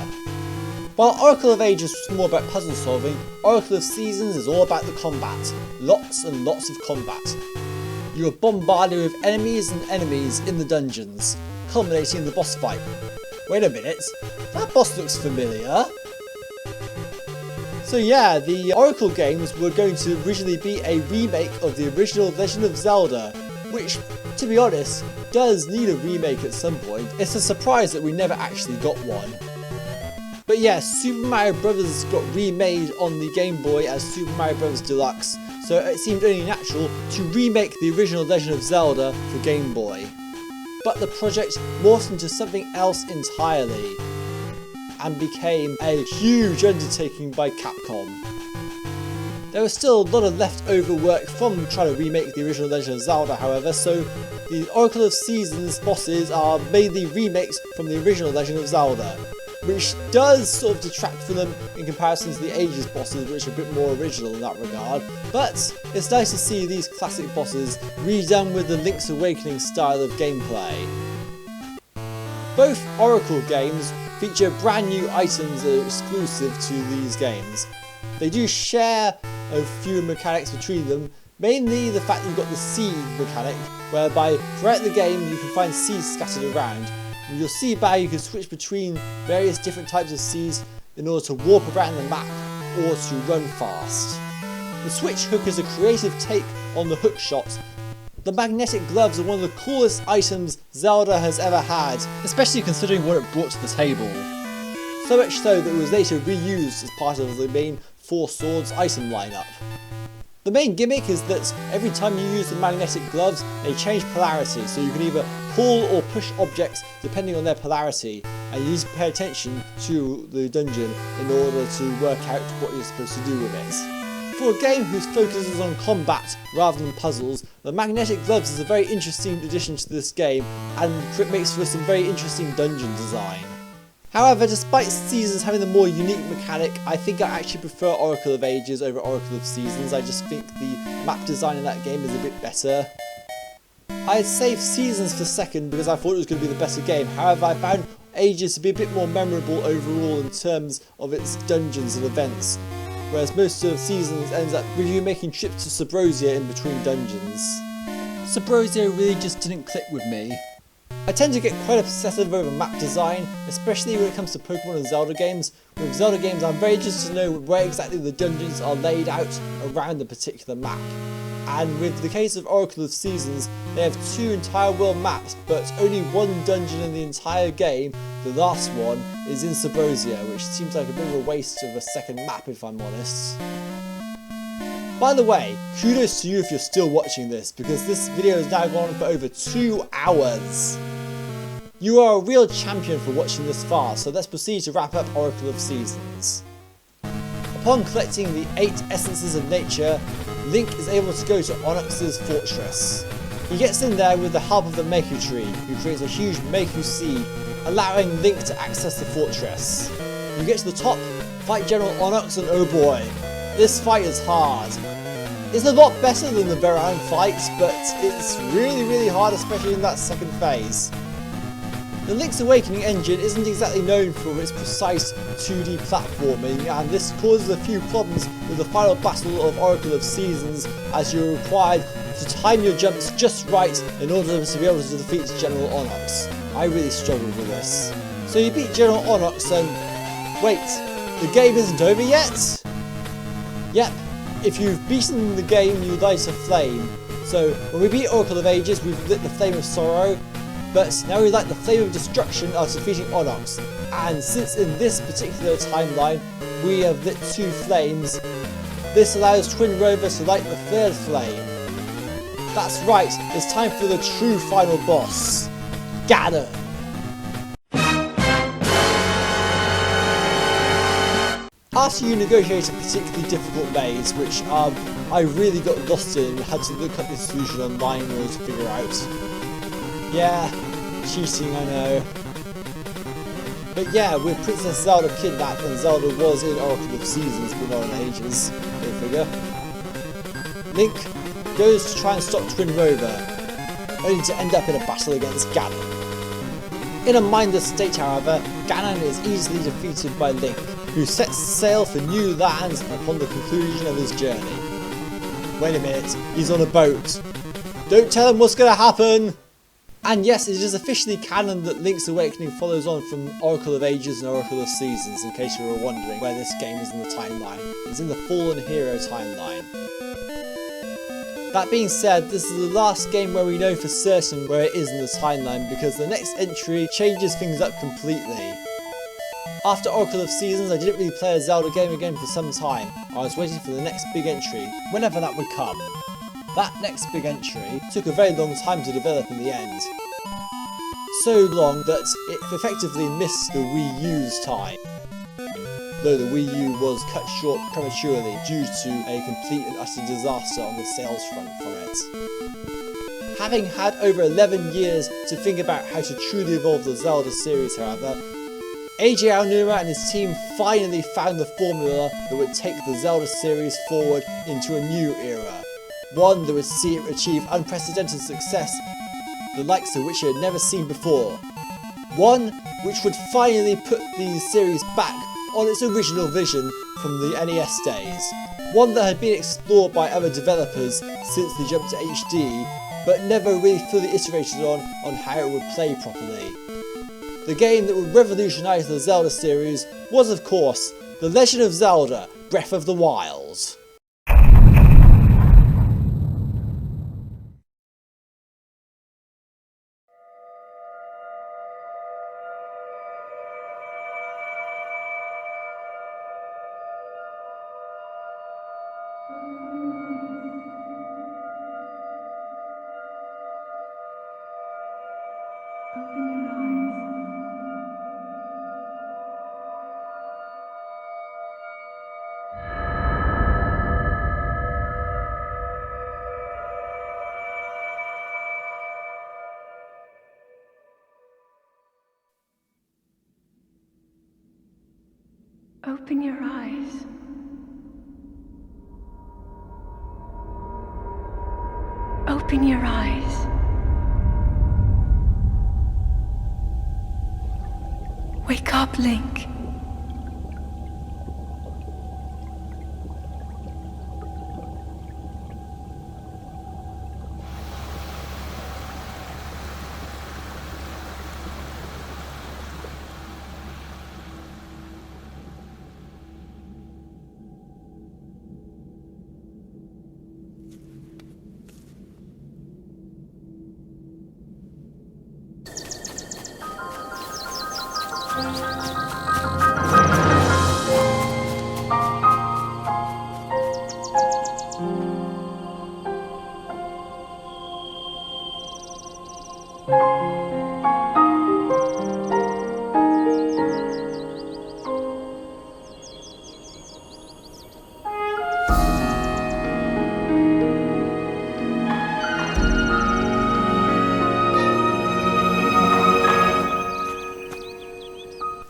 While Oracle of Ages was more about puzzle solving, Oracle of Seasons is all about the combat. Lots and lots of combat. You are bombarded with enemies and enemies in the dungeons, culminating in the boss fight. Wait a minute, that boss looks familiar. So yeah, the Oracle games were going to originally be a remake of the original Legend of Zelda, which, to be honest, does need a remake at some point. It's a surprise that we never actually got one. But yeah, Super Mario Bros. Got remade on the Game Boy as Super Mario Bros. Deluxe, so it seemed only natural to remake the original Legend of Zelda for Game Boy. But the project morphed into something else entirely, and became a huge undertaking by Capcom. There was still a lot of leftover work from trying to remake the original Legend of Zelda, however, so the Oracle of Seasons bosses are mainly remakes from the original Legend of Zelda, which does sort of detract from them in comparison to the Ages bosses, which are a bit more original in that regard, but it's nice to see these classic bosses redone with the Link's Awakening style of gameplay. Both Oracle games feature brand new items that are exclusive to these games. They do share a few mechanics between them, mainly the fact that you've got the seed mechanic, whereby throughout the game you can find seeds scattered around. With your seed bag you can switch between various different types of seeds in order to warp around the map or to run fast. The switch hook is a creative take on the hook shot. The magnetic gloves are one of the coolest items Zelda has ever had, especially considering what it brought to the table. So much so that it was later reused as part of the main 4 Swords item lineup. The main gimmick is that every time you use the magnetic gloves, they change polarity, so you can either pull or push objects depending on their polarity, and you need to pay attention to the dungeon in order to work out what you're supposed to do with it. For a game whose focus is on combat rather than puzzles, the magnetic gloves is a very interesting addition to this game and it makes for some very interesting dungeon design. However, despite Seasons having the more unique mechanic, I think I actually prefer Oracle of Ages over Oracle of Seasons. I just think the map design in that game is a bit better. I had saved Seasons for second because I thought it was going to be the better game. However, I found Ages to be a bit more memorable overall in terms of its dungeons and events, whereas most of Seasons ends up with you making trips to Subrosia in between dungeons. Subrosia really just didn't click with me. I tend to get quite obsessive over map design, especially when it comes to Pokemon and Zelda games. With Zelda games, I'm very interested to know where exactly the dungeons are laid out around the particular map. And with the case of Oracle of Seasons, they have 2 entire world maps, but only 1 dungeon in the entire game, the last one, is in Subrosia, which seems like a bit of a waste of a second map if I'm honest. By the way, kudos to you if you're still watching this, because this video has now gone on for over 2 hours. You are a real champion for watching this far, so let's proceed to wrap up Oracle of Seasons. Upon collecting the 8 essences of nature, Link is able to go to Onyx's fortress. He gets in there with the help of the Maku tree, who creates a huge Maku seed, allowing Link to access the fortress. You get to the top, fight General Onyx, and oh boy, this fight is hard. It's a lot better than the Veran fight, but it's really hard, especially in that second phase. The Link's Awakening engine isn't exactly known for its precise 2D platforming, and this causes a few problems with the final battle of Oracle of Seasons, as you're required to time your jumps just right in order to be able to defeat General Onyx. I really struggled with this. So you beat General Onyx and... wait, the game isn't over yet? Yep, if you've beaten the game you light a flame. So when we beat Oracle of Ages we've lit the Flame of Sorrow, but now we light the Flame of Destruction after defeating Onyx. And since in this particular timeline we have lit 2 flames, this allows Twin Rover to light the 3rd flame. That's right, it's time for the true final boss, Ganon. After you negotiate a particularly difficult maze, which I really got lost in and had to look up the solution online in order to figure out. Yeah, cheating, I know. But yeah, with Princess Zelda kidnapped and Zelda was in Oracle of Seasons but not in Ages, go figure. Link goes to try and stop Twin Rover, only to end up in a battle against Ganon. In a mindless state, however, Ganon is easily defeated by Link, who sets sail for new lands upon the conclusion of his journey. Wait a minute, he's on a boat. Don't tell him what's going to happen! And yes, it is officially canon that Link's Awakening follows on from Oracle of Ages and Oracle of Seasons, in case you were wondering where this game is in the timeline. It's in the Fallen Hero timeline. That being said, this is the last game where we know for certain where it is in the timeline, because the next entry changes things up completely. After Oracle of Seasons, I didn't really play a Zelda game again for some time. I was waiting for the next big entry, whenever that would come. That next big entry took a very long time to develop in the end. So long that it effectively missed the Wii U's time, though the Wii U was cut short prematurely due to a complete and utter disaster on the sales front from it. Having had over 11 years to think about how to truly evolve the Zelda series, however, AJ Aonuma and his team finally found the formula that would take the Zelda series forward into a new era. One that would see it achieve unprecedented success, the likes of which it had never seen before. One which would finally put the series back on its original vision from the NES days. One that had been explored by other developers since the jump to HD, but never really fully iterated on how it would play properly. The game that would revolutionise the Zelda series was, of course, The Legend of Zelda: Breath of the Wild. Open your eyes. Open your eyes. Wake up, Link.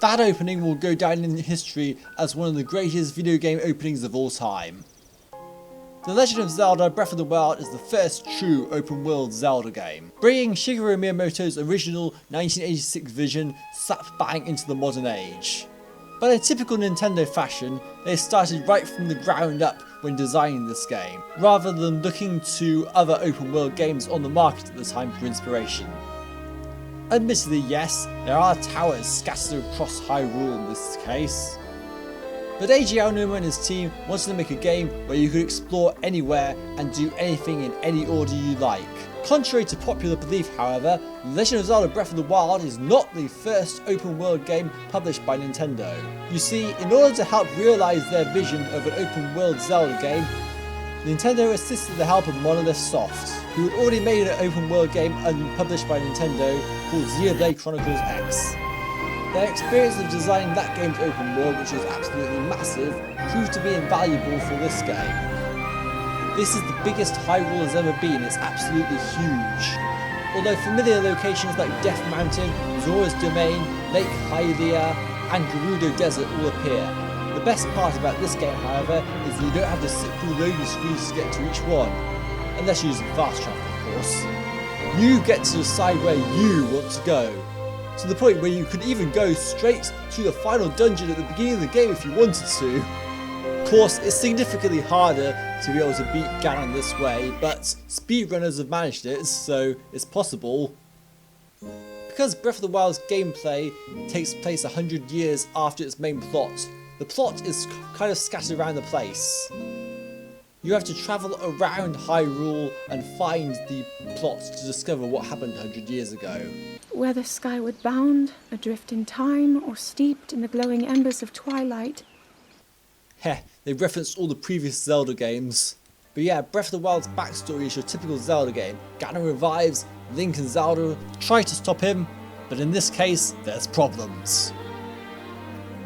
That opening will go down in history as one of the greatest video game openings of all time. The Legend of Zelda Breath of the Wild is the first true open world Zelda game, bringing Shigeru Miyamoto's original 1986 vision slap bang into the modern age. But in typical Nintendo fashion, they started right from the ground up when designing this game, rather than looking to other open world games on the market at the time for inspiration. Admittedly, yes, there are towers scattered across Hyrule in this case, but Eiji Aonuma and his team wanted to make a game where you could explore anywhere and do anything in any order you like. Contrary to popular belief, however, Legend of Zelda Breath of the Wild is not the first open world game published by Nintendo. You see, in order to help realise their vision of an open world Zelda game, Nintendo assisted the help of Monolith Soft, who had already made an open world game unpublished by Nintendo called Xenoblade Chronicles X. Their experience of designing that game's open world, which was absolutely massive, proved to be invaluable for this game. This is the biggest Hyrule has ever been, it's absolutely huge. Although familiar locations like Death Mountain, Zora's Domain, Lake Hylia and Gerudo Desert all appear. The best part about this game, however, is that you don't have to sit through loading screens to get to each one, unless you're using fast travel of course. You get to decide where you want to go, to the point where you could even go straight to the final dungeon at the beginning of the game if you wanted to. Of course, it's significantly harder to be able to beat Ganon this way, but speedrunners have managed it, so it's possible. Because Breath of the Wild's gameplay takes place 100 years after its main plot, the plot is kind of scattered around the place. You have to travel around Hyrule and find the plot to discover what happened 100 years ago. Whether skyward bound, adrift in time, or steeped in the glowing embers of Twilight. Heh, they've referenced all the previous Zelda games. But yeah, Breath of the Wild's backstory is your typical Zelda game. Ganon revives, Link and Zelda try to stop him, but in this case, there's problems.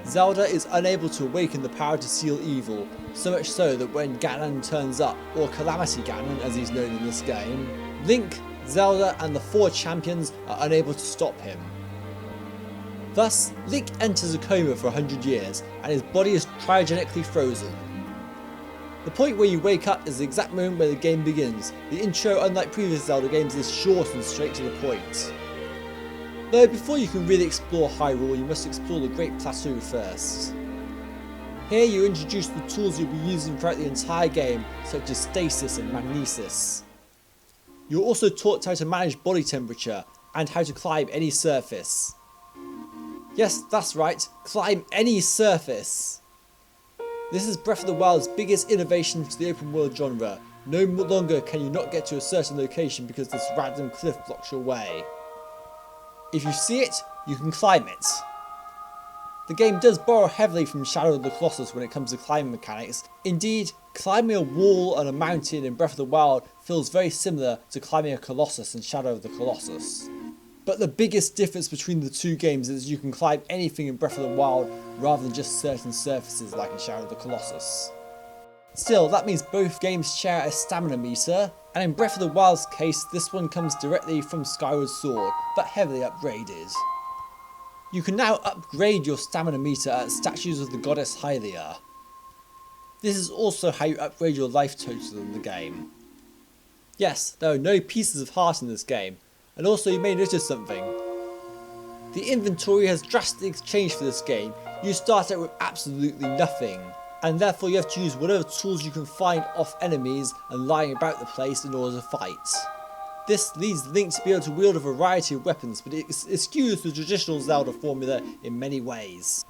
Zelda is unable to awaken the power to seal evil, so much so that when Ganon turns up, or Calamity Ganon as he's known in this game, Link, Zelda and the 4 champions are unable to stop him. Thus, Link enters a coma for 100 years and his body is cryogenically frozen. The point where you wake up is the exact moment where the game begins. The intro, unlike previous Zelda games, is short and straight to the point. Though before you can really explore Hyrule, you must explore the Great Plateau first. Here you introduce the tools you'll be using throughout the entire game, such as stasis and magnesis. You're also taught how to manage body temperature, and how to climb any surface. Yes, that's right, climb any surface! This is Breath of the Wild's biggest innovation to the open world genre. No longer can you not get to a certain location because this random cliff blocks your way. If you see it, you can climb it. The game does borrow heavily from Shadow of the Colossus when it comes to climbing mechanics. Indeed, climbing a wall and a mountain in Breath of the Wild feels very similar to climbing a Colossus in Shadow of the Colossus. But the biggest difference between the two games is you can climb anything in Breath of the Wild rather than just certain surfaces like in Shadow of the Colossus. Still, that means both games share a stamina meter, and in Breath of the Wild's case, this one comes directly from Skyward Sword, but heavily upgraded. You can now upgrade your stamina meter at statues of the goddess Hylia. This is also how you upgrade your life total in the game. Yes, there are no pieces of heart in this game, and also you may notice something. The inventory has drastically changed for this game. You start out with absolutely nothing, and therefore you have to use whatever tools you can find off enemies and lying about the place in order to fight. This leads Link to be able to wield a variety of weapons, but it eschews the traditional Zelda formula in many ways.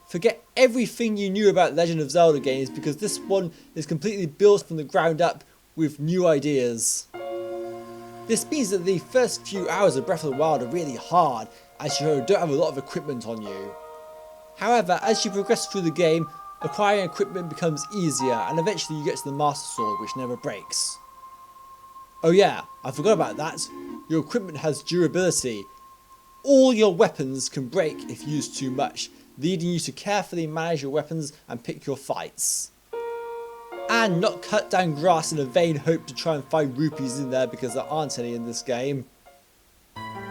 Forget everything you knew about Legend of Zelda games, because this one is completely built from the ground up with new ideas. This means that the first few hours of Breath of the Wild are really hard, as you don't have a lot of equipment on you. However, as you progress through the game, acquiring equipment becomes easier, and eventually you get to the Master Sword, which never breaks. Oh yeah, I forgot about that. Your equipment has durability. All your weapons can break if used too much, leading you to carefully manage your weapons and pick your fights. And not cut down grass in a vain hope to try and find rupees in there, because there aren't any in this game.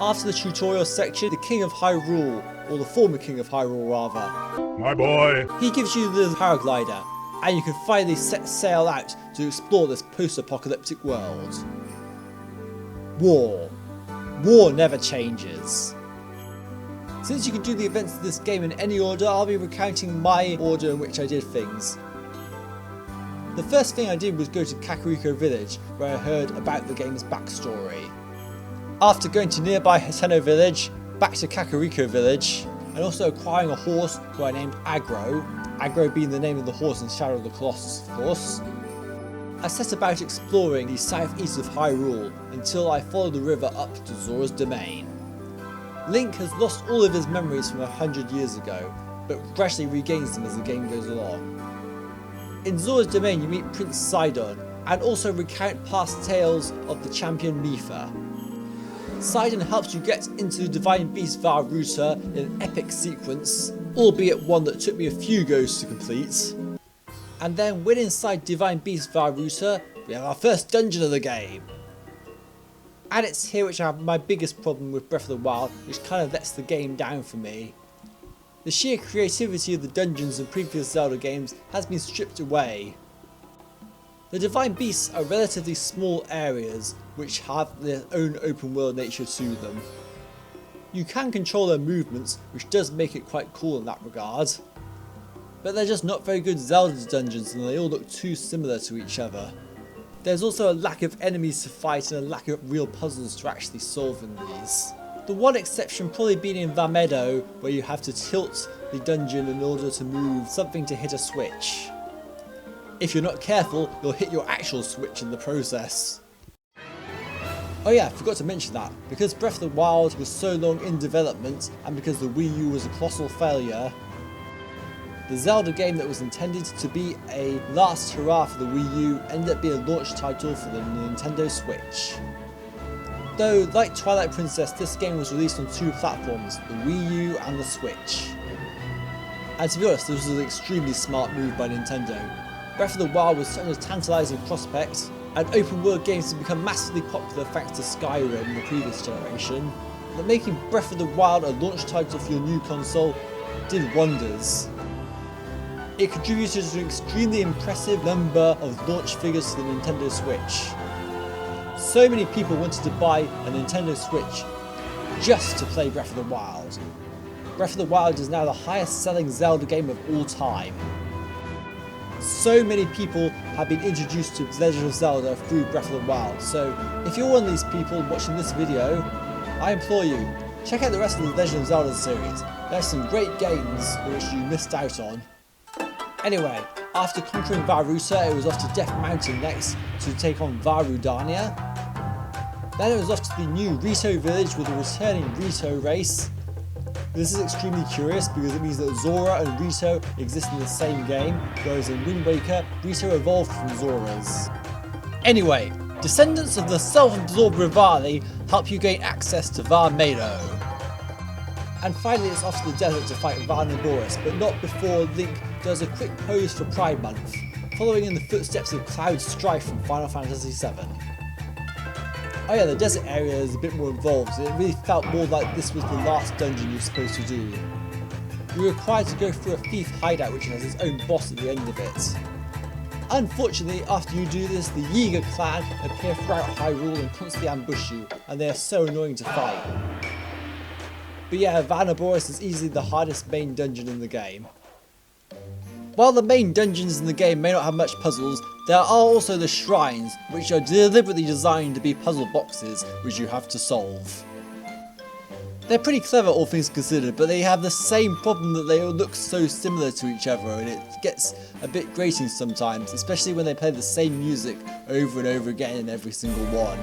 After the tutorial section, the King of Hyrule, or the former King of Hyrule rather, my boy, he gives you the paraglider, and you can finally set sail out to explore this post-apocalyptic world. War. War never changes. Since you can do the events of this game in any order, I'll be recounting my order in which I did things. The first thing I did was go to Kakariko Village, where I heard about the game's backstory. After going to nearby Hateno Village, back to Kakariko Village, and also acquiring a horse who I named Agro, Agro being the name of the horse in Shadow of the Colossus of course, I set about exploring the southeast of Hyrule until I followed the river up to Zora's domain. Link has lost all of his memories from 100 years ago, but gradually regains them as the game goes along. In Zora's domain you meet Prince Sidon, and also recount past tales of the champion Mipha. Sidon helps you get into the Divine Beast Vah Ruta in an epic sequence, albeit one that took me a few goes to complete. And then when inside Divine Beast Vah Ruta, we have our first dungeon of the game. And it's here which I have my biggest problem with Breath of the Wild, which kind of lets the game down for me. The sheer creativity of the dungeons in previous Zelda games has been stripped away. The Divine Beasts are relatively small areas which have their own open world nature to them. You can control their movements, which does make it quite cool in that regard. But they're just not very good Zelda dungeons, and they all look too similar to each other. There's also a lack of enemies to fight and a lack of real puzzles to actually solve in these. The one exception probably being in Vah Meadow, where you have to tilt the dungeon in order to move something to hit a switch. If you're not careful, you'll hit your actual switch in the process. Oh yeah, I forgot to mention that, because Breath of the Wild was so long in development, and because the Wii U was a colossal failure, the Zelda game that was intended to be a last hurrah for the Wii U ended up being a launch title for the Nintendo Switch. Though, like Twilight Princess, this game was released on two platforms, the Wii U and the Switch. And to be honest, this was an extremely smart move by Nintendo. Breath of the Wild was such a tantalising prospect, and open world games had become massively popular thanks to Skyward in the previous generation, that making Breath of the Wild a launch title for your new console did wonders. It contributed to an extremely impressive number of launch figures to the Nintendo Switch. So many people wanted to buy a Nintendo Switch just to play Breath of the Wild. Breath of the Wild is now the highest selling Zelda game of all time. So many people have been introduced to Legend of Zelda through Breath of the Wild, so if you're one of these people watching this video, I implore you, check out the rest of the Legend of Zelda series. There's some great games which you missed out on. Anyway, after conquering Vah Ruta, it was off to Death Mountain next to take on Vah Rudania. Then it was off to the new Rito village with a returning Rito race. This is extremely curious because it means that Zora and Rito exist in the same game, whereas in Wind Waker, Rito evolved from Zoras. Anyway, descendants of the self-absorbed Rivali help you gain access to Vah Meadow. And finally it's off to the desert to fight Vah Naboris, but not before Link does a quick pose for Pride Month, following in the footsteps of Cloud Strife from Final Fantasy VII. Oh yeah, the desert area is a bit more involved, so it really felt more like this was the last dungeon you're supposed to do. You're required to go through a thief hideout which has its own boss at the end of it. Unfortunately, after you do this, the Yiga clan appear throughout Hyrule and constantly ambush you, and they are so annoying to fight. But yeah, Vanaboris is easily the hardest main dungeon in the game. While the main dungeons in the game may not have much puzzles, there are also the shrines, which are deliberately designed to be puzzle boxes which you have to solve. They're pretty clever all things considered, but they have the same problem that they all look so similar to each other, and it gets a bit grating sometimes, especially when they play the same music over and over again in every single one.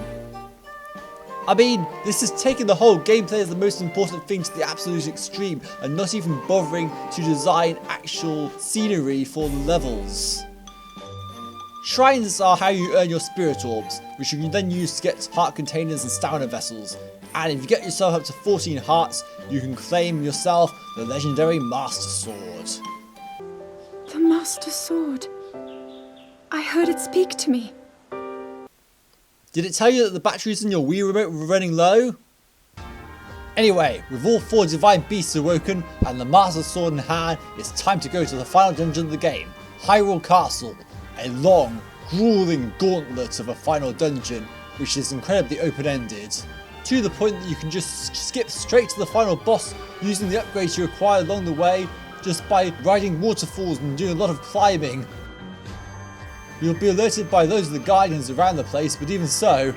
I mean, this is taking the whole gameplay as the most important thing to the absolute extreme and not even bothering to design actual scenery for the levels. Shrines are how you earn your spirit orbs, which you can then use to get heart containers and stamina vessels. And if you get yourself up to 14 hearts, you can claim yourself the legendary Master Sword. The Master Sword. I heard it speak to me. Did it tell you that the batteries in your Wii remote were running low? Anyway, with all 4 divine beasts awoken and the Master Sword in hand, it's time to go to the final dungeon of the game, Hyrule Castle. A long, grueling gauntlet of a final dungeon, which is incredibly open-ended, to the point that you can just skip straight to the final boss using the upgrades you acquire along the way just by riding waterfalls and doing a lot of climbing. You'll be alerted by loads of the guardians around the place, but even so.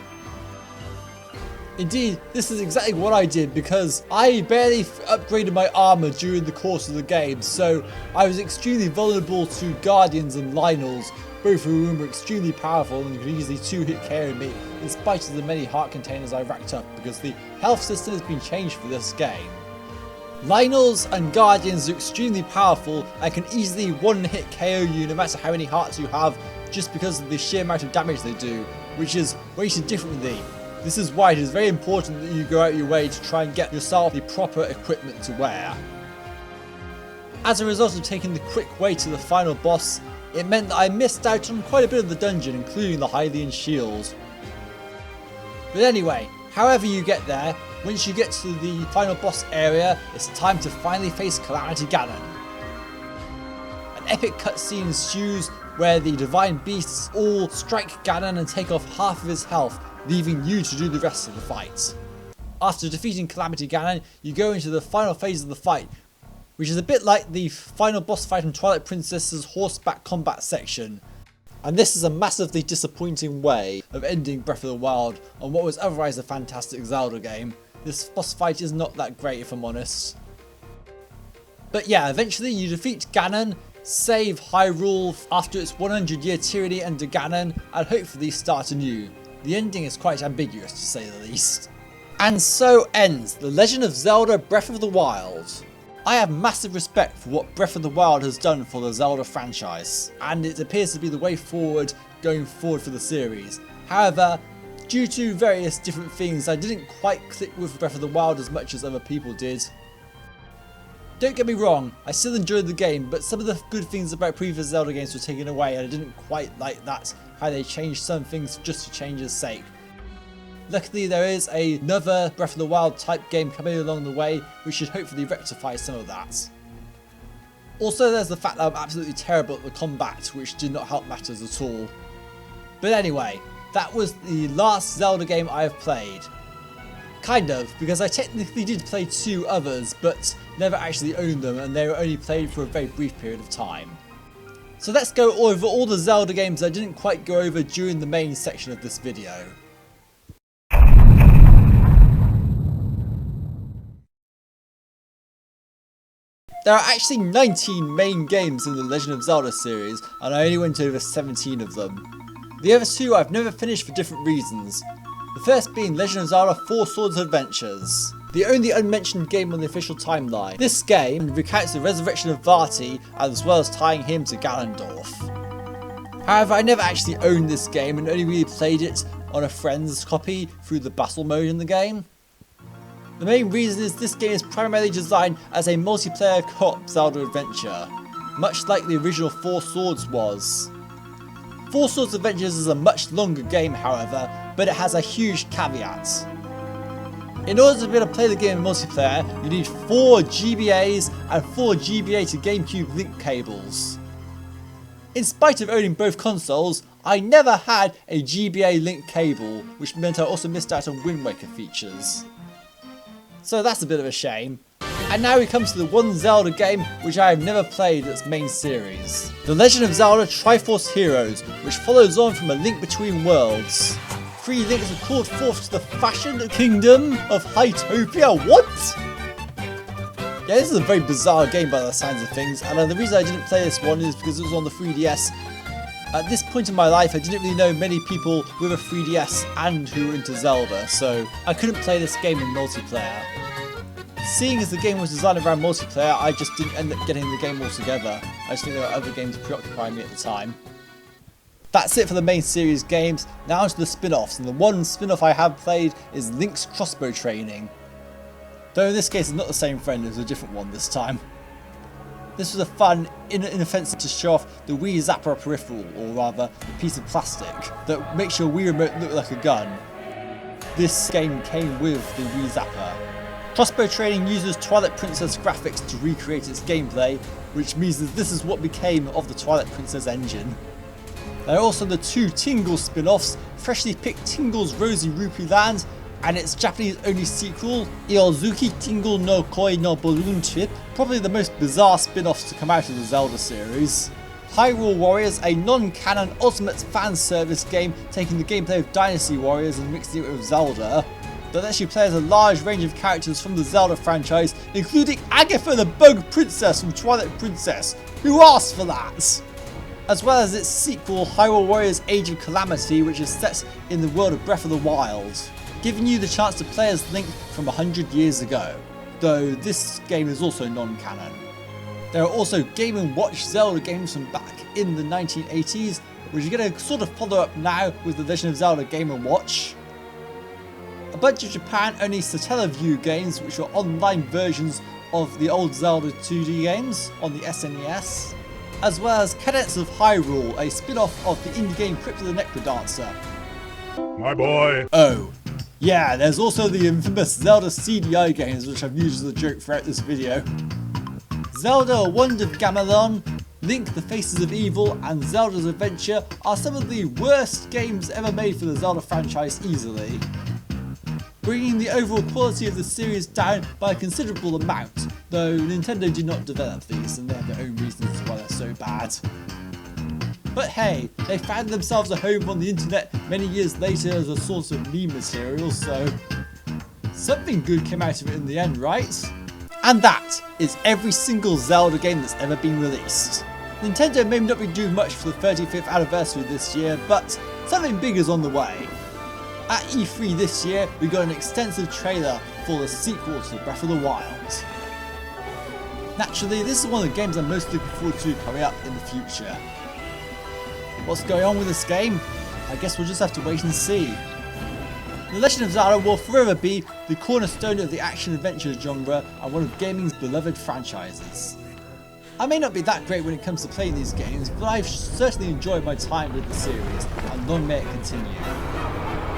Indeed, this is exactly what I did because I barely upgraded my armor during the course of the game, so I was extremely vulnerable to guardians and Lynels, both of whom were extremely powerful and could easily 2-hit KO me, in spite of the many heart containers I racked up, because the health system has been changed for this game. Lynels and Guardians are extremely powerful and can easily 1-hit KO you no matter how many hearts you have, just because of the sheer amount of damage they do, which is weighted differently. This is why it is very important that you go out your way to try and get yourself the proper equipment to wear. As a result of taking the quick way to the final boss, it meant that I missed out on quite a bit of the dungeon, including the Hylian shield. But anyway, however you get there, once you get to the final boss area, it's time to finally face Calamity Ganon. An epic cutscene ensues where the divine beasts all strike Ganon and take off half of his health, leaving you to do the rest of the fight. After defeating Calamity Ganon, you go into the final phase of the fight, which is a bit like the final boss fight in Twilight Princess's horseback combat section. And this is a massively disappointing way of ending Breath of the Wild on what was otherwise a fantastic Zelda game. This boss fight is not that great if I'm honest. But yeah, eventually you defeat Ganon, save Hyrule after its 100-year tyranny under Ganon, and hopefully start anew. The ending is quite ambiguous to say the least. And so ends The Legend of Zelda Breath of the Wild. I have massive respect for what Breath of the Wild has done for the Zelda franchise, and it appears to be the way forward going forward for the series. However, due to various different things, I didn't quite click with Breath of the Wild as much as other people did. Don't get me wrong, I still enjoyed the game, but some of the good things about previous Zelda games were taken away, and I didn't quite like that, how they changed some things just for change's sake. Luckily there is another Breath of the Wild type game coming along the way, which should hopefully rectify some of that. Also there's the fact that I'm absolutely terrible at the combat, which did not help matters at all. But anyway, that was the last Zelda game I have played. Kind of, because I technically did play 2 others, but never actually owned them, and they were only played for a very brief period of time. So let's go over all the Zelda games I didn't quite go over during the main section of this video. There are actually 19 main games in the Legend of Zelda series, and I only went over 17 of them. The other 2 I've never finished for different reasons. The first being Legend of Zelda 4 Swords Adventures, the only unmentioned game on the official timeline. This game recounts the resurrection of Vati, as well as tying him to Ganondorf. However, I never actually owned this game and only really played it on a friend's copy through the battle mode in the game. The main reason is this game is primarily designed as a multiplayer co-op Zelda adventure, much like the original 4 Swords was. Four Swords Adventures is a much longer game, however, but it has a huge caveat. In order to be able to play the game in multiplayer, you need 4 GBAs and 4 GBA to GameCube link cables. In spite of owning both consoles, I never had a GBA link cable, which meant I also missed out on Wind Waker features. So that's a bit of a shame. And now we come to the one Zelda game which I have never played its main series. The Legend of Zelda Triforce Heroes, which follows on from A Link Between Worlds. 3 links are called forth to the fashioned kingdom of Hytopia. What? Yeah, this is a very bizarre game by the sounds of things, and the reason I didn't play this one is because it was on the 3DS. At this point in my life, I didn't really know many people with a 3DS and who were into Zelda, so I couldn't play this game in multiplayer. Seeing as the game was designed around multiplayer, I just didn't end up getting the game altogether. I just think there were other games preoccupying me at the time. That's it for the main series games. Now onto the spin-offs, and the one spin-off I have played is Link's Crossbow Training. Though in this case it's not the same friend, it was a different one this time. This was a fun, inoffensive to show off the Wii Zapper peripheral, or rather, the piece of plastic that makes your Wii remote look like a gun. This game came with the Wii Zapper. Crossbow Training uses Twilight Princess graphics to recreate its gameplay, which means that this is what became of the Twilight Princess engine. There are also the 2 Tingle spin-offs, freshly picked Tingle's Rosy Rupee Land, and its Japanese only sequel, Iozuki Tingle no Koi no Balloon Trip, probably the most bizarre spin-offs to come out of the Zelda series. Hyrule Warriors, a non-canon ultimate fan service game taking the gameplay of Dynasty Warriors and mixing it with Zelda, that lets you play as a large range of characters from the Zelda franchise, including Agatha the Bug Princess from Twilight Princess. Who asked for that? As well as its sequel, Hyrule Warriors Age of Calamity, which is set in the world of Breath of the Wild, giving you the chance to play as Link from 100 years ago, though this game is also non-canon. There are also Game & Watch Zelda games from back in the 1980s, which are going to sort of follow up now with the Legend of Zelda Game & Watch. A bunch of Japan-only Satellaview games, which are online versions of the old Zelda 2D games on the SNES, as well as Cadets of Hyrule, a spin-off of the indie game Crypt of the Necrodancer. My boy! Oh, yeah, there's also the infamous Zelda CDI games, which I've used as a joke throughout this video. Zelda A Wand of Gamelon, Link the Faces of Evil, and Zelda's Adventure are some of the worst games ever made for the Zelda franchise easily, bringing the overall quality of the series down by a considerable amount, though Nintendo did not develop these and they have their own reasons why they're so bad. But hey, they found themselves a home on the internet many years later as a source of meme material, so something good came out of it in the end, right? And that is every single Zelda game that's ever been released. Nintendo may not be doing much for the 35th anniversary this year, but something big is on the way. At E3 this year, we got an extensive trailer for the sequel to Breath of the Wild. Naturally, this is one of the games I'm most looking forward to coming up in the future. What's going on with this game? I guess we'll just have to wait and see. The Legend of Zelda will forever be the cornerstone of the action-adventure genre and one of gaming's beloved franchises. I may not be that great when it comes to playing these games, but I've certainly enjoyed my time with the series, and long may it continue.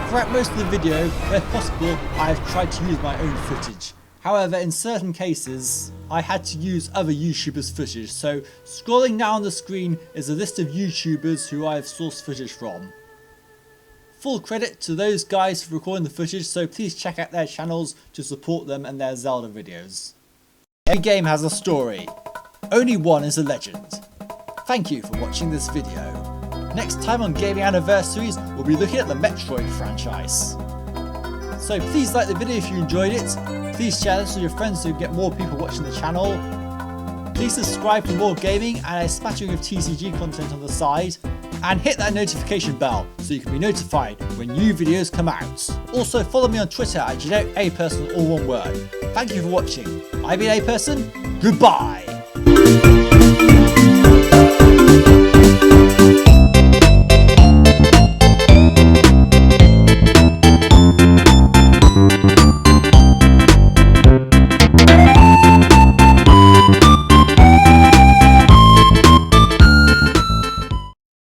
Throughout most of the video, where possible, I have tried to use my own footage. However, in certain cases, I had to use other YouTubers' footage, so scrolling now on the screen is a list of YouTubers who I have sourced footage from. Full credit to those guys for recording the footage, so please check out their channels to support them and their Zelda videos. Every game has a story. Only one is a legend. Thank you for watching this video. Next time on Gaming Anniversaries, we'll be looking at the Metroid franchise. So please like the video if you enjoyed it, please share this with your friends so you get more people watching the channel. Please subscribe for more gaming and a smattering of TCG content on the side. And hit that notification bell so you can be notified when new videos come out. Also follow me on Twitter at GeneticAperson, all one word. Thank you for watching. I've been A Person, goodbye!